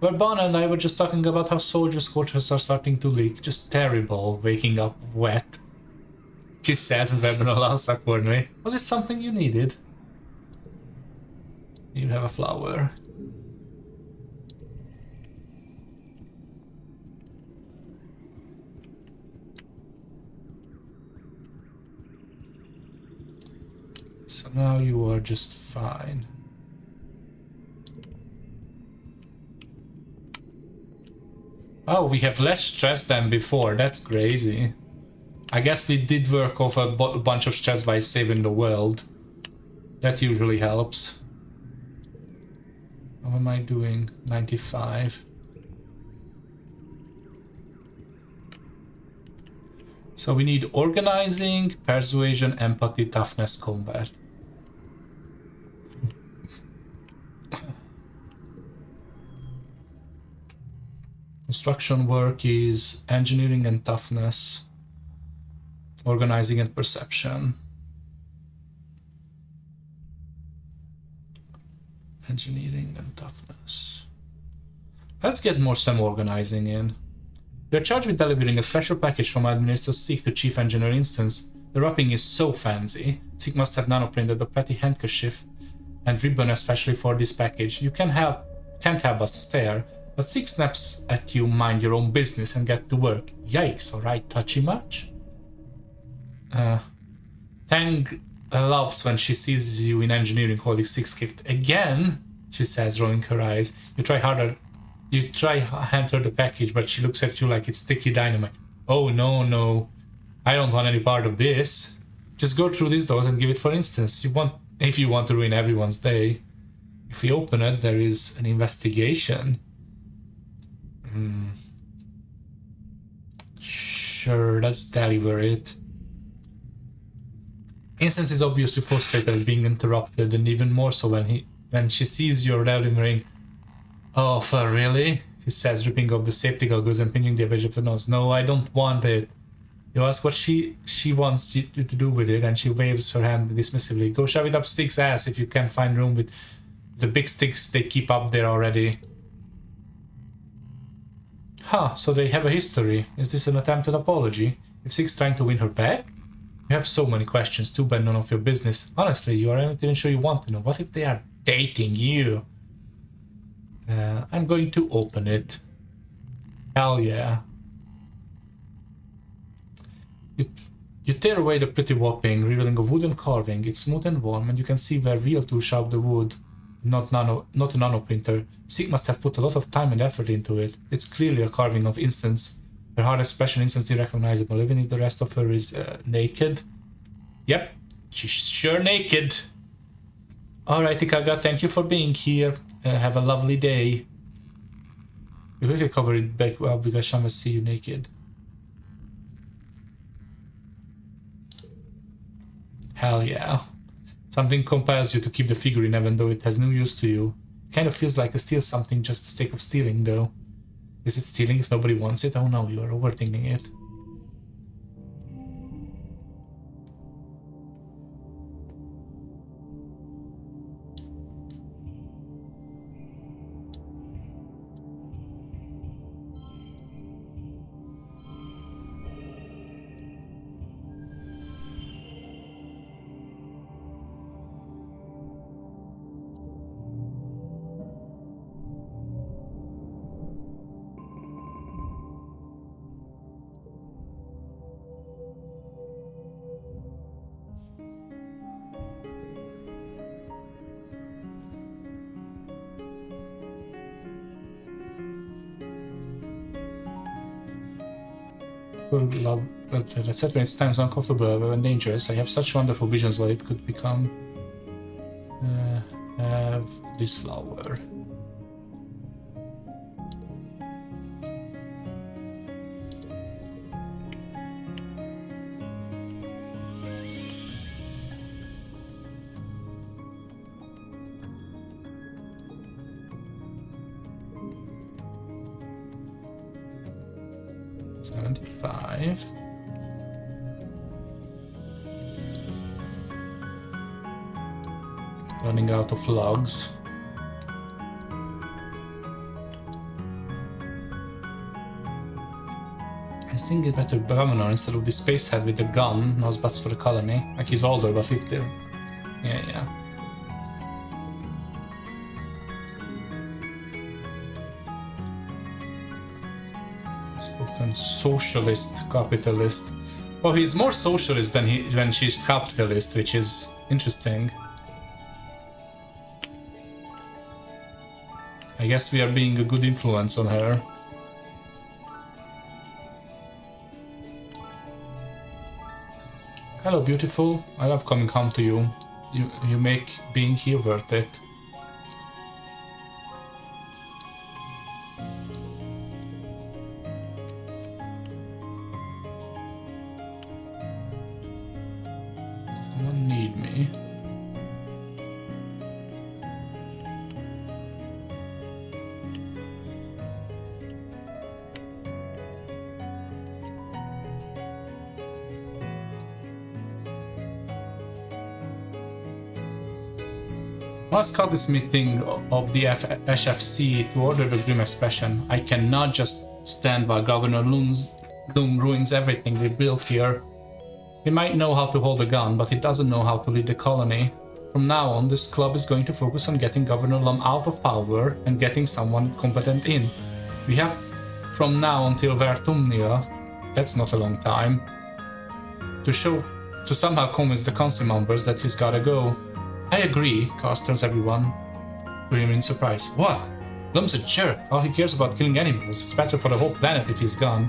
Verbana and I were just talking about how soldiers' quarters are starting to leak. Just terrible, waking up wet. She says, and Verbana laughs awkwardly. Was it something you needed? You have a flower. So now you are just fine. Oh, we have less stress than before. That's crazy. I guess we did work off a bunch of stress by saving the world. That usually helps. How am I doing? 95. So we need organizing, persuasion, empathy, toughness, combat. Construction work is engineering and toughness, organizing and perception. Engineering and toughness. Let's get some organizing in. We are charged with delivering a special package from Administrator Seek to Chief Engineer Instance. The wrapping is so fancy. Sig must have nanoprinted a pretty handkerchief and ribbon especially for this package. You can't help but stare, but Sig snaps at you, mind your own business and get to work. Yikes, alright, touchy much? Tang loves when she sees you in engineering holding Sig's gift. Again, she says, rolling her eyes. You try hand her the package, but she looks at you like it's sticky dynamite. Oh, no. I don't want any part of this. Just go through these doors and give it for instance. If you want to ruin everyone's day. If we open it, there is an investigation. Sure, let's deliver it. Instance is obviously frustrated at being interrupted, and even more so when she sees you're delivering. Oh, for really? He says, ripping off the safety goggles and pinching the edge of the nose. No, I don't want it. You ask what she wants you to do with it, and she waves her hand dismissively. Go shove it up Stig's ass if you can't find room with the big sticks they keep up there already. Huh, so they have a history. Is this an attempted apology? If Stig's trying to win her back? You have so many questions, too bad none of your business. Honestly, you aren't even sure you want to know. What if they are dating you? I'm going to open it. Hell yeah. You tear away the pretty wrapping, revealing a wooden carving. It's smooth and warm, and you can see where real tools sharp the wood. Not a nanoprinter. Sig must have put a lot of time and effort into it. It's clearly a carving of Instance. Her hard expression instantly recognizable, even if the rest of her is naked. Yep, she's sure naked. Alright, Ikaga, thank you for being here. Have a lovely day. You quickly cover it back up because Shama will see you naked. Hell yeah. Something compels you to keep the figurine even though it has no use to you. It kind of feels like to steal something just the sake of stealing though. Is it stealing if nobody wants it? Oh no, you're overthinking it. Except when it's times uncomfortable and dangerous. I have such wonderful visions what it could become. Have this flower. Running out of logs. I think it better governor instead of the space head with the gun knows butts for the colony. Like he's older but lived there. Yeah. Spoken socialist capitalist. Oh, he's more socialist than when she's capitalist, which is interesting. I guess we are being a good influence on her. Hello, beautiful. I love coming home to you. You make being here worth it. Someone need me. Must call this meeting of the HFC to order the grim expression. I cannot just stand while Governor Loom ruins everything we built here. He might know how to hold a gun, but he doesn't know how to lead the colony. From now on, this club is going to focus on getting Governor Lum out of power and getting someone competent in. We have from now until Vertumnia, that's not a long time, to somehow convince the council members that he's gotta go. I agree, Cast turns everyone to him in surprise. What? Lum's a jerk. All he cares about killing animals. It's better for the whole planet if he's gone.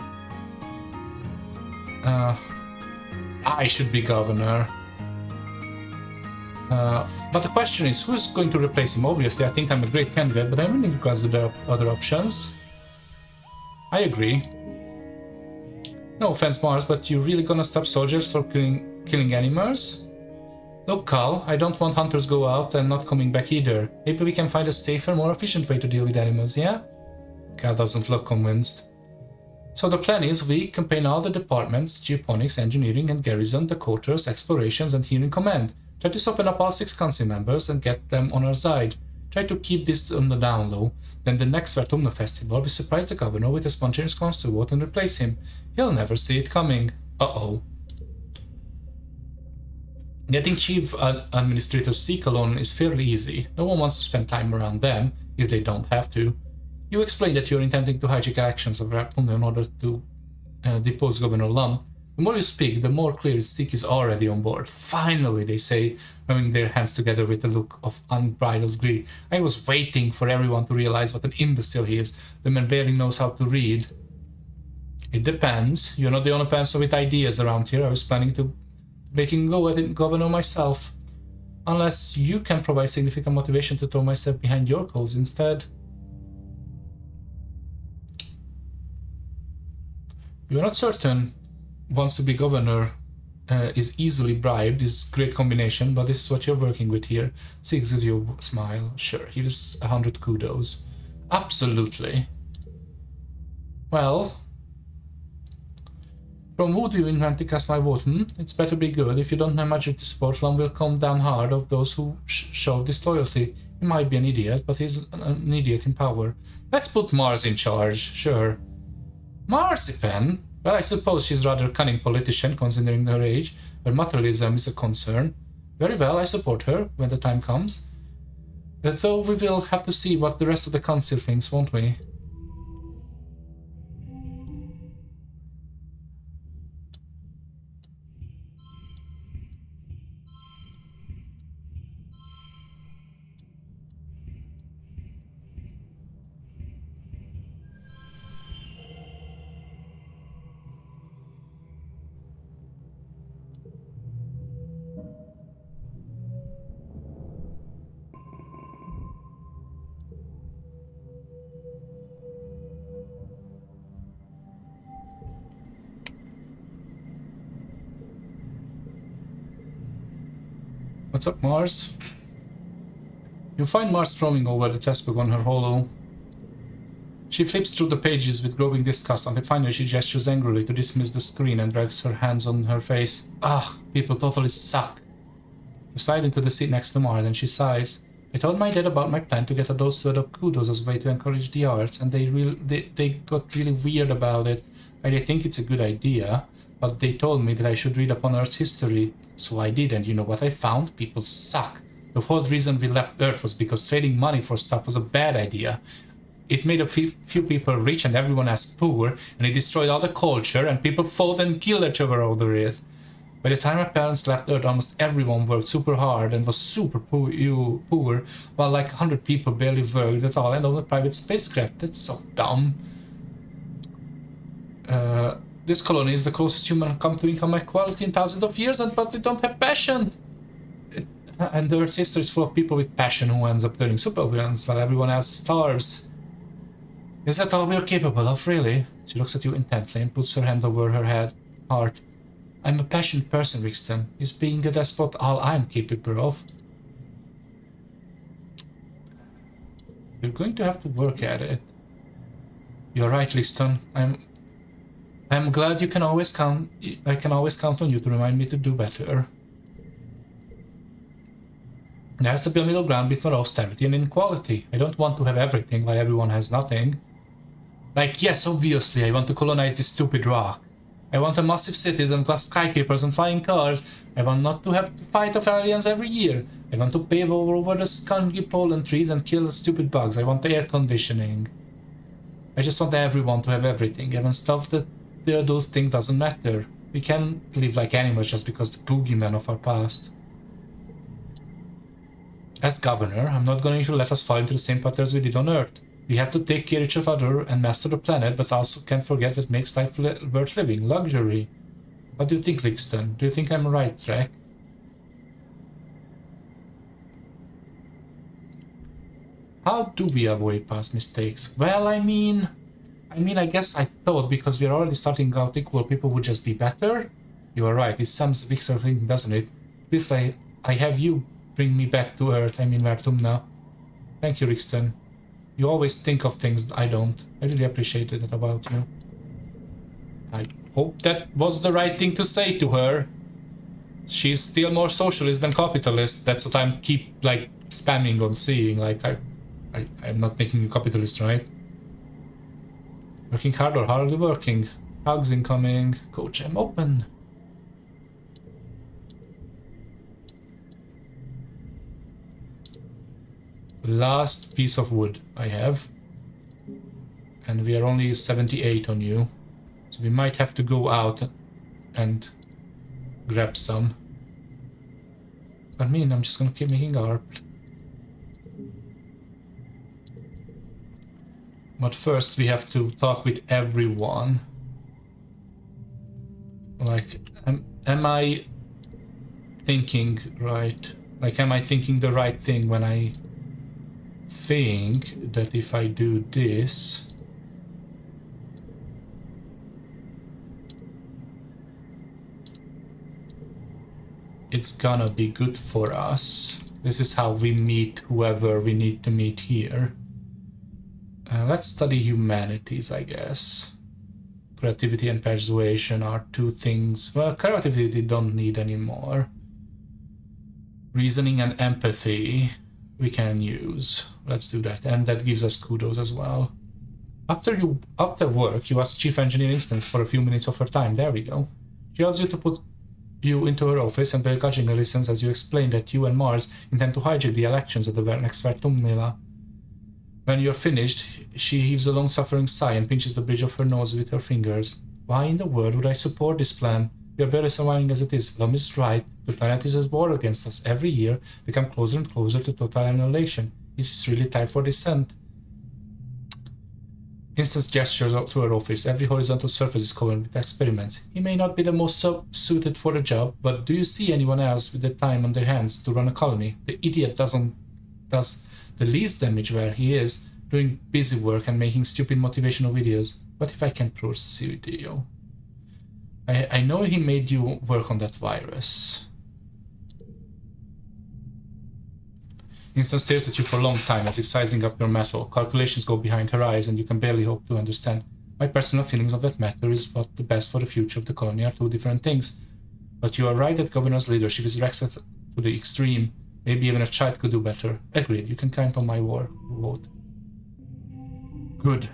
I should be governor. But the question is, who's going to replace him? Obviously, I think I'm a great candidate, but I'm willing to consider other options. I agree. No offense, Mars, but you really gonna stop soldiers from killing animals? Look, Cal, I don't want hunters go out and not coming back either. Maybe we can find a safer, more efficient way to deal with animals, yeah? Cal doesn't look convinced. So the plan is we campaign all the departments, geoponics, engineering and garrison, the quarters, explorations and hearing command. Try to soften up all 6 council members and get them on our side. Try to keep this on the down low. Then the next Vertumna festival, we surprise the governor with a spontaneous council vote and replace him. He'll never see it coming. Uh-oh. Getting Chief Administrator Exocolonist is fairly easy. No one wants to spend time around them, if they don't have to. You explain that you're intending to hijack actions of Vertumna in order to depose Governor Lum. The more you speak, the more clear Sik is already on board. Finally, they say, rubbing their hands together with a look of unbridled glee. I was waiting for everyone to realize what an imbecile he is. The man barely knows how to read. It depends. You're not the only person with ideas around here. I was planning to making go at governor myself. Unless you can provide significant motivation to throw myself behind your cause instead. You're not certain. Wants to be governor is easily bribed, is great combination, but this is what you're working with here. Six gives you a smile. Sure, here's 100 kudos. Absolutely. Well, from who do you intend to cast my vote? It's better be good. If you don't have majority support, Lum will come down hard of those who show disloyalty. He might be an idiot, but he's an idiot in power. Let's put Mars in charge, sure. Marzipan? Well, I suppose she's rather a cunning politician, considering her age. Her materialism is a concern. Very well, I support her, when the time comes. Though we will have to see what the rest of the council thinks, won't we? What's up, Mars? You find Mars throwing over the test book on her holo. She flips through the pages with growing disgust until finally she gestures angrily to dismiss the screen and drags her hands on her face. Ugh, people totally suck. You slide into the seat next to Mars and she sighs. I told my dad about my plan to get adults to adopt kudos as a way to encourage the arts, and they got really weird about it. I didn't think it's a good idea, but they told me that I should read up on Earth's history. So I did, and you know what I found? People suck. The whole reason we left Earth was because trading money for stuff was a bad idea. It made a few people rich and everyone else poor, and it destroyed all the culture, and people fought and killed each other over it. By the time my parents left Earth, almost everyone worked super hard and was super poor, while like 100 people barely worked at all and owned a private spacecraft. That's so dumb. This colony is the closest human come to income equality in thousands of years, but they don't have passion. And the Earth's history is full of people with passion who ends up turning supervillains while everyone else starves. Is that all we're capable of, really? She looks at you intently and puts her hand over her heart. I'm a passionate person, Rixton. Is being a despot all I'm capable of? You're going to have to work at it. You're right, Rixton. I'm glad you can always count. I can always count on you to remind me to do better. There has to be a middle ground between austerity and inequality. I don't want to have everything while everyone has nothing. Like, yes, obviously, I want to colonize this stupid rock. I want a massive cities and glass skyscrapers and flying cars. I want not to have to fight of aliens every year. I want to pave over the scungy pollen trees and kill the stupid bugs. I want the air conditioning. I just want everyone to have everything, even stuff that the adults think doesn't matter. We can't live like animals just because the boogeyman of our past. As governor, I'm not going to let us fall into the same patterns we did on Earth. We have to take care of each other and master the planet, but also can't forget that makes life worth living. Luxury. What do you think, Lixton? Do you think I'm right, Trek? How do we avoid past mistakes? Well, I mean, I guess I thought because we're already starting out equal, people would just be better. You are right, it sounds Victor thing, doesn't it? Please, I have you bring me back to Earth, I mean Vertumna. Thank you, Rixton. You always think of things I don't. I really appreciated that about you. I hope that was the right thing to say to her. She's still more socialist than capitalist. That's what I'm keep like spamming on seeing. Like I'm not making you capitalist, right? Working hard or hardly working? Hugs incoming. Coach, I'm open. Last piece of wood I have. And we are only 78 on you. So we might have to go out and grab some. I mean, I'm just gonna keep making art. But first we have to talk with everyone. Like, am I thinking right? Like, am I thinking the right thing when I think that if I do this, it's gonna be good for us? This is how we meet whoever we need to meet here. Let's study humanities, I guess. Creativity and persuasion are two things. Well, creativity don't need anymore. Reasoning and empathy we can use. Let's do that, and that gives us kudos as well. After work, you ask Chief Engineer Instance for a few minutes of her time. There we go. She asks you to put you into her office, and begrudgingly listens as you explain that you and Mars intend to hijack the elections at the next Vertumnila. When you're finished, she heaves a long-suffering sigh and pinches the bridge of her nose with her fingers. Why in the world would I support this plan? We are barely surviving as it is. Lum is right. The planet is at war against us. Every year, we come closer and closer to total annihilation. Is this really time for dissent? Instance gestures out to her office. Every horizontal surface is covered with experiments. He may not be the most suited for the job, but do you see anyone else with the time on their hands to run a colony? The idiot does the least damage where he is, doing busy work and making stupid motivational videos. What if I can proceed you? I know he made you work on that virus. Instance stares at you for a long time as if sizing up your metal. Calculations go behind her eyes and you can barely hope to understand. My personal feelings of that matter is what the best for the future of the colony are two different things. But you are right that Governor's leadership is wrecked to the extreme. Maybe even a child could do better. Agreed, you can count on my vote. Good.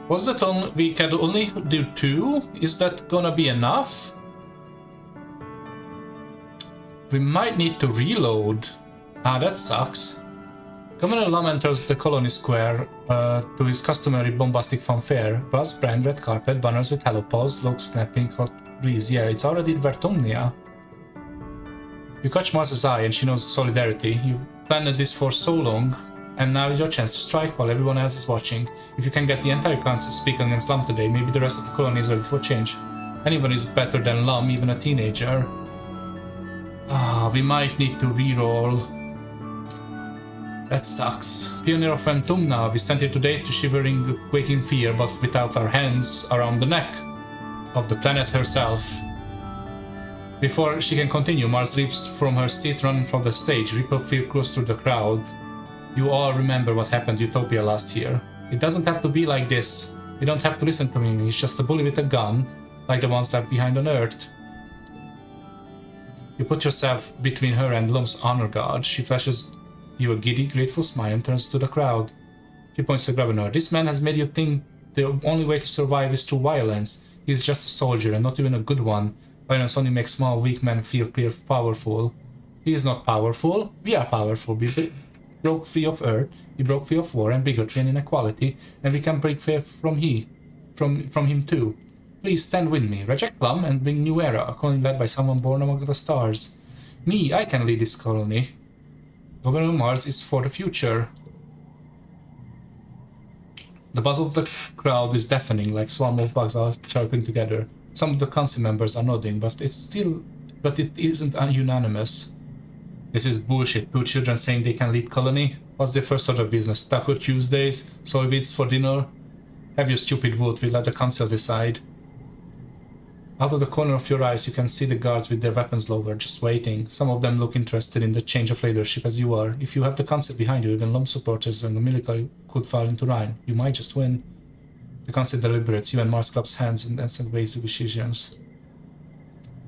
Was that on? We can only do 2? Is that gonna be enough? We might need to reload. Ah, that sucks. Governor Lum enters the colony square to his customary bombastic fanfare. Brass brand, red carpet, banners with hello pause, logs snapping, hot breeze. Yeah, it's already in Vertumnia. You catch Mars's eye and she knows solidarity. You've planned this for so long. And now is your chance to strike while everyone else is watching. If you can get the entire council speaking against Lum today, maybe the rest of the colony is ready for change. Anyone is better than Lum, even a teenager. Ah, we might need to reroll. That sucks. Pioneer of Vertumna, we stand here today to shivering, quaking fear, but without our hands around the neck of the planet herself. Before she can continue, Mars leaps from her seat, running from the stage. Ripple fear close through the crowd. You all remember what happened to Utopia last year. It doesn't have to be like this. You don't have to listen to me. He's just a bully with a gun, like the ones left behind on Earth. You put yourself between her and Lum's honor guard. She flashes you a giddy, grateful smile and turns to the crowd. She points to the governor. This man has made you think the only way to survive is through violence. He is just a soldier, and not even a good one. Violence only makes small, weak men feel powerful. He is not powerful. We are powerful. We broke free of Earth. We broke free of war and bigotry and inequality, and we can break free from him too. Please stand with me. Reject Plum and bring new era, a colony led by someone born among the stars. Me, I can lead this colony. Governor Mars is for the future. The buzz of the crowd is deafening, like swarm of bugs are chirping together. Some of the council members are nodding, but it isn't unanimous. This is bullshit. 2 children saying they can lead colony? What's their first order of business? Taco Tuesdays? Soybeans for dinner? Have your stupid vote, we'll let the council decide. Out of the corner of your eyes, you can see the guards with their weapons lowered, just waiting. Some of them look interested in the change of leadership as you are. If you have the council behind you, even Lum supporters and the military could fall into line. You might just win. The council deliberates. You and Mars claps hands and weighs the decisions.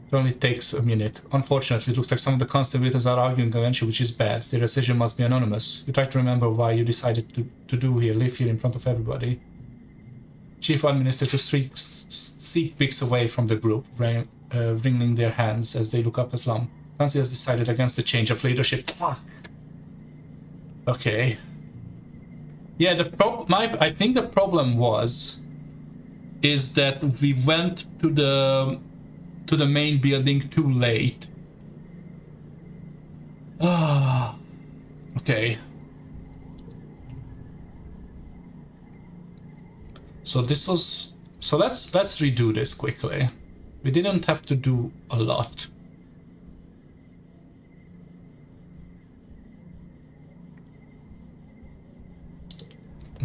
It only takes a minute. Unfortunately, it looks like some of the council leaders are arguing against you, which is bad. Their decision must be anonymous. You try to remember why you decided to live here in front of everybody. Chief administrators seek weeks away from the group, wringing their hands as they look up at Lum. Council has decided against the change of leadership. Fuck. Okay. Yeah, I think the problem is that we went to the main building too late. Ah. Okay. So let's redo this quickly. We didn't have to do a lot.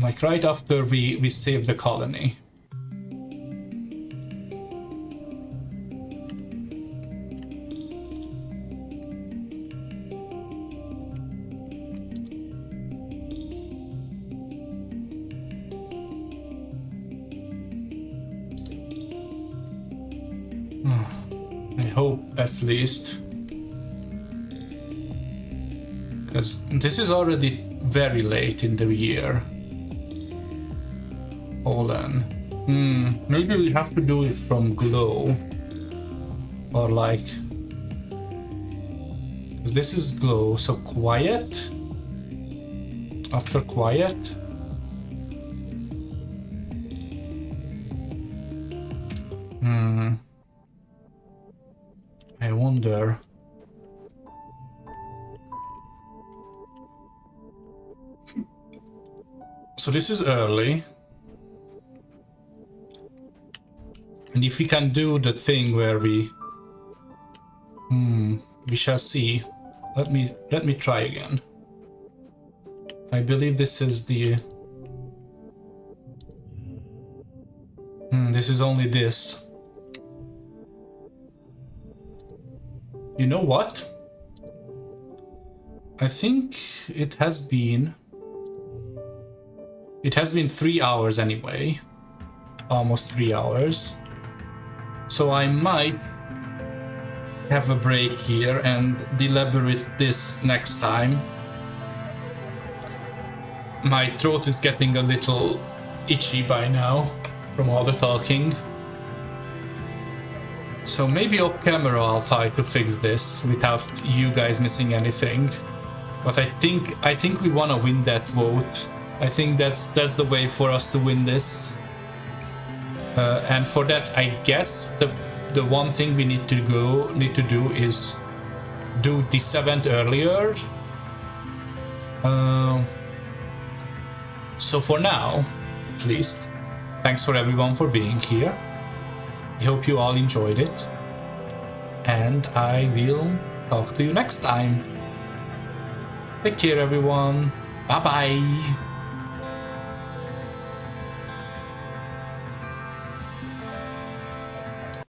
Like right after we saved the colony. I hope, at least. Because this is already very late in the year. Hold on. Maybe we have to do it from glow. Or like... because this is glow, so quiet. After quiet. I wonder... so this is early. And if we can do the thing where we shall see. Let me try again. I believe this is the this is only this. You know what? I think it has been 3 hours anyway. Almost 3 hours. So I might have a break here and deliberate this next time. My throat is getting a little itchy by now from all the talking. So maybe off camera I'll try to fix this without you guys missing anything. But I think we want to win that vote. I think that's the way for us to win this. And for that, I guess the one thing we need to do is do this event earlier. So for now, at least, thanks for everyone for being here. I hope you all enjoyed it, and I will talk to you next time. Take care, everyone. Bye bye.